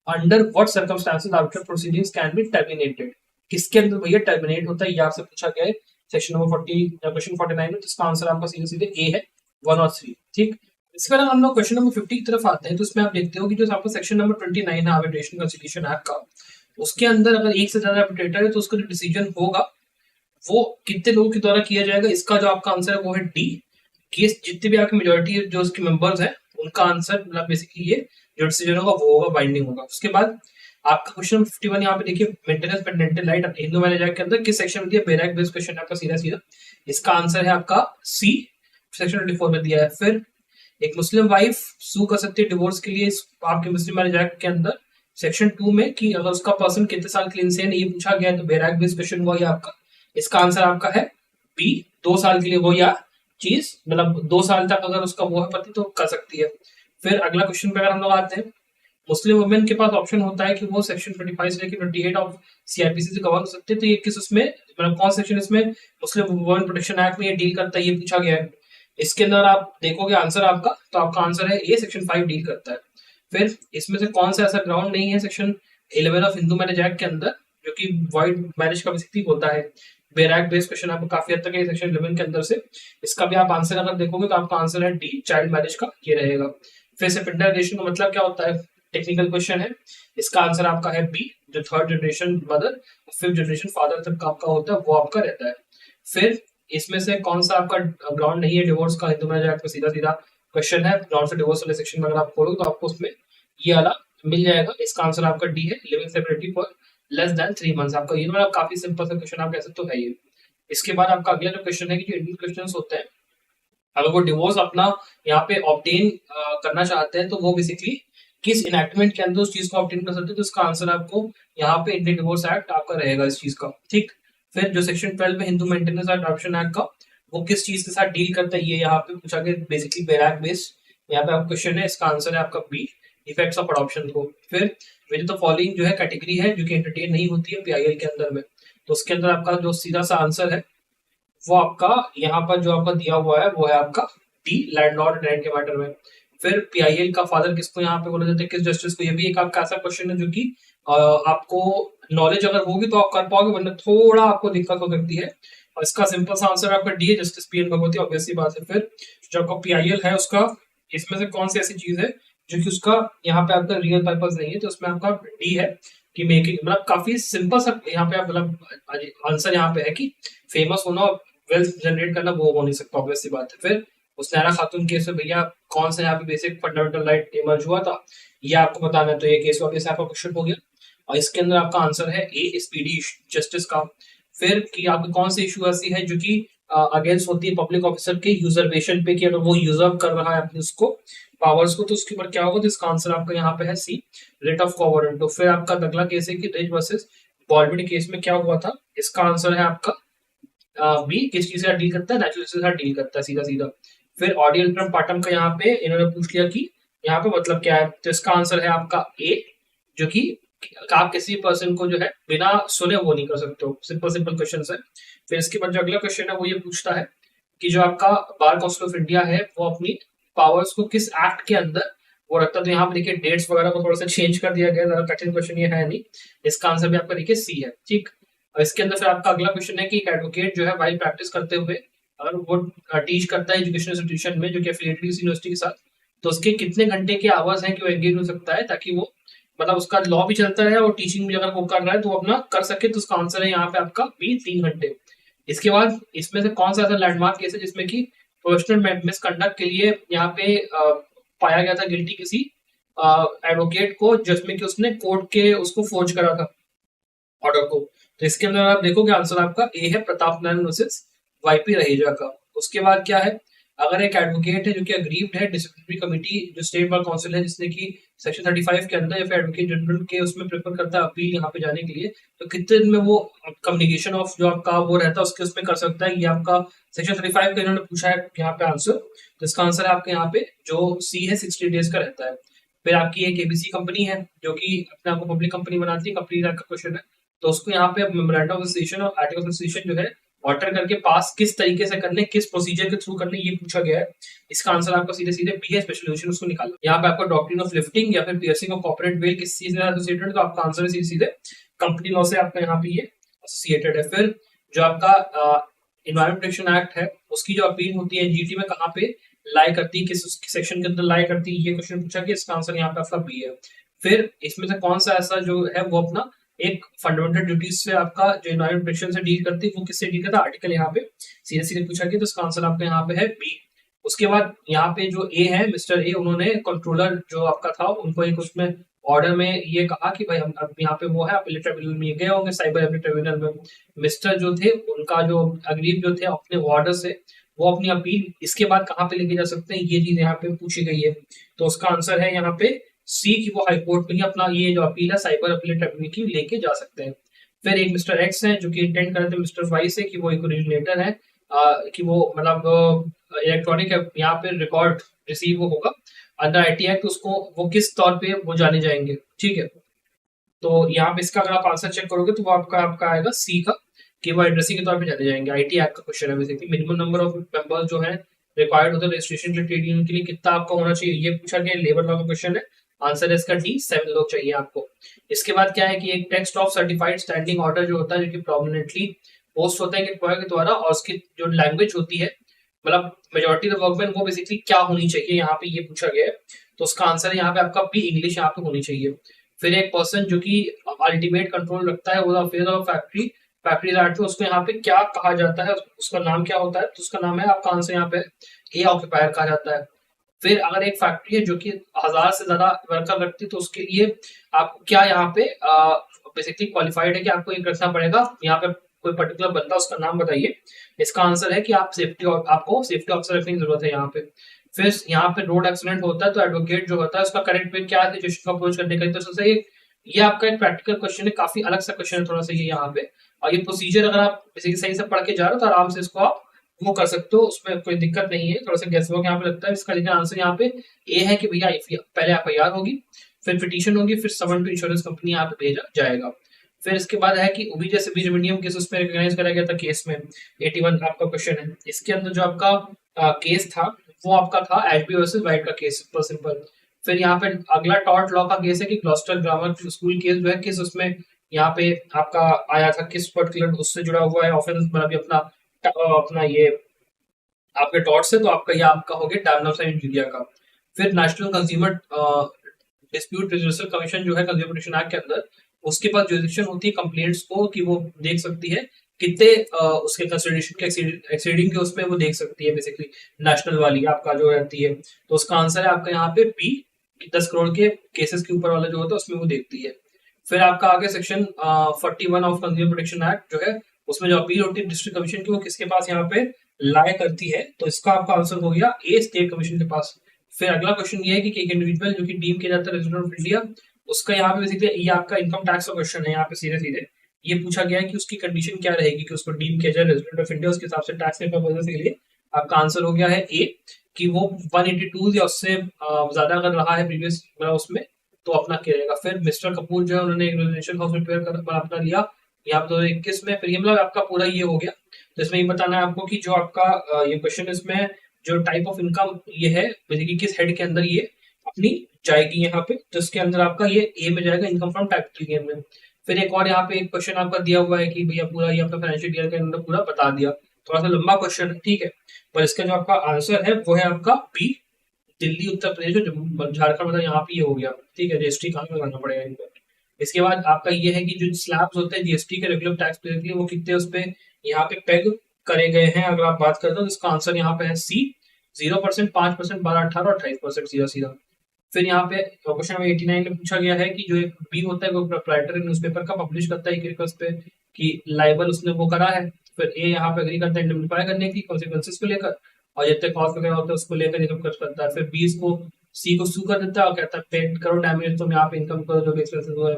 under what circumstances arbitral proceedings can be terminated, किसके अंदर भैया टर्मिनेट होता है ये आपसे पूछा गया है सेक्शन नंबर 40 क्वेश्चन 49 में, जिसका आंसर आपका सीधे सीधे ए है 1 और 3, ठीक। इसके बाद हम लोग क्वेश्चन नंबर 50 की तरफ आते हैं, तो इसमें आप देखते हो कि जो आपका सेक्शन नंबर 29 है आर्बिट्रेशन कंसिलिएशन एक्ट का, उसके अंदर अगर एक से ज्यादा आर्बिट्रेटर है तो उसका जो डिसीजन होगा वो कितने लोगों के द्वारा किया जाएगा। इसका जो आपका आंसर है वो है डी, केस जितने भी आपकी मेजोरिटी जो उसके मेंबर्स हैं उनका आंसर मतलब बेसिकली ये जो डिसीजन होगा वो होगा, बाइंडिंग होगा। उसके बाद आपका क्वेश्चन 51 यहाँ पे देखिए, maintenance pendente right Hindu marriage act के अंदर किस सेक्शन में दिया, बेरैक बेस्ड क्वेश्चन है आपका सीधा सीधा। इसका आंसर है आपका सी, सेक्शन 24 में दिया है। फिर एक मुस्लिम वाइफ सू कर सकती है डिवोर्स के लिए आपके मुस्लिम मैरिज एक्ट के अंदर सेक्शन 2 में, कि अगर उसका पर्सन कितने साल के लिए इंसेन ये पूछा गया है, तो बेरैक बेस्ड क्वेश्चन हुआ ये आपका। इसका आंसर आपका है बी, 2 साल के लिए वो या चीज मतलब 2 साल तक अगर उसका वो है पति तो कर सकती है। फिर अगला क्वेश्चन पे अगर हम लोग आते हैं, मुस्लिम वुमेन के पास ऑप्शन होता है कि वो सेक्शन 25 से लेकर 28 ऑफ सीआरपीसी से कवर हो सकते हैं, तो ये किस उसमें मतलब कौन सेक्शन इसमें मुस्लिम वुमेन प्रोटेक्शन एक्ट में ये डील करता है ये पूछा गया है। इसके अंदर आप देखोगे आंसर आपका, तो आपका आंसर है ए, सेक्शन 5 डील करता है। फिर इसमें से कौन सा ऐसा ग्राउंड नहीं है section 11 of Hindu marriage act के अंदर जो कि वॉइड मैरिज का बेसिकली होता है। बेरैक बेस्ड क्वेश्चन आपको काफी हद तक है सेक्शन 11 के अंदर से। इसका भी आप आंसर अगर देखोगे तो आपका आंसर है डी, चाइल्ड मैरिज का ये रहेगा। फिर सेकेंडराइजेशन का मतलब क्या होता है, टेक्निकल क्वेश्चन है। इसका आंसर आपका है बी, जो third generation mother fifth generation father तक का आपका होता है वो आपका रहता है। फिर इसमें से कौन सा आपका ग्राउंड नहीं है डिवोर्स का, हिंदू मैरिज एक्ट में सीधा सीधा क्वेश्चन है, ग्राउंड से डिवोर्स वाले सेक्शन में अगर आप खोलोगे तो आपको उसमें ये वाला मिल जाएगा। इसका आंसर आपका डी है, living separately for less than 3 months. आपका ये मतलब काफी सिंपल सा क्वेश्चन आप कह सकते हो है ये। इसके बाद आपका अगला जो क्वेश्चन है कि जो इंडियन क्वेश्चन होते हैं अगर वो डिवोर्स अपना यहाँ पे ऑब्टेन करना चाहते हैं तो वो बेसिकली किस इनैक्टमेंट के अंदर उस चीज को ऑब्टेन कर सकते हो, तो इसका आंसर आपको यहाँ पे इंडियन डिवोर्स एक्ट आपका रहेगा इस चीज का, ठीक। फिर जो सेक्शन 12 में Hindu maintenance and adoption act का, वो किस चीज के साथ डील करता है, ये यहाँ पे पूछा गया, बेसिकली बैराक बेस्ड यहाँ पे आपका क्वेश्चन है, इसका आंसर है आपका बी, इफेक्ट्स ऑफ अडॉप्शन को। फिर विद द फॉलोइंग जो है कैटेगरी है जो कि एंटरटेन नहीं होती है पीआईएल के अंदर में, तो उसके अंदर आपका जो सीधा सा आंसर है वो आपका यहाँ पर जो आपका दिया हुआ है वो है आपका डी, लैंडलॉर्ड रेंट के मैटर में। फिर पीआईएल का फादर किसको यहाँ पे बोला जाता है, किस जस्टिस को, ये भी एक आपका ऐसा क्वेश्चन है जो कि आपको नॉलेज अगर होगी तो आप कर पाओगे, वरना थोड़ा आपको दिक्कत हो सकती है। और इसका सिंपल सा आंसर आपका डी है, जस्टिस पीएन भगवती, ऑब्वियसली बात है। फिर जो आपका पीआईएल है उसका इसमें से कौन सी ऐसी चीज है जो कि उसका यहाँ पे आपका रियल पर्पज नहीं है, तो उसमें आपका डी है कि मेकिंग, मतलब काफी सिंपल सा यहाँ पे मतलब आंसर यहाँ पे है कि फेमस होना और वेल्थ जनरेट करना वो हो नहीं सकता, ऑब्वियसली बात है। फिर उस नैरा खातून केस में भैया कौन सा यहाँ पे बेसिक फंडामेंटल राइट इमर्ज हुआ था, ये आपको बताना है, तो ये केस वापस आपका क्वेश्चन हो गया और इसके अंदर आपका आंसर है ए, स्पीडी जस्टिस का। फिर कि आपकी कौन सी इशू ऐसी है जो कि अगेंस्ट होती है पब्लिक ऑफिसर के यूजरवेशन पे, कि अगर वो यूजर्व कर रहा है अपने उसको पावर्स को, तो उसके ऊपर क्या होगा, तो इसका आंसर आपका यहाँ पे है सी, रेट ऑफ कोवरेंट। तो फिर आपका अगला केस है कि रेज वर्सेस बॉलविड केस में क्या हुआ था, इसका आंसर है आपका बी, किस चीज से डील करता है, नेचुरल से डील करता है सीधा सीधा। फिर ऑडियल टर्म पार्टम का यहाँ पे इन्होंने पूछ लिया कि यहाँ पे मतलब क्या है, तो इसका आंसर है आपका ए, जो कि आप किसी पर्सन को जो है बिना सुने वो नहीं कर सकते हो, सिंपल सिंपल क्वेश्चन है। फिर इसके बाद जो अगला क्वेश्चन है वो ये पूछता है कि जो आपका बार काउंसिल ऑफ इंडिया है वो अपनी पावर्स को किस एक्ट के अंदर वो रखता है, तो यहाँ पे देखिए डेट्स वगैरह को थोड़ा सा चेंज कर दिया गया, ज्यादा कठिन क्वेश्चन ये है नहीं, इसका आंसर भी आपका देखिए सी है, ठीक। और इसके अंदर फिर आपका अगला क्वेश्चन है कि एक एडवोकेट जो है वाइल प्रैक्टिस करते हुए अगर वो टीच करता है एजुकेशन इंस्टीट्यूशन में जो कि एफिलिएटेड यूनिवर्सिटी के साथ, तो उसके कितने घंटे के आवर्स हैं कि वो एंगेज हो सकता है, ताकि वो मतलब उसका लॉ भी चलता है और टीचिंग भी अगर वो कर रहा है तो वो अपना कर सके, तो उसका आंसर है यहाँ पे आपका बी, 3 घंटे। इसके बाद इसमें से कौन सा ऐसा लैंडमार्क केस है जिसमें कि प्रोफेशनल मिसकंडक्ट के लिए यहाँ पे पाया गया था गिल्टी किसी एडवोकेट को, जिसमें कि उसने कोर्ट के उसको फोर्ज करा था ऑर्डर को, तो इसके अंदर आप देखोगे आंसर आपका ए है, प्रताप नारायण वर्सेस वाईपी रहेजा का। उसके बाद क्या है, अगर एक एडवोकेट है जो कि अग्रीव्ड है डिसिप्लिनरी कमिटी जो स्टेट बार काउंसिल है, जिसने की सेक्शन 35 के अंदर या फिर एडवोकेट जनरल के उसमें प्रेफर करता है अपील यहाँ पे जाने के लिए, तो कितने दिन में वो कम्युनिकेशन ऑफ जो आपका वो रहता है उसके उसमें कर सकता है, ये आपका सेक्शन 35 का इन्होंने पूछा है यहाँ पे आंसर, तो इसका आंसर है आपके यहाँ पे जो सी है, 60 डेज का रहता है। फिर आपकी एक एबीसी कंपनी है जो कि अपने आपको पब्लिक कंपनी बनाती है, कंपनी का क्वेश्चन है, तो उसको यहाँ पे मेमोरेंडम ऑफ एसोसिएशन और आर्टिकल ऑफ एसोसिएशन जो है ऑर्डर करके पास किस तरीके से करने, किस प्रोसीजर के थ्रू करने, ये पूछा गया है। इसका आंसर आपका सीधे सीधे बी है, स्पेशल एडिशन, उसको निकालना। यहाँ पे आपका डॉक्ट्रिन ऑफ लिफ्टिंग या फिर पियर्सिंग ऑफ कॉर्पोरेट वेल किस चीज से एसोसिएटेड, तो आपका आंसर है सीधे सीधे कंपनी लॉ से आपका यहाँ पे ये एसोसिएटेड है। फिर जो आपका एनवायरमेंट प्रोटेक्शन एक्ट है उसकी जो अपील होती है एनजीटी में कहाँ पे लाई करती है, किस सेक्शन के अंदर लाई करती है, ये क्वेश्चन पूछा गया, इसका आंसर यहाँ पे आपका बी है। फिर इसमें से कौन सा ऐसा जो है वो अपना एक फंडामेंटल ड्यूटीज से आपका जो एनवायरमेंट प्रोटेक्शन से डील करती है वो किससे डील करता है, आर्टिकल यहाँ पे सीधे सीधे पूछा गया, तो इसका आंसर आपका यहाँ पे है बी। उसके बाद यहाँ पे जो ए है, मिस्टर ए, उन्होंने कंट्रोलर जो आपका था उनको एक उसमें ऑर्डर में ये कहा कि भाई हम अब यहाँ पे वो है अपीलेट ट्रिब्यूनल में गए होंगे, साइबर अपीलेट ट्रिब्यूनल में मिस्टर जो थे उनका जो अग्रीव जो थे अपने ऑर्डर से वो अपनी अपील इसके बाद कहाँ पे लेके जा सकते हैं, ये चीज यहाँ पे पूछी गई है, तो उसका आंसर है यहाँ पे सी की वो हाईकोर्ट में ही अपना ये जो अपील है साइबर अपीलेट ट्रिब्यूनल की लेके जा सकते हैं। फिर एक मिस्टर एक्स है जो कि इंटेंड कर रहे थे मिस्टर वाई से कि वो एक ओरिजिनेटर है, कि वो मतलब इलेक्ट्रॉनिक यहाँ पे रिकॉर्ड रिसीव होगा अंडर आईटी एक्ट, उसको वो किस तौर पे वो जाने जाएंगे, ठीक है। तो यहाँ पे इसका अगर आप आंसर चेक करोगे तो वो आपका आएगा सी का, कि वो एड्रेसिंग के तौर पे जाने जाएंगे। आईटी एक्ट का क्वेश्चन है basically, minimum number of members जो है रिक्वायर्ड होता है रजिस्ट्रेशन के ट्रेड यूनियन के लिए कितना आपका होना चाहिए, ये पूछा गया, लेबर लॉ का क्वेश्चन है, आंसर है इसका डी, 7 लोग चाहिए आपको। इसके बाद क्या है कि एक text of certified standing order जो होता है जो कि प्रोमिनेंटली पोस्ट होता है एम्प्लॉयर के द्वारा, और उसकी जो लैंग्वेज होती है मतलब मेजोरिटी ऑफ वर्कमैन वो बेसिकली क्या होनी चाहिए, यहाँ पे ये पूछा गया है, तो उसका आंसर है यहाँ पे आपका बी, इंग्लिश यहाँ पे होनी चाहिए। फिर एक पर्सन जो कि अल्टीमेट कंट्रोल रखता है वो अफेयर ऑफ फैक्ट्री एक्ट, उसको यहाँ पे क्या कहा जाता है, उसका नाम क्या होता है, तो उसका नाम है आपका आंसर यहाँ पे ए, ऑक्यूपायर कहा जाता है। फिर अगर एक फैक्ट्री है जो कि 1000 से ज्यादा वर्कर रखती है तो उसके लिए आपको क्या यहाँ पे बेसिकली क्वालिफाइड है कि आपको एक रखना पड़ेगा, यहाँ पे कोई पर्टिकुलर बंदा उसका नाम बताइए, इसका आंसर है कि आपको सेफ्टी ऑफिसर रखने की जरूरत है यहाँ पे। फिर यहाँ पे रोड एक्सीडेंट होता है तो एडवोकेट जो होता है उसका करेक्ट वे क्या है सिचुएशन को अप्रोच करने का। तो सबसे ये आपका एक प्रैक्टिकल क्वेश्चन है, काफी अलग सा क्वेश्चन है थोड़ा सा ये यहाँ पे। और ये प्रोसीजर अगर आप बेसिकली सही से पढ़ के जा रहे हो तो आराम से इसको आप वो कर सकते हो, उसमें कोई दिक्कत नहीं है। थोड़ा सा गेस वर्क यहाँ पे लगता है। इसका लेकिन आंसर यहाँ पे ए है कि भैया पहले एफआईआर होगी, फिर पिटीशन होगी, फिर समन टू इंश्योरेंस कंपनी यहाँ पे भेजा जाएगा। फिर इसके बाद है कि ओबी जैसे बीज मीडियम केस उसमें रिकॉग्नाइज करा गया था केस में। 81 आपका क्वेश्चन है। इसके अंदर जो आपका केस था वो आपका था एचबी वर्सेस वाइट का केस, सिंपल सिंपल। फिर यहाँ पे अगला टॉर्ट लॉ का केस है कि ग्लॉस्टर ग्रामर स्कूल केस जो है किस उसमें यहाँ पे आपका आया था, किस पर्टिकुलर उससे जुड़ा हुआ है ऑफेंस, मतलब अभी अपना अपना ये आपके टॉर्ट से, तो आपका ये आपका हो गया डायग्नोसिस इंजीरिया का। फिर national consumer dispute resolution commission जो है कंज्यूमर प्रोटेक्शन एक्ट के अंदर, उसके पास जुरिडिक्शन होती है कंप्लेंट्स को कि वो देख सकती है कितने उसके कंसिडरेशन के एक्सीडिंग के उसमें वो देख सकती है बेसिकली, नेशनल वाली आपका जो रहती है। तो उसका आंसर है आपका यहाँ पे बी, 10 करोड़ के केसेस के ऊपर वाला जो होता है उसमें वो देखती है। फिर आपका आगे section 41 of consumer protection act जो है उसमें जो अपील होती है डिस्ट्रिक्ट कमीशन की वो किसके पास यहाँ पे लाया करती है, तो इसका आपका आंसर हो गया ए, स्टेट कमीशन के पास। फिर अगला क्वेश्चन ये है कि एक इंडिविजुअल जो कि डीम किया जाता है रेजिडेंट ऑफ इंडिया, उसका यहाँ पे बेसिकली ये आपका इनकम टैक्स का क्वेश्चन है। यहाँ पे सीधे सीधे ये पूछा गया है कि उसकी कंडीशन क्या रहेगी कि उसको डीम किया जाए रेजिडेंट ऑफ इंडिया, उसके हिसाब से टैक्स के पर्पज के लिए आपका आंसर हो गया है ए, कि वो 182 या उससे ज्यादा अगर रहा है प्रीवियस मतलब उसमें, तो अपना किया जाएगा। फिर मिस्टर कपूर जो है उन्होंने एक रेजिडेंशियल हाउस रिपेयर कर अपना लिया यहाँ पे 2021 में। फिर ये मतलब आपका पूरा ये हो गया। तो इसमें ये बताना है आपको कि जो आपका ये क्वेश्चन इसमें जो टाइप ऑफ इनकम ये है बेसिकली किस हेड के अंदर ये अपनी जाएगी यहाँ पे, तो इसके अंदर आपका ये ए में जाएगा, इनकम फ्रॉम कैपिटल गेन में। फिर एक और यहाँ पे एक क्वेश्चन आपका दिया हुआ है कि भैया पूरा ये आपका फाइनेंशियल ईयर के अंदर पूरा बता दिया। थोड़ा सा लंबा क्वेश्चन है, ठीक है, पर इसका जो आपका आंसर है वो है आपका बी, दिल्ली उत्तर प्रदेश और झारखंड, मतलब यहाँ पे ये हो गया, ठीक है। जीएसटी कहाँ लगाना पड़ेगा इनको। इसके बाद आपका ये है कि जो स्लैब्स होते हैं जीएसटी के रेगुलर टैक्स पे के लिए वो कितने उस पे यहाँ पे पेग करे गए हैं, अगर आप बात करते हो तो इसका आंसर यहाँ पे है सी, 0%, 5%, 12, 18 और 28% सीधा सीधा। फिर यहाँ पे क्वेश्चन नंबर 89 में पूछा गया है कि जो एक बी होता है वो प्रोप्राइटरी न्यूज़पेपर का पब्लिश करता है एक रिक्वेस्ट पे कि लाइबल उसने वो करा है। फिर ए यहाँ पे एग्री करता है इंडेमनिफाई करने की कॉन्सिक्वेंसेस को लेकर, और जितने कॉस्ट वगैरह होते हैं उसको लेकर इनकम खर्च करता है। फिर बी इसको सी को सू कर देता है और कहता है पे करो डैमेज, तुम यहाँ पे इनकम करो जो भी एक्सपेंसेस हुए।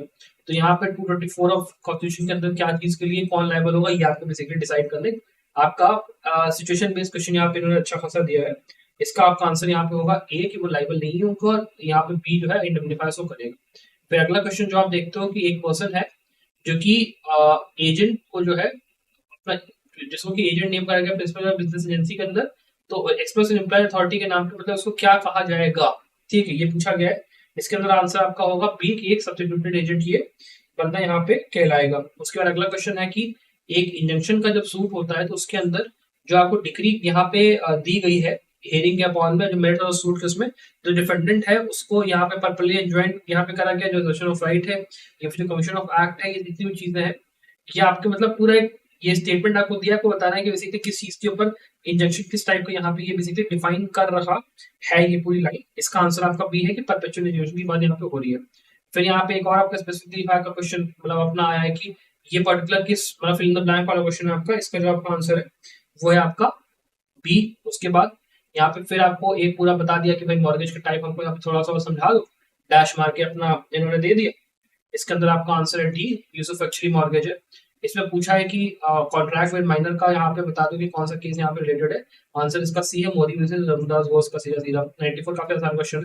तो यहाँ पे 224 ऑफ कॉन्स्टिट्यूशन के अंदर क्या चीज के लिए कौन लाइबल होगा ये आपको बेसिकली डिसाइड करने आपका सिचुएशन बेस्ड क्वेश्चन यहाँ पे इन्होंने अच्छा खासा दिया है। इसका आपका आंसर यहाँ पे होगा ए कि वो लाइबल नहीं है उनको, और यहाँ पे बी जो है इंडेमनिफाई को करेगा। फिर अगला क्वेश्चन जो आप देखते हो कि एक पर्सन है जो कि एजेंट को जो है अपना, जिसको कि एजेंट नेम करा गया प्रिंसिपल बिजनेस एजेंसी के अंदर, तो एक्सप्रेस एम्प्लॉय अथॉरिटी के नाम पे मतलब उसको क्या कहा जाएगा, ठीक है, ये पूछा गया है। इसके अंदर आंसर आपका होगा बी कि एक सब्स्टिट्यूटेड एजेंट ये बंदा यहाँ पे कहलाएगा। उसके बाद अगला क्वेश्चन है कि एक इंजंक्शन का जब सूट होता है तो उसके अंदर जो आपको डिग्री यहाँ पे दी गई है हेयरिंग के अपॉन में जो मेरिट और सूट के उसमें जो डिफेंडेंट है उसको यहाँ पे पर्पली एडजॉइंट यहाँ पे करा गया, जो एक्सप्रेशन ऑफ राइट है या फिर जो कमीशन ऑफ एक्ट है, ये जितनी भी चीजें हैं ये आपके मतलब पूरा एक ये स्टेटमेंट आपको दिया, आपको बताना है कि बेसिकली किस चीज के ऊपर इंजंक्शन किस टाइप का यहाँ पे ये बेसिकली डिफाइन कर रहा है ये पूरी लाइन। इसका आंसर आपका बी है कि परपेचुअल इंजंक्शन की बात यहाँ पे हो रही है। फिर यहाँ पे एक और आपका स्पेसिफिकली का क्वेश्चन मतलब अपना आया है कि ये पर्टिकुलर किस मतलब फिल इन द ब्लैंक वाला क्वेश्चन है आपका, इसका जो आपका आंसर है वो है आपका बी। उसके बाद यहाँ पे फिर आपको एक पूरा बता दिया कि भाई मॉर्गेज का टाइप हमको यहाँ पे थोड़ा सा समझा दो, डैश मार के अपना इन्होंने दे दिया। इसके अंदर आपका आंसर है D, use of actually mortgage है। इसमें पूछा है कि कॉन्ट्रैक्ट विद माइनर का यहाँ पे बता दो कि कौन सा केस यहाँ पे रिलेटेड है, आंसर इसका सी है, मोदी वर्सेस रघुदास घोष का सीधा सीधा 94, काफी आसान क्वेश्चन है।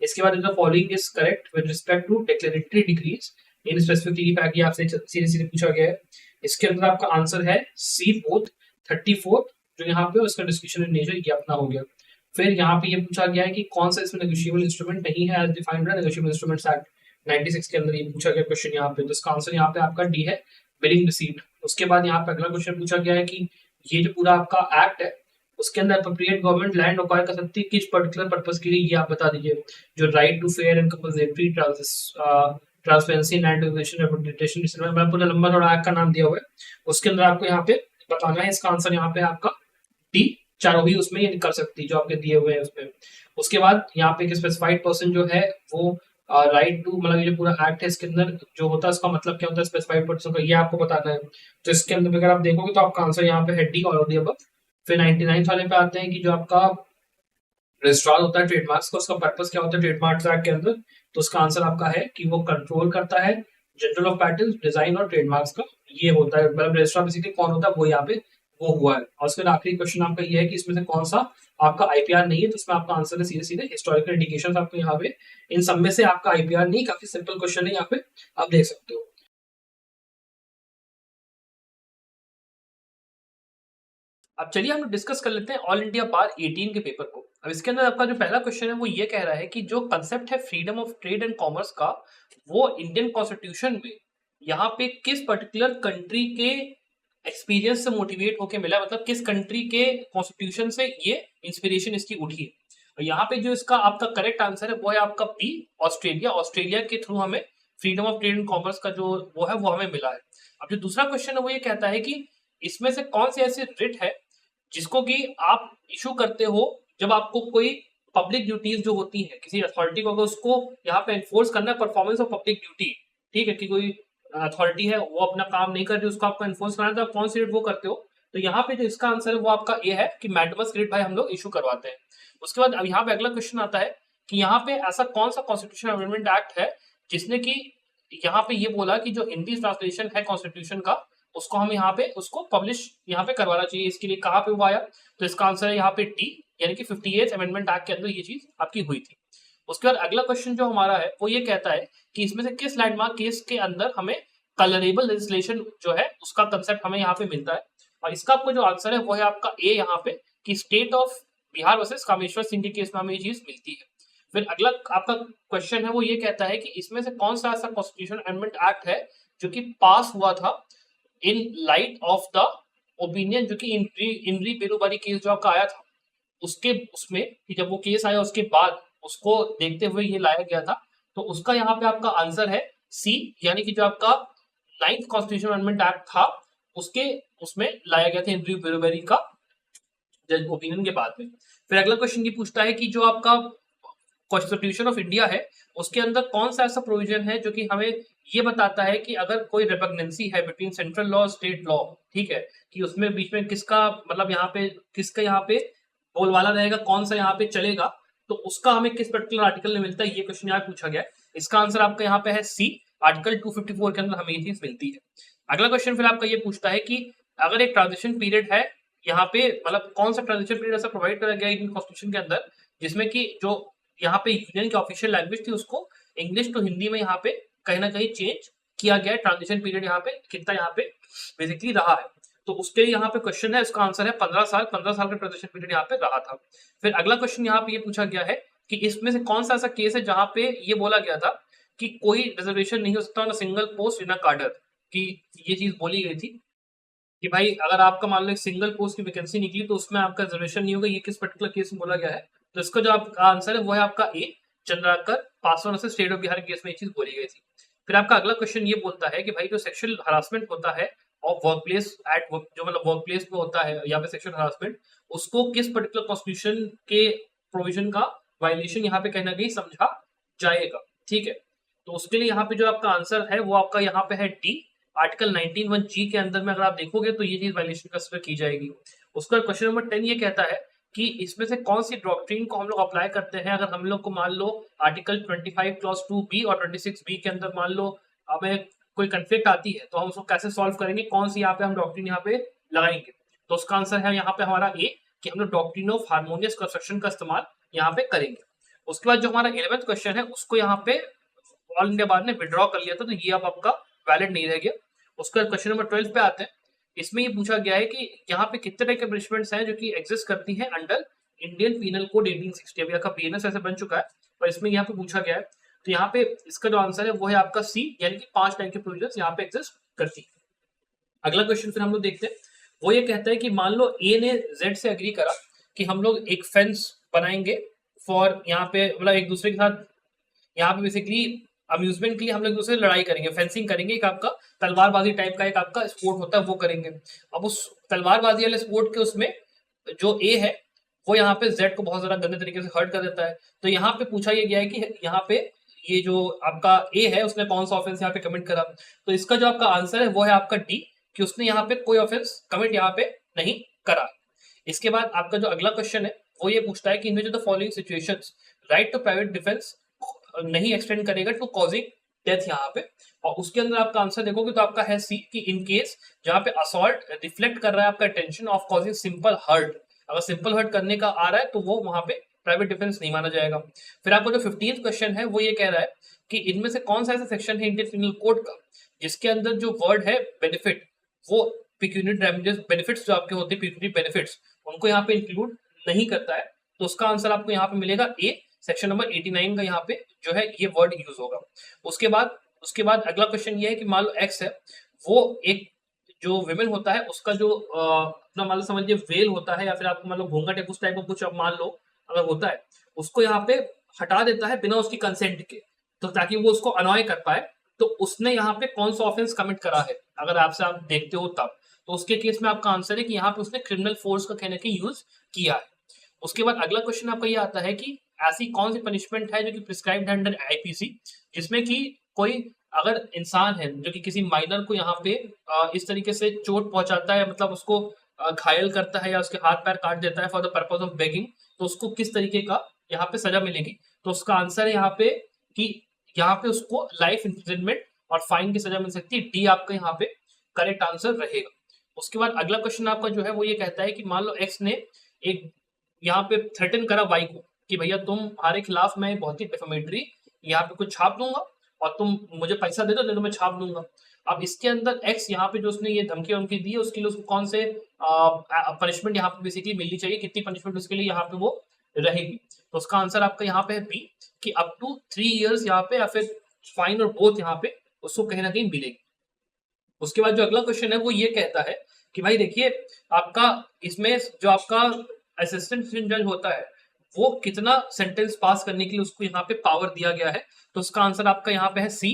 इसके बाद the following is correct with respect to declaratory degrees in specifically fact, आपसे सीधे सीधे पूछा गया है। इसके अंदर आपका आंसर है सी बोथ 34 जो यहाँ पे उसका डिस्क्रिप्शन इन नेचर ये अपना हो गया। फिर यहाँ पे ये पूछा गया है कि कौन सा इसमें नेगोशिएबल इंस्ट्रूमेंट नहीं है as defined by negotiable instruments act 96 के अंदर, ये पूछा गया क्वेश्चन यहाँ पे। तो इसका आंसर यहाँ पे आपका डी है, बिलिंग रिसीट। उसके बाद यहाँ पे अगला क्वेश्चन पूछा गया है कि ये जो पूरा आपका एक्ट है उसके अंदर अप्रोप्रिएट गवर्नमेंट लैंड एक्वायर कर सकती है किस पर्टिकुलर पर्पस के लिए, ये आप बता दीजिए। जो right to fair and compulsory transparency land acquisition representation, मैं पूरा लंबा थोड़ा एक्ट का नाम दिया हुआ है, उसके अंदर आपको यहाँ पे बताना है। इसका आंसर यहाँ पे आपका डी, चारों भी उसमें ये कर सकती है जो आपके दिए हुए हैं उसमें। उसके बाद यहाँ पे एक स्पेसिफाइड पर्सन जो है वो राइट टू मतलब ये जो पूरा एक्ट है इसके अंदर जो होता है इसका मतलब क्या होता है स्पेसिफाइड पर्सन का, ये आपको बताना है। तो इसके अंदर अगर आप देखोगे तो आपका आंसर यहाँ पे है D, all of the above. फिर 99 वाले पे आते हैं कि जो आपका रजिस्ट्रार होता है ट्रेडमार्क्स का, उसका पर्पस क्या होता है ट्रेडमार्क एक्ट के अंदर? तो उसका आंसर आपका है कि वो कंट्रोल करता है जनरल ऑफ पैटर्न, डिजाइन और ट्रेडमार्क्स का। ये होता है, मतलब रजिस्ट्रार बेसिकली कौन होता है, वो यहाँ पे वो हुआ है। और उसके बाद आखिरी क्वेश्चन आपका ये है कि इसमें से कौन सा आपका आईपीआर नहीं है, तो इसमें आपका आंसर है सीधे सीधे हिस्टोरिकल इंडिकेशन आपको यहाँ पे। इन सब में से आपका आईपीआर नहीं, काफी सिंपल क्वेश्चन है यहाँ पे, आप देख सकते हो। अब चलिए हम लोग डिस्कस कर लेते हैं ऑल इंडिया बार 18 के पेपर को। अब इसके अंदर आपका जो पहला क्वेश्चन है वो ये कह रहा है कि जो कंसेप्ट है freedom of trade and commerce का, वो इंडियन कॉन्स्टिट्यूशन में यहाँ पे किस पर्टिकुलर कंट्री के एक्सपीरियंस से मोटिवेट होके मिला, मतलब किस कंट्री के कॉन्स्टिट्यूशन से ये इंस्पिरेशन इसकी उठी है। और यहाँ पे जो इसका आपका करेक्ट आंसर है वो है आपका बी, ऑस्ट्रेलिया। ऑस्ट्रेलिया के थ्रू हमें freedom of trade and commerce का जो वो है वो हमें मिला है। अब जो दूसरा क्वेश्चन है वो ये कहता है कि इसमें से कौन सी ऐसी रिट है जिसको कि आप इशू करते हो जब आपको कोई पब्लिक ड्यूटीज जो होती है किसी अथॉरिटी को, अगर उसको यहाँ पे एनफोर्स करना है, परफॉर्मेंस ऑफ पब्लिक ड्यूटी, ठीक है, कि कोई अथॉरिटी है वो अपना काम नहीं कर रही, उसको आपको एनफोर्स करना है, तो आप कौन सी रिट वो करते हो? तो यहाँ पे जो इसका आंसर है वो आपका ए है कि मैडमस रिट भाई हम लोग इशू करवाते हैं। उसके बाद अब यहाँ पे अगला क्वेश्चन आता है कि यहाँ पे ऐसा कौन सा कॉन्स्टिट्यूशन अमेंडमेंट एक्ट है जिसने कि यहाँ पे ये बोला कि जो हिंदी ट्रांसलेशन है कॉन्स्टिट्यूशन का, उसको हम यहाँ पे उसको पब्लिश यहाँ पे करवाना चाहिए। इसके लिए कहाँ पे हुआ आया? तो इसका आंसर है यहाँ पे डी, यानी कि 58th अमेंडमेंट एक्ट के अंदर ये चीज आपकी हुई थी। उसके बाद अगला क्वेश्चन जो हमारा है वो ये कहता है कि इसमें से किस लैंडमार्क केस के अंदर हमें कलरेबल लेजिस्लेशन जो है उसका कंसेप्ट हमें यहाँ पे मिलता है। और इसका आपको जो आंसर है वो है आपका ए यहाँ पे, कि state of Bihar versus Kameshwar Singh के केस में हमें ये चीज मिलती है। फिर अगला आपका क्वेश्चन है वो ये कहता है कि इसमें से कौन सा ऐसा कॉन्स्टिट्यूशन अमेंडमेंट एक्ट है जो कि पास हुआ था in light of the opinion, जो कि इनरी पेरुबारी केस जो आपका आया था उसके उसमें, कि जब वो केस आया उसके बाद उसको देखते हुए ये लाया गया था। तो उसका यहाँ पे आपका आंसर है सी, यानी कि जो आपका 9th कॉन्स्टिट्यूशन अमेंडमेंट एक्ट था उसके उसमें लाया गया था इनरी पेरुबारी का जज ओपिनियन के बाद में। फिर अगला क्वेश्चन ये पूछता है कि जो आपका कॉन्स्टिट्यूशन ऑफ इंडिया है उसके अंदर कौन सा ऐसा प्रोविजन है जो कि हमें ये बताता है कि अगर कोई रिपग्नेंसी है बिटवीन सेंट्रल लॉ और स्टेट लॉ, ठीक है, कि उसमें बीच में किसका मतलब यहाँ पे किसका यहाँ पे बोलबाला रहेगा, कौन सा यहाँ पे चलेगा, तो उसका हमें किस पर्टिकुलर आर्टिकल में मिलता है, ये क्वेश्चन यहाँ पूछा गया है। इसका आंसर आपका यहाँ पे है सी, आर्टिकल 254 के अंदर हमें ये चीज मिलती है। अगला क्वेश्चन फिर आपका ये पूछता है कि अगर एक ट्रांजिशन पीरियड है यहाँ पे, मतलब कौन सा ट्रांजिशन पीरियड ऐसा प्रोवाइड करा गया इंडियन कॉन्स्टिट्यूशन के अंदर जिसमें कि जो यहाँ पे यूनियन की ऑफिशियल लैंग्वेज थी उसको इंग्लिश टू हिंदी में यहाँ पे कहीं ना कहीं चेंज किया गया है। ट्रांजिशन पीरियड यहाँ पे कितना यहाँ पे बेसिकली रहा है, तो उसके यहाँ पे क्वेश्चन है, इसका आंसर है 15 साल। 15 साल का ट्रांजिशन पीरियड यहाँ पे रहा था। फिर अगला क्वेश्चन यहाँ पे ये पूछा गया है कि इसमें से कौन सा ऐसा केस है जहां पे ये बोला गया था कि कोई रिजर्वेशन नहीं हो सकता ना सिंगल पोस्ट इन अ कार्डर, की ये चीज बोली गई थी कि भाई अगर आपका मान लो एक सिंगल पोस्ट की वैकेंसी निकली तो उसमें आपका रिजर्वेशन नहीं होगा, ये किस पर्टिकुलर केस में बोला गया है? तो इसका जो आपका आंसर है वो है आपका ए, चंद्राकर पासवान से स्टेट ऑफ बिहार केस में ये चीज बोली गई थी। फिर आपका अगला क्वेश्चन ये बोलता है कि भाई जो सेक्सुअल हरासमेंट होता है of work place at work, जो मतलब वर्क प्लेस में होता है यहाँ पे सेक्सुअल हरासमेंट, उसको किस पर्टिकुलर कॉन्स्टिट्यूशन के प्रोविजन का वायलेशन यहाँ पे कहीं ना कहीं समझा जाएगा, ठीक है। तो उसके लिए यहाँ पे जो आपका आंसर है वो आपका यहाँ पे है डी, आर्टिकल 19(1)(g) के अंदर में अगर आप देखोगे तो ये चीज वायलेशन कंसिडर की जाएगी। उसका क्वेश्चन नंबर 10 ये कहता है कि इसमें से कौन सी डॉक्ट्रिन को हम लोग अप्लाई करते हैं अगर हम लोग को मान लो आर्टिकल 25 क्लॉज 2b और 26b के अंदर मान लो हमें कोई कंफ्लिक्ट आती है, तो हम उसको कैसे सॉल्व करेंगे, कौन सी यहाँ पे हम डॉक्ट्रिन यहाँ पे लगाएंगे? तो उसका आंसर है यहाँ पे हमारा ए, कि हम लोग डॉक्ट्रिन ऑफ हार्मोनियस कंस्ट्रक्शन का इस्तेमाल यहाँ पे करेंगे। उसके बाद जो हमारा 11th क्वेश्चन है उसको यहाँ पे ऑल इंडिया बार ने विड्रॉ कर लिया था, तो ये अब आपका वैलिड नहीं रह गया। उसके बाद क्वेश्चन नंबर 12 पे आते हैं। इसमें ये पूछा गया है कि यहाँ पे कितने तरह के पनिशमेंट्स हैं जो कि एग्जिस्ट करती हैं अंडर इंडियन पीनल कोड 1860। अभी आपका बीएनएस ऐसे बन चुका है पर इसमें यहाँ पे पूछा गया है, तो यहाँ पे इसका जो आंसर है वो है आपका सी, यानी कि 5 टाइप के प्रोविजंस यहाँ पे एग्जिस्ट करती है। अगला क्वेश्चन फिर हम लोग देखते हैं, वो ये कहता है कि मान लो ए ने जेड से एग्री करा कि हम लोग एक फेंस बनाएंगे फॉर यहाँ पे मतलब एक दूसरे के साथ यहाँ पे बेसिकली अम्यूजमेंट के लिए हम लोग दूसरे लड़ाई करेंगे, फेंसिंग करेंगे, एक आपका तलवारबाजी टाइप का एक आपका स्पोर्ट होता है वो करेंगे। अब उस तलवारबाजी वाले स्पोर्ट के उसमें जो ए है वो यहाँ पे जेड को बहुत ज्यादा गंदे तरीके से हर्ट कर देता है। तो यहाँ पे पूछा ये गया है कि यहाँ पे ये जो आपका ए है उसने कौन सा ऑफेंस यहाँ पे कमिट करा, तो इसका जो आपका आंसर है वो है आपका डी, कि उसने यहाँ पे कोई ऑफेंस कमिट यहाँ पे नहीं करा। इसके बाद आपका जो अगला क्वेश्चन है वो ये पूछता है कि इनमें जो the following situations right to private defence नहीं एक्सटेंड करेगा टू कॉजिंग डेथ यहाँ पे। और उसके अंदर आपका आंसर देखोगे तो आपका है सी कि इन केस जहाँ पे असॉल्ट रिफ्लेक्ट कर रहा है आपका attention of causing simple hurt, अगर सिंपल हर्ट करने का आ रहा है तो वो वहां पे प्राइवेट डिफेंस नहीं माना जाएगा। फिर आपका जो 15th क्वेश्चन है वो ये कह रहा है कि इनमें से कौन सा ऐसा सेक्शन है इंडियन पिनल कोड का जिसके अंदर जो वर्ड है बेनिफिट वो पिक्यूनियरी डैमेजेस बेनिफिट्स जो आपके होते हैं पिक्यूनियरी बेनिफिट्स उनको यहाँ पे इंक्लूड नहीं करता है। तो उसका आंसर आपको यहाँ पे मिलेगा ए, सेक्शन नंबर 89 का यहाँ पे जो है ये वर्ड यूज होगा। उसके बाद अगला क्वेश्चन ये है कि मान लो एक्स है, वो एक जो विमेन होता है उसका जो अपना मान लो समझिए वेल होता है या फिर आपको मान लो घूंघट या कुछ टाइप का कुछ आप मान लो अगर होता है, उसको यहाँ पे हटा देता है बिना उसकी कंसेंट के, तो ताकि वो उसको अनॉय कर पाए। तो उसने यहाँ पे कौन सा ऑफेंस कमिट करा है अगर आपसे आप देखते हो तब, तो उसके केस में आपका आंसर है कि यहाँ पे उसने क्रिमिनल फोर्स का कहने के यूज किया है। उसके बाद अगला क्वेश्चन आपका ये आता है कि ऐसी कौन सी पनिशमेंट है जो कि प्रिस्क्राइब्ड अंडर आईपीसी जिसमें कि कोई अगर इंसान है जो कि किसी माइनर को यहाँ पे इस तरीके से चोट पहुंचाता है, मतलब उसको घायल करता है या उसके हाथ पैर काट देता है for the purpose of begging, तो उसको किस तरीके का यहाँ पे सजा मिलेगी। तो उसका आंसर है यहाँ पे कि यहाँ पे उसको लाइफ इम्प्रिजनमेंट और फाइन की सजा मिल सकती है। डी आपका यहाँ पे करेक्ट आंसर रहेगा। उसके बाद अगला क्वेश्चन आपका जो है वो ये कहता है कि मान लो एक्स ने एक यहाँ पे थ्रेटन करा वाई को कि भैया तुम्हारे खिलाफ मैं बहुत ही डिफेमेटरी यहाँ पे कुछ छाप दूंगा और तुम मुझे पैसा दे दो नहीं तो मैं छाप दूंगा। अब इसके अंदर एक्स यहाँ पे जो उसने ये धमकी उनकी दी है उसके लिए उसको कौन से पनिशमेंट यहाँ पे बेसिकली मिलनी चाहिए, कितनी पनिशमेंट उसके लिए यहाँ पे वो रहेगी। तो उसका आंसर आपका यहाँ पे है बी कि अप टू 3 इयर्स यहाँ पे या फिर फाइन और बोथ यहाँ पे उसको कहीं ना कहीं मिलेगी। उसके बाद जो अगला क्वेश्चन है वो ये कहता है कि भाई देखिए आपका इसमें जो आपका असिस्टेंट जज होता है वो कितना सेंटेंस पास करने के लिए उसको यहाँ पे पावर दिया गया है। तो उसका आंसर आपका यहाँ पे है सी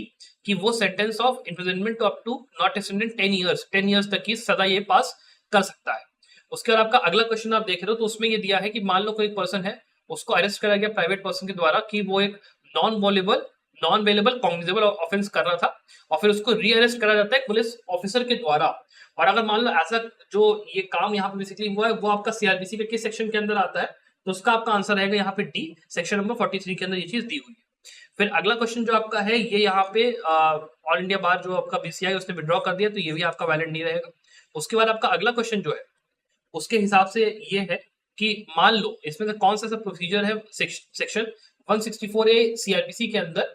कि वो sentence of imprisonment up to not extended 10 years तक की सजा ये पास कर सकता है। उसके बाद आपका अगला क्वेश्चन आप देख रहे हो तो उसमें ये दिया है कि मान लो कोई पर्सन है उसको अरेस्ट करा गया प्राइवेट पर्सन के द्वारा कि वो एक नॉन वेलेबल कॉग्निजेबल ऑफेंस कर रहा था और फिर उसको रीअरेस्ट करा जाता है पुलिस ऑफिसर के द्वारा। और अगर मान लो ऐसा जो ये काम यहाँ पे बेसिकली हुआ है वो आपका सीआरपीसी के किस सेक्शन के अंदर आता है, तो उसका आपका आंसर रहेगा यहाँ पे डी, सेक्शन नंबर 43 के अंदर ये चीज दी हुई है। फिर अगला क्वेश्चन जो आपका है ये यहाँ पे ऑल इंडिया बार जो आपका बीसीआई उसने विड्रॉ कर दिया तो ये भी आपका वैलिड नहीं रहेगा। उसके बाद आपका अगला क्वेश्चन जो है उसके हिसाब से ये है कि मान लो इसमें से कौन सा प्रोसीजर है सेक्शन 164A सीआरपीसी के अंदर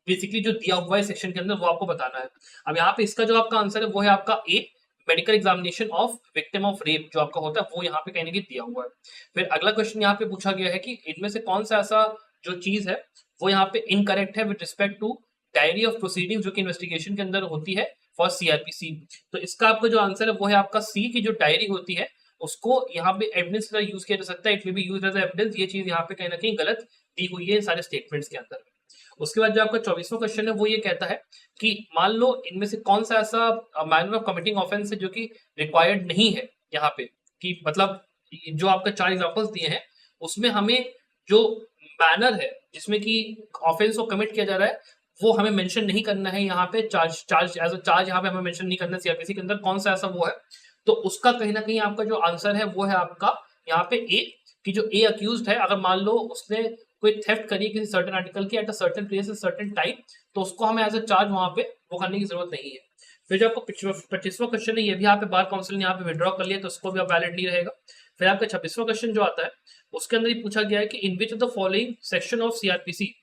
बेसिकली जो दिया हुआ है सेक्शन के अंदर वो आपको बताना है। अब यहाँ पे इसका जो आपका आंसर है वो है आपका A, medical examination of victim of rape जो आपका होता है वो यहाँ पे कहने की दिया हुआ है। फिर अगला क्वेश्चन यहाँ पे पूछा गया है कि इनमें से कौन सा ऐसा जो चीज है वो यहाँ पे इनकरेक्ट है with respect to diary of proceeding जो कि इन्वेस्टिगेशन के अंदर होती है फॉर सीआरपीसी। तो इसका आपका जो आंसर है वो है आपका सी की जो डायरी होती है उसको यहाँ पे एविडेंस की तरह यूज किया जा सकता है, it will be used as evidence. ये चीज यहाँ पे कहीं ना कहीं गलत दी हुई है सारे स्टेटमेंट्स के अंदर। उसके बाद जो आपका 24वां क्वेश्चन है वो ये कहता है कि मान लो इनमें से कौन सा ऐसा मैनर ऑफ कमिटिंग ऑफेंस है जो कि रिक्वायर्ड नहीं है यहाँ पे, कि मतलब जो आपका 4 एग्जांपल्स दिए हैं उसमें हमें जो मैनर है जिसमें कि ऑफेंस को कमिट किया जा रहा है वो हमें मेंशन नहीं करना है यहाँ पे, चार्ज एज अ चार्ज यहाँ पे हमें मेंशन नहीं करना है सीआरपीसी के अंदर कौन सा ऐसा वो है। तो उसका कहीं ना कहीं आपका जो आंसर है वो है आपका यहाँ पे ए कि जो ए अक्यूज्ड है अगर मान लो उसने कोई थेफ्ट करी किसी सर्टेन आर्टिकल की at a certain place certain time तो उसको हमें एज अ चार्ज वहां पे वो करने की जरूरत नहीं है। फिर जो आपको 25वां क्वेश्चन है ये भी यहाँ पे बार काउंसिल ने यहाँ पे विड्रॉ कर लिया तो उसको भी अब वैलिड नहीं रहेगा। फिर आपका 26वां क्वेश्चन जो आता है उसके अंदर ये पूछा गया है कि in which of the following section of CrPC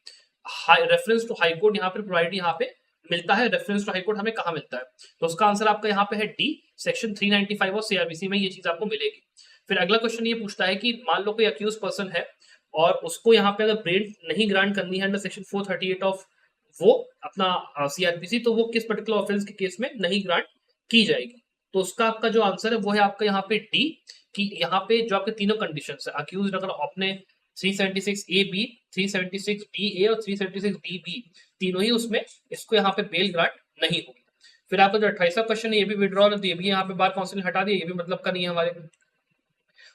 reference to high court यहाँ पे प्रोवाइड यहाँ पे मिलता है, रेफरेंस टू हाई कोर्ट हमें कहाँ मिलता है। तो उसका आंसर आपका यहाँ पे है डी, सेक्शन 395 ऑफ सीआरपीसी में ये चीज आपको मिलेगी। फिर अगला क्वेश्चन ये पूछता है कि मान लो कोई अक्यूज पर्सन है और उसको यहाँ पे अगर बेल नहीं ग्रांट करनी है अंडर सेक्शन 438 ऑफ वो अपना सीआरपीसी तो वो किस पर्टिकुलर ऑफेंस के केस में नहीं ग्रांट की जाएगी। तो उसका आपका जो आंसर है वो है आपका यहाँ पे डी कि यहाँ पे जो आपके तीनों कंडीशन है अक्यूज अगर अपने 376A-B, 376D-A और 376D-B तीनों ही उसमें इसको यहाँ पे बेल ग्रांट नहीं होगी। फिर आपका जो 28वां क्वेश्चन है ये भी विड्रॉल है तो ये भी यहाँ पे बार काउंसिल ने हटा दिया, ये भी मतलब का नहीं है हमारे।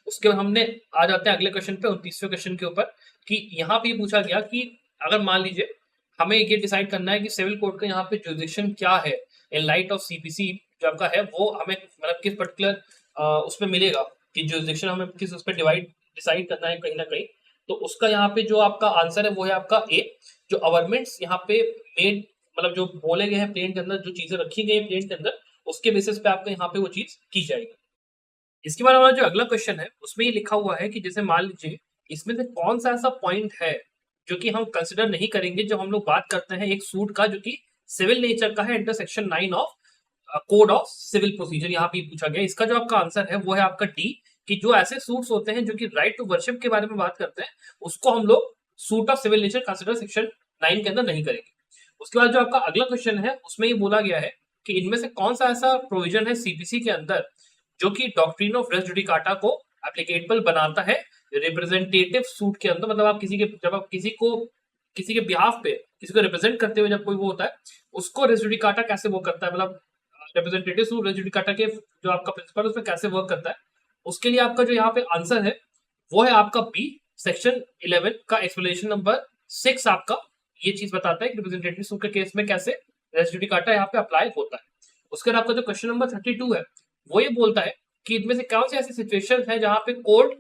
उसके बाद हमने आ जाते हैं अगले क्वेश्चन पे 29वें क्वेश्चन के ऊपर कि यहाँ पे पूछा गया कि अगर मान लीजिए हमें ये डिसाइड करना है कि सिविल कोर्ट का यहाँ पे जुरिडिक्शन क्या है इन लाइट ऑफ सीपीसी जो आपका है वो हमें मतलब किस पर्टिकुलर उसमें मिलेगा कि जुरिडिक्शन हमें किस उस पर डिवाइड डिसाइड करना है कहीं ना कहीं, तो उसका यहाँ पे जो आपका आंसर है वो है आपका ए। जो अवर्मेंट्स यहाँ पे मेड, मतलब जो बोले गए हैं प्लेन के अंदर, जो चीजें रखी गई है प्लेन के अंदर, उसके बेसिस पे आपको यहाँ पे वो चीज की जाएगी। इसके बाद हमारा जो अगला क्वेश्चन है उसमें ये लिखा हुआ है कि जैसे मान लीजिए इसमें से कौन सा ऐसा पॉइंट है जो कि हम कंसिडर नहीं करेंगे जब हम लोग बात करते हैं एक सूट का जो कि सिविल नेचर का है, under section 9 of code of civil procedure, यहाँ पे पूछा गया। इसका जो आपका आंसर है वो है आपका डी, कि जो ऐसे सूट्स होते हैं जो कि राइट टू वर्शिप के बारे में बात करते हैं उसको हम लोग suit of civil nature consider section 9 के अंदर नहीं करेंगे। उसके बाद जो आपका अगला क्वेश्चन है उसमें ये बोला गया है कि इनमें से कौन सा ऐसा प्रोविजन है सीपीसी के अंदर जो कि डॉक्ट्रिन ऑफ रेस जुडिकाटा को एप्लीकेबल बनाता है रिप्रेजेंटेटिव सूट के अंदर। मतलब आप किसी के, जब आप किसी के बिहाफ पे किसी को रिप्रेजेंट करते हुए जब कोई वो होता है उसको रेस जुडिकाटा कैसे वो करता है, मतलब रिप्रेजेंटेटिव सूट रेस जुडिकाटा के जो आपका प्रिंसिपल उसमें कैसे वर्क करता है, उसके लिए आपका जो यहाँ पे आंसर है वो है आपका बी, सेक्शन 11 का एक्सप्लेनेशन नंबर 6 आपका ये चीज बताता है कि रिप्रेजेंटेटिव सूट के केस में कैसे रेस जुडिकाटा यहाँ पे अप्लाई होता है। उसके बाद आपका जो क्वेश्चन नंबर 32 है वो ये बोलता है कि इनमें से कौन सी ऐसी सिचुएशन है जहां पे कोर्ट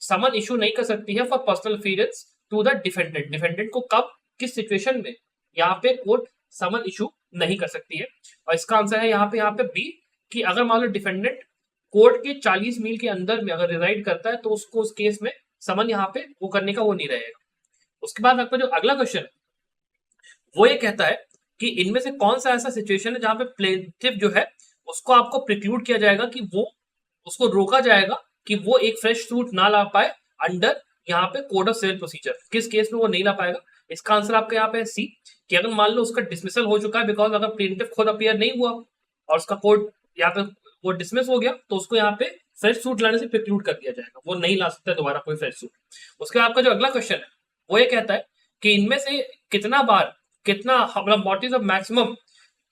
समन इशू नहीं कर सकती है for personal appearance to the defendant. Defendant को कब, किस सिचुएशन में यहाँ पे कोर्ट समन इशू नहीं कर सकती है, और इसका आंसर है यहाँ पे बी, कि अगर मान लो डिफेंडेंट कोर्ट के 40 मील के अंदर में अगर रिजाइड करता है तो उसको उस केस में समन यहाँ पे वो करने का वो नहीं रहेगा। उसके बाद आपका जो अगला क्वेश्चन है वो ये कहता है कि इनमें से कौन सा ऐसा सिचुएशन है जहां पे प्लेंटिफ जो है उसको आपको प्रिक्लूड किया जाएगा, कि वो उसको रोका जाएगा कि वो एक फ्रेश सूट ना ला पाए अंडर यहाँ पे कोड ऑफ सिविल प्रोसीजर। किस केस में वो नहीं ला पाएगा? इसका आंसर आपका यहाँ पे है सी, कि अगर मान लो उसका डिसमिसल हो चुका है बिकॉज अगर प्लेंटिफ खुद अपीयर नहीं हुआ और उसका कोड यहाँ पे वो डिसमिस हो गया तो उसको यहाँ पे फ्रेश सूट लाने से प्रिक्लूड कर दिया जाएगा, वो नहीं ला सकता दोबारा कोई फ्रेश सूट। उसके बाद आपका जो अगला क्वेश्चन है वो ये कहता है कि इनमें से कितना बार, कितना मतलब व्हाट इज द मैक्सिमम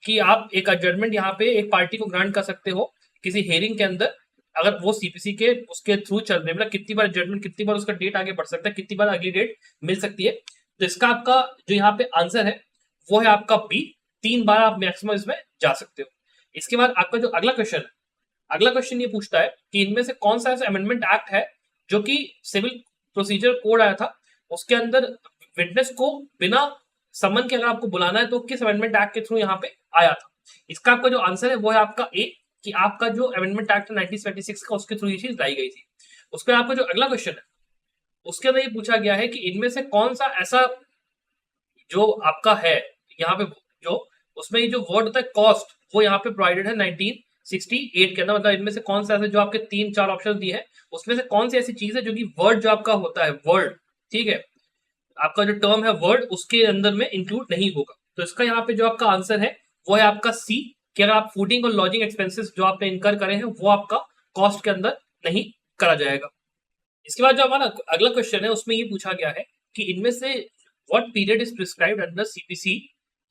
कि आप एक एडजमेंट यहाँ पे एक पार्टी को ग्रांट कर सकते हो किसी हेयरिंग के अंदर, अगर वो सीपीसी के उसके थ्रू चल रहे, मतलब कितनी बार जजमेंट, कितनी बार उसका डेट आगे बढ़ सकता है, कितनी बार अगली डेट मिल सकती है। तो इसका आपका जो यहाँ पे आंसर है वो है आपका बी, 3 बार आप मैक्सिमम इसमें जा सकते हो। इसके बाद आपका जो अगला क्वेश्चन है, अगला क्वेश्चन ये पूछता है कि इनमें से कौन सा ऐसा अमेंडमेंट एक्ट है जो कि सिविल प्रोसीजर कोड आया था उसके अंदर विटनेस को बिना समन के अगर आपको बुलाना है तो किस अमेंडमेंट एक्ट के थ्रू यहाँ पे आया था। इसका आपका जो आंसर है वो है आपका ए, कि आपका जो अमेंडमेंट एक्ट 1976 का उसके थ्रू ये चीज लाई गई थी। उसके बाद आपका जो अगला क्वेश्चन है उसके अंदर ये पूछा गया है कि इनमें से कौन सा ऐसा जो आपका है यहाँ पे जो उसमें ये जो वर्ड होता है कॉस्ट वो यहाँ पे प्रोवाइडेड है 1968 के अंदर। मतलब इनमें से कौन सा ऐसा जो आपके 3-4 ऑप्शन दिए हैं उसमें से कौन सी ऐसी चीज है जो कि वर्ड जो आपका होता है वर्ड, ठीक है, आपका जो टर्म है वर्ड उसके अंदर में इंक्लूड नहीं होगा। तो इसका यहाँ पे जो आपका आंसर है वो है आपका सी, कि अगर आप फूडिंग और लॉजिंग एक्सपेंसेस जो आपने इनकर करे हैं वो आपका कॉस्ट के अंदर नहीं करा जाएगा। इसके बाद जो हमारा अगला क्वेश्चन है उसमें ये पूछा गया है कि इनमें से what period is prescribed under CPC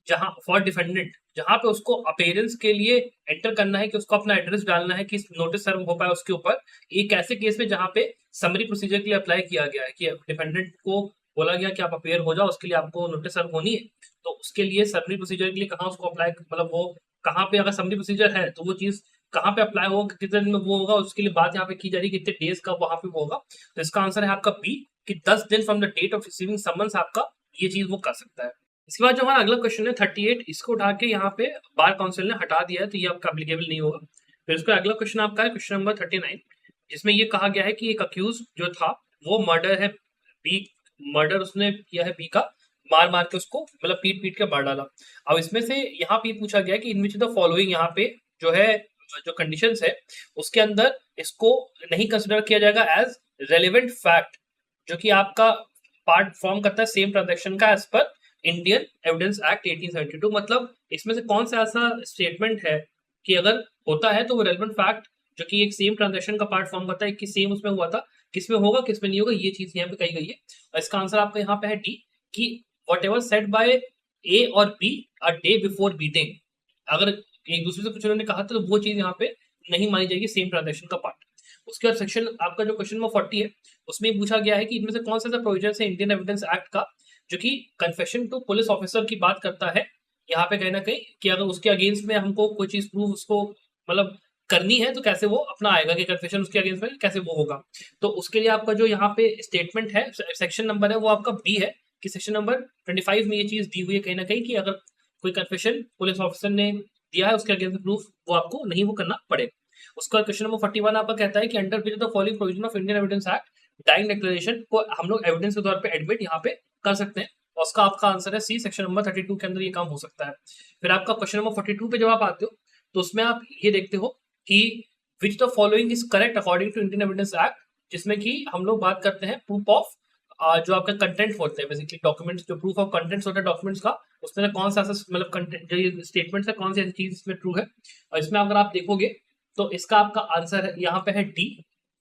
जहां फॉर डिफेंडेंट, जहां पे उसको अपेयरेंस के लिए एंटर करना है कि उसको अपना एड्रेस डालना है कि नोटिस सर्व हो पाए उसके ऊपर। एक ऐसे केस में जहां पे समरी प्रोसीजर के लिए अप्लाई किया गया है कि डिफेंडेंट को बोला गया कि आप अपेयर हो जाओ, उसके लिए आपको नोटिस सर्व होनी है, तो उसके लिए समरी प्रोसीजर के लिए कहाँ उसको अप्लाई, मतलब वो कहाँ पे अगर समरी प्रोसीजर है तो वो चीज कहाँ पे अप्लाई होगा, कितने दिन में वो होगा, उसके लिए बात यहाँ पे की जा रही है कितने डेज का वहां पे वो होगा। तो इसका आंसर है आपका बी, कि 10 दिन from the date of receiving summons आपका ये चीज वो कर सकता है। इसके बाद जो हमारा अगला क्वेश्चन है 38, इसको उठा के यहाँ पे बार काउंसिल ने हटा दिया है तो ये आपका एप्लीकेबल नहीं होगा। फिर उसका अगला क्वेश्चन आपका है क्वेश्चन नंबर 39, जिसमें ये कहा गया है कि एक अक्यूज जो था वो मर्डर है बी, मर्डर उसने किया है बी का, मार मार के उसको मतलब पीट पीट के मार डाला। अब इसमें से यहाँ पे पूछा गया कि इनमें से द फॉलोइंग यहाँ पे जो है जो कंडीशंस है उसके अंदर इसको नहीं कंसिडर किया जाएगा एज रेलेवेंट फैक्ट जो कि आपका पार्ट फॉर्म करता है सेम ट्रांजैक्शन का as per Indian evidence act 1872। मतलब इसमें से कौन सा ऐसा स्टेटमेंट है कि अगर होता है तो वो रेलेवेंट फैक्ट जो कि एक सेम ट्रांजैक्शन का पार्ट फॉर्म करता है कि सेम उसमें हुआ था, किसमें होगा किसमें नहीं होगा, ये चीज यहाँ पे कही गई है। और इसका आंसर आपका यहाँ पे है डी, कि वट एवर सेट बाय ए और be a day before beating, अगर एक दूसरे से कुछ उन्होंने कहा था तो वो चीज यहाँ पे नहीं मानी जाएगी सेम ट्रांजैक्शन का पार्ट। उसके बाद सेक्शन आपका जो क्वेश्चन नंबर 40 है उसमें पूछा गया है कि इनमें से कौन सा प्रोविजन है इंडियन एविडेंस एक्ट का जो कि कन्फेशन टू पुलिस ऑफिसर की बात करता है यहाँ पे कहीं ना कहीं, कि अगर उसके अगेंस्ट में हमको कोई चीज प्रूव उसको मतलब करनी है तो कैसे वो अपना आएगा कि कन्फेशन उसके अगेंस्ट में कैसे वो होगा। तो उसके लिए आपका जो यहाँ पे स्टेटमेंट है, सेक्शन नंबर है वो आपका बी है कि सेक्शन नंबर 25 में ये चीज दी हुई है कहीं ना कहीं कि अगर कोई कन्फेशन पुलिस ऑफिसर ने दिया है उसके अगेंस्ट प्रूफ वो आपको नहीं वो करना पड़ेगा। उसका क्वेश्चन नंबर 41 आपका कहता है कि under which the following provision of Indian evidence act dying declaration को हम लोग एविडेंस के तौर पे एडमिट यहाँ पे कर सकते हैं, और उसका आपका आंसर है सी, सेक्शन नंबर 32 के अंदर ये काम हो सकता है। फिर आपका क्वेश्चन नंबर 42 पे जब आप आते हो तो उसमें आप ये देखते हो कि which the following is correct according to Indian evidence act, जिसमें कि हम लोग बात करते हैं प्रूफ ऑफ जो आपका कंटेंट होते हैं, बेसिकली डॉक्यूमेंट्स, जो प्रूफ ऑफ कंटेंट्स होता है डॉक्यूमेंट्स का, उसमें कौन सा ऐसा मतलब कंटेंट जो ये स्टेटमेंट्स है कौन सी ऐसी चीज इसमें ट्रू है। और इसमें अगर आप देखोगे तो इसका आपका आंसर है यहाँ पे है डी,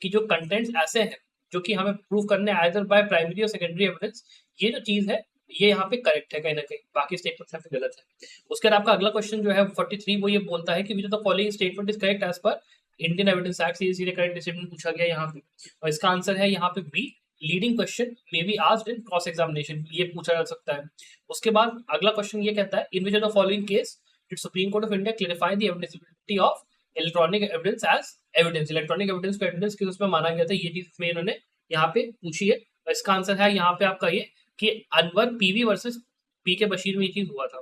कि जो कंटेंट्स ऐसे हैं जो कि हमें प्रूव करने आइदर बाय प्राइमरी और सेकेंडरी एविडेंस, ये जो चीज है ये यहाँ पे करेक्ट है कहीं ना कहीं, बाकी स्टेटमेंट यहाँ पे गलत है। उसके बाद आपका अगला क्वेश्चन जो है 43 वो ये बोलता है कि which of the following statement is correct as per Indian evidence act, सीधे करेक्ट स्टेटमेंट पूछा गया यहाँ पे, और इसका आंसर है यहाँ पे B, leading question may be asked in cross examination, ये पूछा जा सकता है। उसके बाद अगला क्वेश्चन ये कहता है in which of the following case did supreme court of India clarify the evidenceability of electronic evidence as evidence, electronic evidence को एविडेंस के उसमें माना गया था, ये चीज में इन्होंने यहाँ पे पूछी है। और इसका आंसर है यहाँ पे आपका ये कि अनवर पीवी वर्सेस पी के बशीर में ये चीज हुआ था।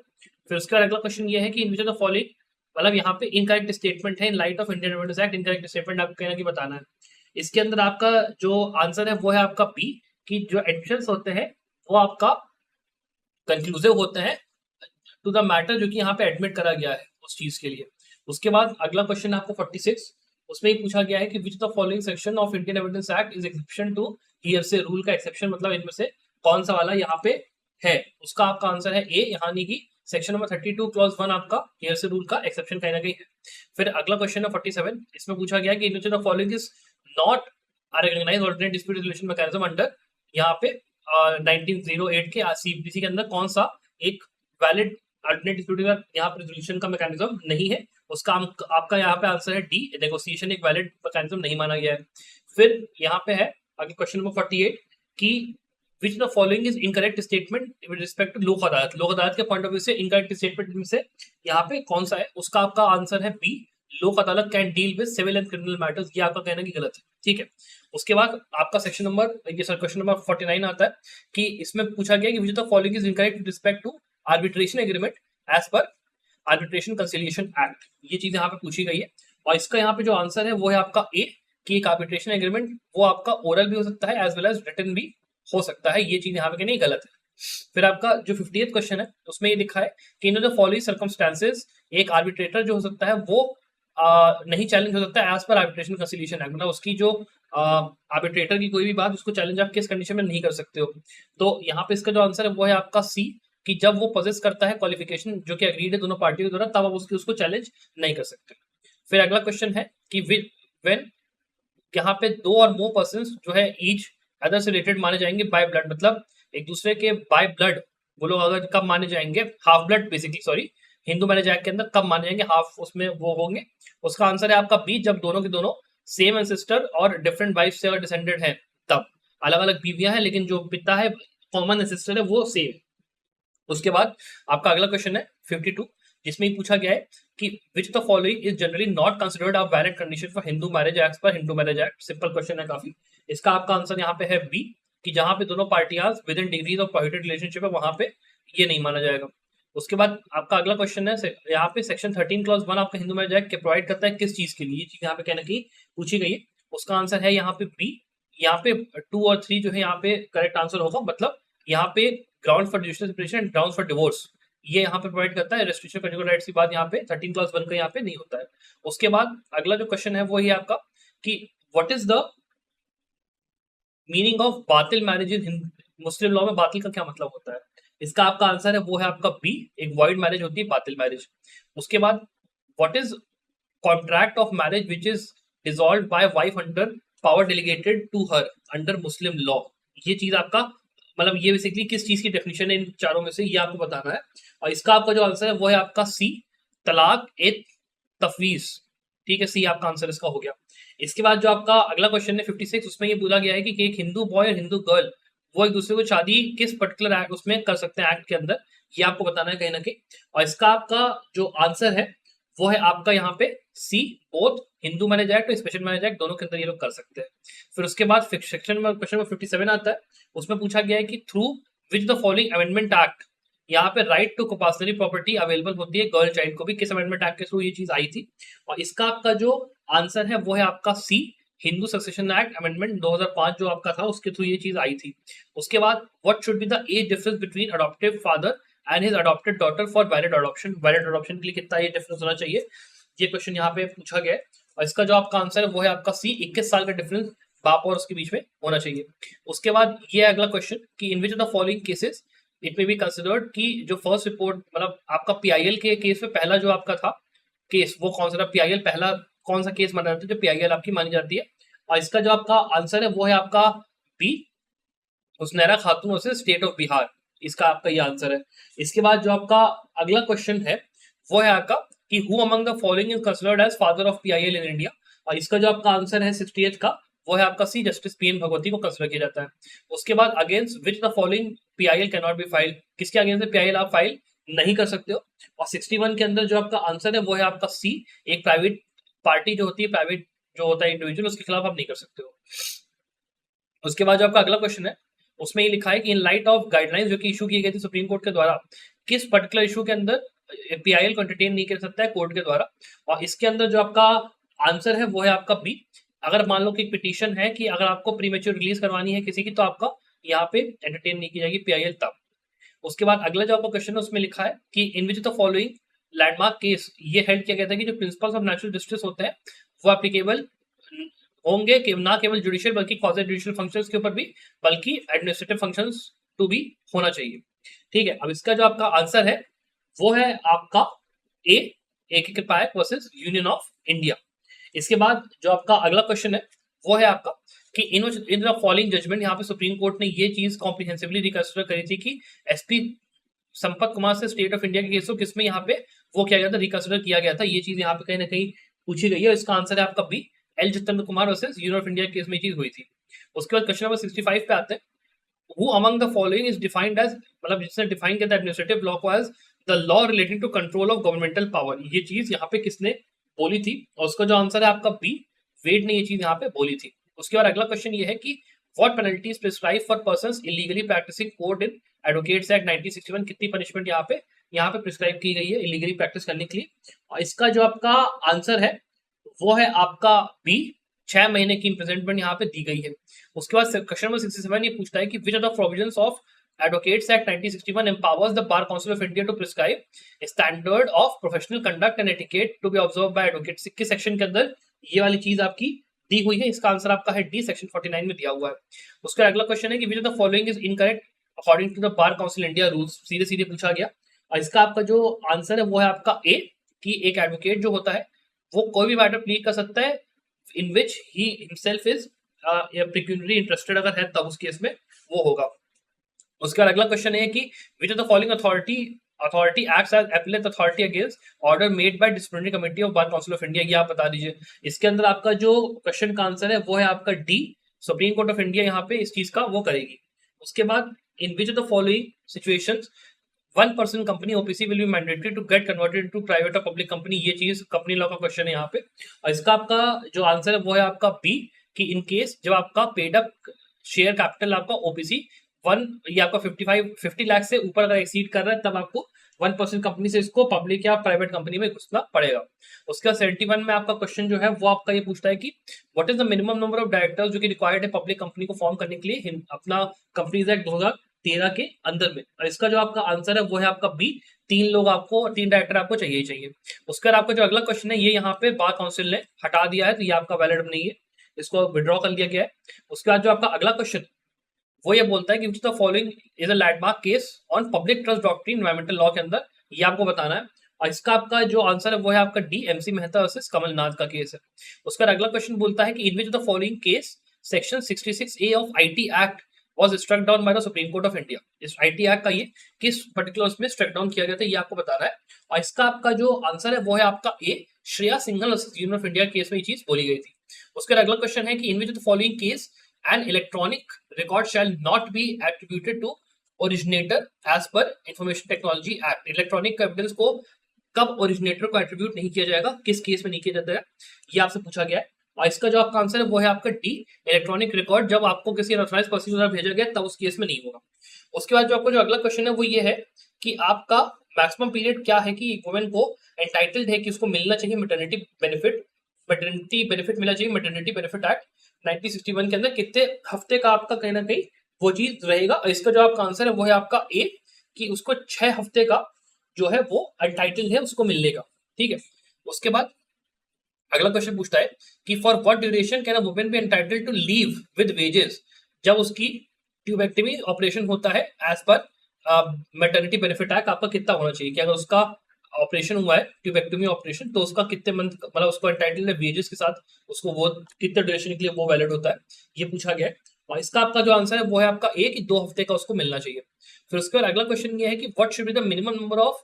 फिर उसके बाद अगला क्वेश्चन ये है कि in which of the following, मतलब यहाँ पे इनकरेक्ट स्टेटमेंट है in light of Indian evidence act, incorrect statement आपको कहना कि बताना है। इसके अंदर आपका जो आंसर है वो है आपका बी, कि जो एडिशंस होते हैं वो आपका कंक्लूसिव होते हैं टू द मैटर जो कि यहाँ पे एडमिट करा गया है उस चीज के लिए। उसके बाद अगला क्वेश्चन आपको 46, उसमें ही पूछा गया है कि which the following section of Indian evidence act is exception to hearsay rule का एक्सेप्शन, मतलब इनमें से कौन सा वाला यहाँ पे है। उसका आपका आंसर है ए, यानी कि सेक्शन नंबर 32 क्लॉज 1 आपका हियरसे रूल का एक्सेप्शन कहीं ना कहीं है। फिर अगला क्वेश्चन है 47, इसमें पूछा गया कि which the following is not a recognized alternate dispute resolution mechanism under, यहाँ पे 1908 के सीपीसी के अंदर कौन सा एक वैलिड अल्टरनेट डिस्प्यूट यहाँ पे रेजोल्यूशन का मैकेनिज्म नहीं है। उसका आपका यहाँ पे आंसर है डी, नेगोशिएशन एक वैलिड मैकेनिज्म नहीं माना गया है। फिर यहाँ पे है अगले क्वेश्चन नंबर 48 कि which the following is incorrect statement with respect to Lok Adalat, Lok Adalat के पॉइंट ऑफ व्यू से इनकरेक्ट स्टेटमेंट में से यहाँ पे कौन सा है। उसका आपका आंसर है B, Lok Adalat can deal with civil and criminal matters, ये आपका कहना कि गलत है, ठीक है। उसके बाद आपका सेक्शन नंबर ये सर क्वेश्चन नंबर 49 आता है कि इसमें पूछा गया कि which the following is incorrect with respect to arbitration agreement as per arbitration conciliation act, ये चीज यहाँ पे पूछी गई है। और इसका यहाँ पे जो आंसर है वो है आपका ए, कि एक आर्बिट्रेशन एग्रीमेंट वो आपका ओरल भी हो सकता है एज वेल एज रिटन भी हो सकता है, ये चीज यहाँ पे नहीं गलत है। फिर आपका जो 50th क्वेश्चन है उसमें ये लिखा है कि इन द फॉलोइंग सर्कमस्टेंसेस एक आर्बिट्रेटर जो हो सकता है वो नहीं चैलेंज हो सकता है as per arbitration conciliation act, मतलब उसकी जो आर्बिट्रेटर की कोई भी बात उसको चैलेंज आप किस कंडीशन में नहीं कर सकते हो। तो यहाँ पे इसका जो आंसर है वो है आपका सी, कि जब वो पोजेस करता है क्वालिफिकेशन जो कि अग्रीड है दोनों पार्टियों के द्वारा, तब आप उसको चैलेंज नहीं कर सकते। फिर अगला क्वेश्चन है कि व्हेन, यहाँ पे दो और मोर पर्सन जो है ईच अदर से रिलेटेड माने जाएंगे बाय ब्लड, मतलब एक दूसरे के बाय ब्लड वो लोग अगर कब माने जाएंगे, half blood basically, sorry, Hindu marriage act के अंदर कब माने जाएंगे, हाफ उसमें वो होंगे। उसका आंसर है आपका बी, जब दोनों के दोनों सेम एंसेस्टर और डिफरेंट वाइफ से अगर डिसेंडेड है, तब अलग अलग बीवियां हैं लेकिन जो पिता है कॉमन एंसेस्टर है वो सेम। उसके बाद आपका अगला क्वेश्चन है 52, जिसमें ही पूछा गया है कि which the following is generally not considered a valid condition for Hindu marriage act पर Hindu marriage act, simple question है काफी। इसका आपका आंसर यहाँ पे है बी, कि जहां पे दोनों पार्टियां with in degrees of prohibited relationship है वहां पे ये नहीं माना जाएगा। उसके बाद आपका अगला क्वेश्चन है यहाँ पे सेक्शन 13 क्लॉज 1 आपका हिंदू मैरिज एक्ट के प्रोवाइड करता है किस चीज के लिए, ये चीज यहाँ पे कहना की पूछी गई है। उसका आंसर है यहाँ पे बी, यहाँ पे 2 और 3 जो है यहाँ पे करेक्ट आंसर होगा, मतलब यहाँ पे ground for judicial separation and ground for divorce ये यहाँ पे प्रोवाइड करता है। रेस्ट्रिक्शन कंजुगल राइट्स की बात यहाँ पे 13 क्लॉज 1 का यहाँ पे नहीं होता है। उसके बाद अगला जो क्वेश्चन है वो ही आपका कि what is the meaning of बातिल मैरिज इन मुस्लिम लॉ में, बातिल का क्या मतलब होता है। इसका आपका आंसर है वो है आपका बी, एक वॉइड मैरिज होती है बातिल मैरिज। उसके बाद what is contract of marriage which is dissolved by wife under power delegated to her under Muslim law, ये चीज आपका मतलब ये बेसिकली किस चीज की डेफिनेशन है इन चारों में से ये आपको बताना है। और इसका आपका जो आंसर है वो है आपका सी, तलाक ए तफवीज, ठीक है, सी आपका आंसर इसका हो गया। इसके बाद जो आपका अगला क्वेश्चन है 56, उसमें ये बोला गया है कि एक हिंदू बॉय और हिंदू गर्ल वो एक दूसरे को शादी किस पर्टिकुलर एक्ट उसमें कर सकते हैं एक्ट के अंदर, ये आपको बताना है कहीं ना कहीं। और इसका आपका जो आंसर है वो है आपका यहाँ पे सी, बोथ हिंदू मैरिज एक्ट और स्पेशल मैरिज एक्ट दोनों के अंदर ये लोग कर सकते हैं। फिर उसके बाद सेक्शन में क्वेश्चन नंबर 57 आता है, उसमें पूछा गया है कि through which the following amendment act, यहाँ पे right to compulsory property available होती है गर्ल चाइल्ड को भी, किस अमेंडमेंट एक्ट के थ्रू ये चीज आई थी? और इसका आपका जो आंसर है वो है आपका सी, हिंदू सक्सेशन एक्ट अमेंडमेंट 2005 जो आपका था उसके थ्रू ये चीज आई थी। उसके बाद what should be the age difference between adoptive father and his adopted daughter for valid adoption, valid adoption के लिए कितना ये डिफरेंस होना चाहिए, ये क्वेश्चन यहाँ पे पूछा गया है। और इसका जो आपका आंसर है वो है आपका सी, 21 साल का डिफरेंस बाप और उसके बीच में होना चाहिए। उसके बाद ये अगला क्वेश्चन कि in which of the following cases it may be considered कि जो फर्स्ट रिपोर्ट मतलब आपका पीआईएल के केस में पहला जो आपका था केस वो कौन सा था, पीआईएल पहला कौन सा केस माना जाता है जो पीआईएल आपकी मानी जाती है? और इसका जो आपका आंसर है वो है आपका B, हुस्नैरा Khatoon versus state of Bihar, इसका आपका ये आंसर है। इसके बाद जो आपका अगला क्वेश्चन है वो है आपका कि who among the following is considered as father of PIL in India, और इसका जो आपका आंसर है 68 का वो है आपका सी, जस्टिस पीएन भगवती को कंसिडर किया जाता है। उसके बाद against which the following PIL can not be file, किसके अगेंस्ट में पीआईएल आप फाइल नहीं कर सकते हो? और 61 के अंदर जो आपका आंसर है वो है आपका सी, एक प्राइवेट पार्टी जो होती है, प्राइवेट जो होता है इंडिविजुअल, उसके खिलाफ आप नहीं कर सकते हो। उसके बाद जो आपका अगला क्वेश्चन है उसमें ये लिखा है कि इन लाइट ऑफ गाइडलाइंस जो कि इशू की गई थी सुप्रीम कोर्ट के द्वारा, किस पर्टिकुलर इशू के अंदर पीआईएल को एंटरटेन नहीं कर सकता है कोर्ट के द्वारा? और इसके अंदर जो आपका आंसर है वो है आपका बी, अगर मान लो कि पिटीशन है कि अगर आपको प्रीमेच्योर रिलीज करवानी है किसी की तो आपका यहाँ पे एंटरटेन नहीं की जाएगी पीआईएल तब। उसके बाद अगला जो आपका क्वेश्चन है उसमें लिखा है कि in which the following landmark case ये हेल्ड किया गया था कि जो प्रिंसिपल्स ऑफ नेचुरल जस्टिस होते हैं वो एप्लीकेबल होंगे कि ना केवल जुडिशियल बल्कि क्वासी जुडिशियल फंक्शंस के ऊपर भी, बल्कि एडमिनिस्ट्रेटिव फंक्शंस टू भी होना चाहिए। ठीक है, अब इसका जो आपका आंसर है वो है आपका ए, एक कृपायक वर्सेस यूनियन ऑफ इंडिया। इसके बाद जो आपका अगला क्वेश्चन है वो है आपका कि इन द फॉलोइंग जजमेंट, यहाँ पे सुप्रीम कोर्ट ने ये चीज कॉम्प्रिहेंसिवली रिकंसिडर करी थी कि एसपी संपत कुमार से स्टेट ऑफ इंडिया के केस को किसमें यहाँ पे वो किया गया था, रिकंसिडर किया गया था। ये चीज यहाँ पे कहीं ना कहीं पूछी गई है। इसका आंसर है आपका B, L Jitendra Kumar versus union of India case में चीज हुई थी। उसके बाद क्वेश्चन नंबर 65 पे आते हैं, who among the following is defined as, मतलब जिसने डिफाइन किया था एडमिनिस्ट्रेटिव लॉ को as the law relating to control of governmental power, ये चीज यहाँ पे किसने बोली थी? और उसका जो आंसर है आपका बी, वेड ने ये चीज यहाँ पे बोली थी। उसके बाद अगला क्वेश्चन ये है कि what penalties prescribe for persons illegally practicing court in advocates act 1961, कितनी पनिशमेंट यहाँ पे प्रिस्क्राइब की गई है इलीगली प्रैक्टिस करने के लिए? और इसका जो आपका आंसर है वो है आपका बी, 6 महीने की इम्प्रिजनमेंट यहाँ पे दी गई है। उसके बाद क्वेश्चन नंबर 67 ये पूछता है कि which are the provisions of Advocates Act 1961 empowers the Bar Council of India to prescribe a standard of professional conduct and etiquette to be observed by advocates, किस सेक्शन के अंदर ये वाली चीज आपकी दी हुई है? इसका आंसर आपका है डी, सेक्शन 49 में दिया हुआ है। उसका अगला क्वेश्चन है कि which of the following is incorrect according to the bar council India rules, सीधे सीधे पूछा गया। और इसका आपका जो आंसर है वो है आपका ए, कि एक एडवोकेट जो होता है वो कोई भी मैटर प्लीड कर सकता है in which he himself is पेक्यूनियरली interested, अगर है तब उस केस में वो होगा। उसके बाद अगला क्वेश्चन है कि which of the following authority acts as appellate authority against order made by disciplinary committee of bar council of India, ये आप बता दीजिए। इसके अंदर आपका जो क्वेश्चन का आंसर है वो है आपका D, supreme court of India यहाँ पे इस चीज का वो करेगी। उसके बाद in which of the following situations one person company OPC will be mandatory to get converted into private और पब्लिक कंपनी, ये चीज कंपनी लॉ का क्वेश्चन है यहाँ पे। और इसका आपका जो आंसर है वो है आपका बी, कि इन केस जब आपका पेड अप शेयर कैपिटल आपका ओपीसी ये आपका 50 लाख से ऊपर अगर एक्सीड कर रहा है तब आपको 1% कंपनी से इसको पब्लिक या प्राइवेट कंपनी में घुसना पड़ेगा। उसके बाद 71 में आपका क्वेश्चन जो है वो आपका ये पूछता है कि what is the minimum number of directors जो कि रिक्वायर्ड है पब्लिक कंपनी को फॉर्म करने के लिए अपना कंपनीज एक्ट 2013 के अंदर में। और इसका जो आपका आंसर है वो है आपका बी, 3 डायरेक्टर आपको चाहिए ही चाहिए। उसके बाद आपका जो अगला क्वेश्चन है ये यहाँ पे बार काउंसिल ने हटा दिया है, तो ये आपका वैलिड नहीं है, इसको विड्रॉ कर लिया गया है। उसके बाद जो आपका अगला क्वेश्चन वो ये बोलता है कि which the following is a landmark case on public trust doctrine environmental law के अंदर, ये आपको बताना है। और इसका आपका जो आंसर है वो है आपका D, MC Mehta versus Kamal Nath का केस है। उसका अगला क्वेश्चन बोलता है कि in which the following case section 66A of IT act was struck down by the supreme court of India, इस आईटी एक्ट का ये किस पर्टिकुलर उसमें स्ट्रक डाउन किया गया था, ये आपको बताना है। और इसका आपका जो आंसर है वो है आपका A, Shreya Singhal versus union of India case में ये चीज बोली गई थी। उसका अगला क्वेश्चन है कि in which the following case an electronic record shall not be attributed to originator as per Information Technology Act, electronic evidence को कब ओरिजिनेटर को एट्रीब्यूट नहीं किया जाएगा, किस केस में नहीं किया जाता है, ये आपसे पूछा गया है। और इसका जो आपका आंसर है वो है आपका डी, इलेक्ट्रॉनिक रिकॉर्ड, जब आपको किसी अनऑथराइज्ड पर्सन द्वारा भेजा गया तब उस केस में नहीं होगा। उसके बाद जो आपका जो अगला क्वेश्चन है वो ये है कि आपका मैक्सिमम पीरियड क्या है कि वुमेन को एंटाइटल्ड है कि उसको मिलना चाहिए मैटरनिटी बेनिफिट, मिलना चाहिए मैटरनिटी बेनिफिट एक्ट 1961 के अंदर, कितने हफ्ते का आपका कहीं ना कहीं वो चीज रहेगा। और इसका जो आपका आंसर है वो है आपका ए, कि उसको 6 हफ्ते का जो है वो एंटाइटल्ड है उसको मिलने का। ठीक है, उसके बाद अगला क्वेश्चन पूछता है कि for what duration can a woman be entitled to leave with wages, जब उसकी ट्यूबेक्टमी ऑपरेशन होता है as per maternity benefit act, आपका कितना होना चाहिए कि अगर उसका ऑपरेशन हुआ है ट्यूबेक्टमी ऑपरेशन तो उसका कितने मंथ मतलब उसको एंटाइटल्ड है वेजेस के साथ, उसको वो कितने ड्यूरेशन के लिए वो वैलिड होता है, ये पूछा गया है। और इसका आपका जो आंसर है वो है आपका ए, कि 2 हफ्ते का उसको मिलना चाहिए। फिर उसके बाद अगला क्वेश्चन ये है कि what should be the minimum number of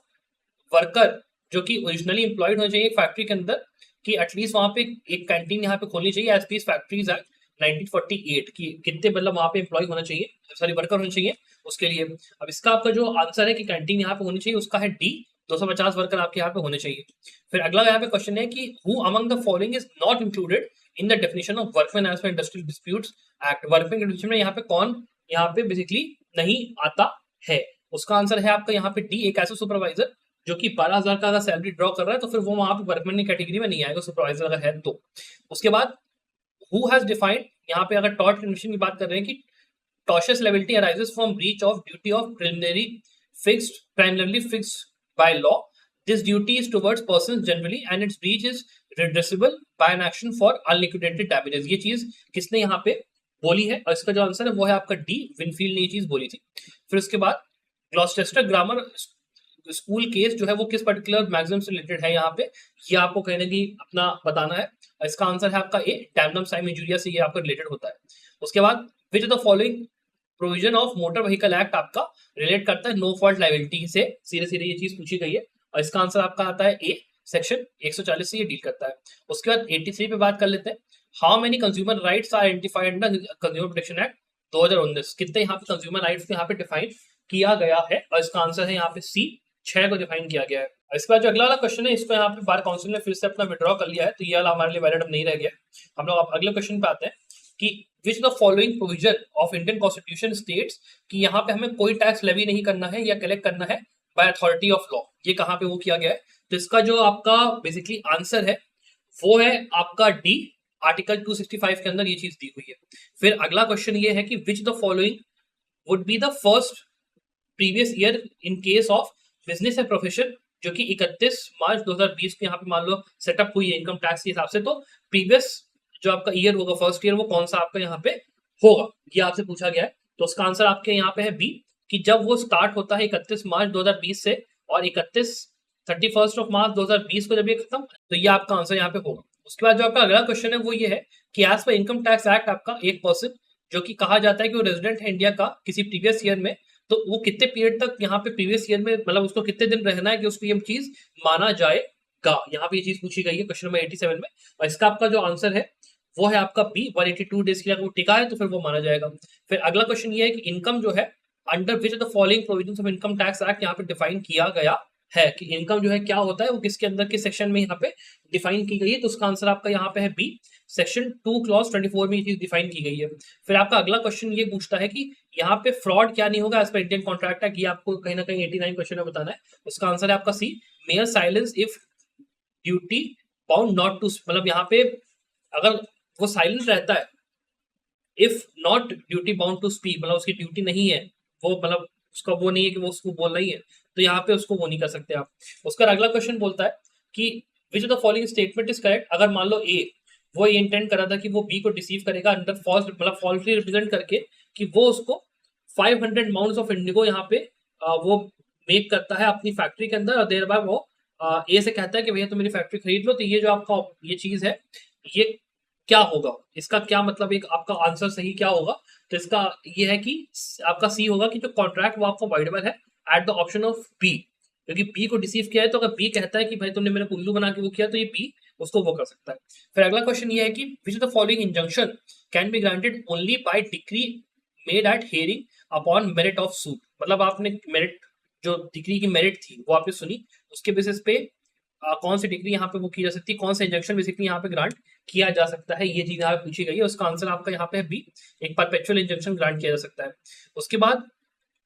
worker जो कि ओरिजिनली एम्प्लॉयड होना चाहिए एक फैक्ट्री के अंदर, कि एटलीस्ट वहां पे एक कैंटीन यहाँ पे खोलनी चाहिए एज पीस फैक्ट्रीज एक्ट 1948, की कितने मतलब वहां पे एम्प्लॉय होना चाहिए, सॉरी वर्कर होने चाहिए उसके लिए। अब इसका आपका जो आंसर है कि कैंटीन यहाँ पे होनी चाहिए उसका है डी, 250 वर्कर आपके यहाँ पे होने चाहिए। फिर अगला यहाँ पे क्वेश्चन है कि who among the following is not included in the definition of workman as per industrial disputes act, workman के डेफिनेशन में यहाँ पे कौन यहाँ पे बेसिकली नहीं आता है। उसका आंसर है आपका यहाँ पे डी, एक ऐसा सुपरवाइजर जो कि 12,000 का अगर सैलरी ड्रॉ कर रहा है तो फिर वो वहां पे वर्कमैन की कैटेगरी में नहीं आएगा, सुपरवाइजर अगर है तो। उसके बाद हु हैज डिफाइंड, यहाँ पे अगर टॉर्ट कंडीशन की बात कर रहे हैं कि tortious liability arises from breach of duty of primarily fixed by law. This duty is towards persons generally and its breach is redressable by an action for unliquidated damages. ये चीज किसने यहाँ पे बोली है, और इसका जो आंसर है वो है आपका डी, विनफील्ड ने ये चीज बोली थी। फिर उसके बाद ग्लॉस्टेस्टर ग्रामर स्कूल केस जो है वो किस पर्टिकुलर मैक्सिमम से रिलेटेड है, यहाँ पे ये आपको कहने की अपना बताना है। इसका आंसर है आपका ए, डैमनम साइम इंजूरिया से ये आपका रिलेटेड होता है। उसके बाद विच of the following provision of motor vehicle act आपका रिलेट करता है नो फॉल्ट लायबिलिटी से, सीधे सीधे ये चीज पूछी गई है, और इसका आंसर आपका आता है ए, सेक्शन 140 से ये डील करता है। उसके बाद 83 पे बात कर लेते हैं, how many consumer rights are identified in the consumer protection act 2019, कितने यहाँ पे कंज्यूमर राइट्स यहाँ पे डिफाइन किया गया है, और इसका आंसर है यहाँ पे सी, 6 को डिफाइन किया गया है। इसके बाद जो अगला वाला क्वेश्चन है इसको यहाँ पे बार काउंसिल ने फिर से अपना विड्रॉ कर लिया है, तो ये वाला हमारे लिए वैलिड नहीं रह गया। हम लोग अगले क्वेश्चन पे आते हैं कि which the following provision of Indian constitution states, कि यहाँ पे हमें कोई टैक्स लेवी नहीं करना है या कलेक्ट करना है बाय अथॉरिटी ऑफ लॉ, ये कहाँ पे वो किया गया है। तो इसका जो आपका बेसिकली आंसर है वो है आपका डी, आर्टिकल 265 के अंदर ये चीज दी हुई है। फिर अगला क्वेश्चन ये है कि which the following would be the first previous year in case of business and profession, जो कि 31 मार्च 2020 को यहाँ पे मान लो सेटअप हुई है इनकम टैक्स के हिसाब से, तो प्रीवियस जो आपका ईयर होगा फर्स्ट ईयर वो कौन सा आपका यहाँ पे होगा, ये आपसे पूछा गया है। तो उसका आंसर आपके यहाँ पे है बी, कि जब वो स्टार्ट होता है 31 मार्च 2020 से और 31 मार्च 2020 को जब ये खत्म, तो ये आपका आंसर यहाँ पे होगा। उसके बाद जो आपका अगला क्वेश्चन है वो ये है कि as per income tax act आपका एक पर्सन जो कि कहा जाता है कि वो रेजिडेंट है इंडिया का किसी प्रीवियस ईयर में, तो वो कितने पीरियड तक यहाँ पे प्रीवियस ईयर में मतलब उसको कितने दिन रहना है कि उसको ये चीज माना जाएगा, यहाँ पे ये चीज पूछी गई है क्वेश्चन नंबर 87 में। और इसका आपका जो आंसर है वो है आपका बी, 182 डेज के लिए वो टिका है तो फिर वो माना जाएगा। फिर अगला क्वेश्चन ये है कि इनकम जो है under which of the following provisions of income tax act यहाँ पे डिफाइन किया गया है, कि इनकम जो है क्या होता है वो किसके अंदर किस सेक्शन में यहाँ पे डिफाइन की गई है, तो उसका आंसर आपका यहाँ पे है बी, सेक्शन 2 क्लॉज 24 में ये चीज डिफाइन की गई है। फिर आपका अगला क्वेश्चन ये पूछता है कि यहाँ पे फ्रॉड क्या नहीं होगा as per Indian contract act, ये आपको कहीं ना कहीं 89 क्वेश्चन में बताना है। उसका आंसर है आपका C, mere silence if duty bound not to, मतलब यहाँ पे अगर वो साइलेंट रहता है if not duty bound to speak, मतलब उसकी ड्यूटी नहीं है वो, मतलब उसका वो नहीं है कि वो उसको बोल रही है, तो यहाँ पे उसको वो नहीं कर सकते आप। उसका अगला क्वेश्चन बोलता है कि which of the following statement is correct, अगर मान लो ए वो ये इंटेंड करा था कि वो बी को डिसीव करेगा अंडर फॉल्स, मतलब फॉल्सली रिप्रेजेंट करके कि वो उसको 500 माउंट्स ऑफ इंडिगो यहाँ पे वो मेक करता है अपनी फैक्ट्री के अंदर, और देर बाद वो ए से कहता है कि भैया तुम मेरी फैक्ट्री खरीद लो, तो ये जो आपका ये चीज है ये क्या होगा, इसका क्या मतलब एक आपका आंसर सही क्या होगा, तो इसका ये है कि आपका सी होगा कि जो कॉन्ट्रैक्ट वो आपको वाइडेबल है at the option of B, क्योंकि बी को डिसीव किया है, तो अगर बी कहता है कि भाई तुमने मेरे को उल्लू बना के वो किया, तो ये बी उसको वो कर सकता है। फिर अगला क्वेश्चन ये है कि which of the following injunction can be granted only by decree made at hearing upon merit of suit, मतलब आपने मेरिट जो डिग्री की मेरिट थी वो आपने सुनी, उसके बेसिस पे कौन सी डिग्री यहाँ पे वो की जा सकती है, कौन सा इंजेक्शन बेसिकली यहाँ पे ग्रांट किया जा सकता है, ये चीज यहाँ पे पूछी गई है। उसका आंसर आपका यहाँ पे बी, एक परपेचुअल इंजेक्शन ग्रांट किया जा सकता है। उसके बाद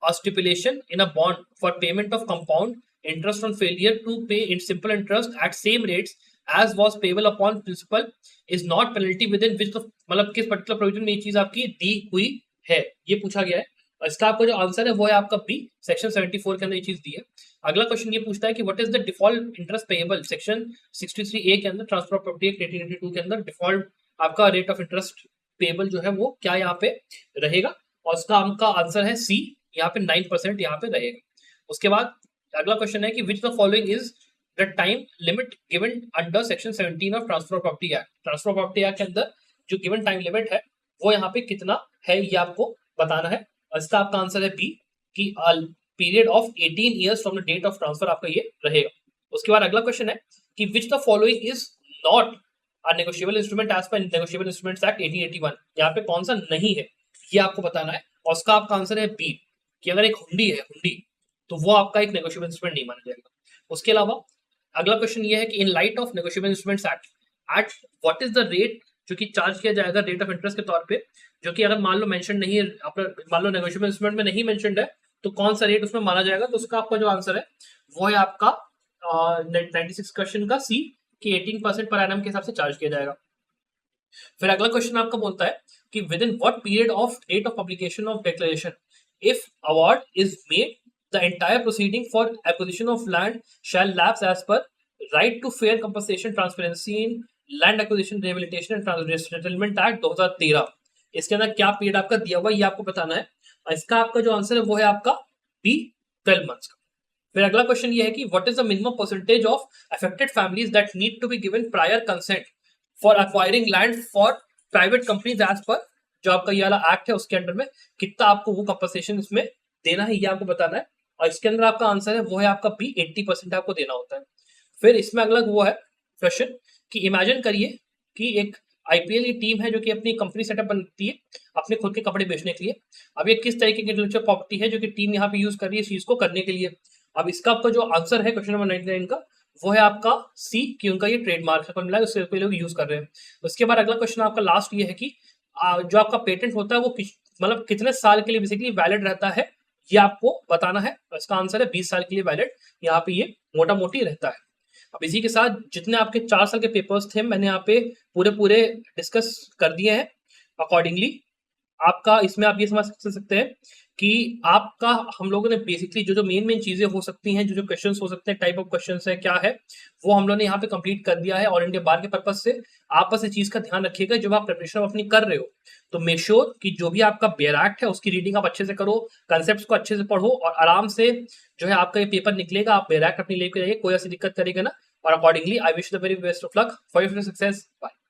a stipulation in a bond for payment of compound interest on failure to pay in simple interest at same rates as was payable upon principal is not penalty within which the मतलब किस particular provision में ये चीज आपकी दी हुई है, ये पूछा गया है। और इसका आपका जो आंसर है वो है आपका बी, सेक्शन 74 के अंदर ये चीज दी है। अगला क्वेश्चन ये पूछता है कि what is the default interest payable, section 63A के अंदर ट्रांसफर ऑफ प्रॉपर्टी एक्ट 1882 के अंदर डिफॉल्ट आपका रेट ऑफ इंटरेस्ट पेएबल जो है वो क्या यहाँ पे रहेगा, और उसका आपका आंसर है सी, यहाँ पे 9% यहाँ पे रहेगा। उसके बाद अगला क्वेश्चन है कि which the following is the time limit given under section 17 of transfer of property act. Transfer of property act के अंदर जो गिवन टाइम लिमिट है वो यहाँ पे कितना है ये आपको बताना है। और इसका आपका आंसर है बी कि period of 18 years from the date of transfer आपका ये रहेगा। उसके बाद अगला क्वेश्चन है कि which the following is not a negotiable instrument as per negotiable instruments act 1881, यहाँ पे कौन सा नहीं है ये आपको बताना है। और उसका आपका आंसर है बी कि अगर एक हुंडी है, हुंडी, तो वो आपका एक नेगोशिएबल इंस्ट्रूमेंट नहीं माना जाएगा। उसके अलावा अगला क्वेश्चन ये है कि in light of negotiable instruments act at what is the rate जो कि चार्ज किया जाएगा रेट ऑफ इंटरेस्ट के तौर पे, जो कि अगर मान लो मेंशन नहीं है, मान लो नेगोशिएबल इंस्ट्रूमेंट में नहीं मेंशन्ड है, तो कौन सा रेट उसमें माना जाएगा। तो उसका आपका जो आंसर है वो है आपका 96 क्वेश्चन का सी कि 18% पर एनम के हिसाब से चार्ज किया जाएगा। फिर अगला क्वेश्चन आपका बोलता है कि within what period of date of publication of declaration if award is made, the entire proceeding for acquisition of land shall lapse as per right to fair compensation transparency in land acquisition rehabilitation and settlement act 2013। इसके अंदर क्या period आपका दिया हुआ ये आपको बताना है। और इसका आपका जो आंसर है वो है आपका बी, 12 मंथ्स का। फिर अगला क्वेश्चन ये है कि what is the minimum percentage of affected families that need to be given prior consent for acquiring land for private companies as per जो आपका ये वाला एक्ट है उसके अंडर में कितना आपको वो कंपनसेशन इसमें देना है ये आपको बताना है। और इसके अंदर आपका आंसर है वो है आपका बी, 80% आपको देना होता है। फिर इसमें अगला वो है क्वेश्चन कि इमेजिन करिए कि एक आईपीएल की टीम है जो कि अपनी कंपनी सेटअप बनती है अपने खुद के कपड़े बेचने के लिए। अब ये किस तरीके की इंटेलेक्चुअल प्रॉपर्टी है जो कि टीम यहाँ पे यूज कर रही है इस चीज को करने के लिए। अब इसका आपका जो आंसर है क्वेश्चन नंबर 99 का वो है आपका सी कि उनका ये ट्रेडमार्क है, मिला उसके लोग यूज कर रहे हैं। उसके बाद अगला क्वेश्चन आपका लास्ट ये है कि जो आपका पेटेंट होता है वो मतलब कितने साल के लिए बेसिकली वैलिड रहता है ये आपको बताना है। इसका आंसर है 20 साल के लिए वैलिड यहाँ पे ये मोटा मोटी रहता है। अब इसी के साथ जितने आपके 4 साल के पेपर्स थे मैंने यहाँ पे पूरे डिस्कस कर दिए हैं अकॉर्डिंगली। आपका इसमें आप ये समझ सकते हैं कि आपका हम लोगों ने बेसिकली जो मेन चीजें हो सकती हैं, जो क्वेश्चंस हो सकते हैं, टाइप ऑफ क्वेश्चंस है क्या है, वो हम लोगों ने यहाँ पे कंप्लीट कर दिया है ऑल इंडिया बार के पर्पज से। आप बस इस चीज का ध्यान रखिएगा जब आप प्रिपरेशन अपनी कर रहे हो तो मेक श्योर कि जो भी आपका बेयर एक्ट है उसकी रीडिंग आप अच्छे से करो, कंसेप्ट को अच्छे से पढ़ो और आराम से जो है आपका ये पेपर निकलेगा। आप बेयर एक्ट अपनी लेकर जाइए, कोई ऐसी दिक्कत करेगा ना। और accordingly I wish the very best of luck for your success. Bye.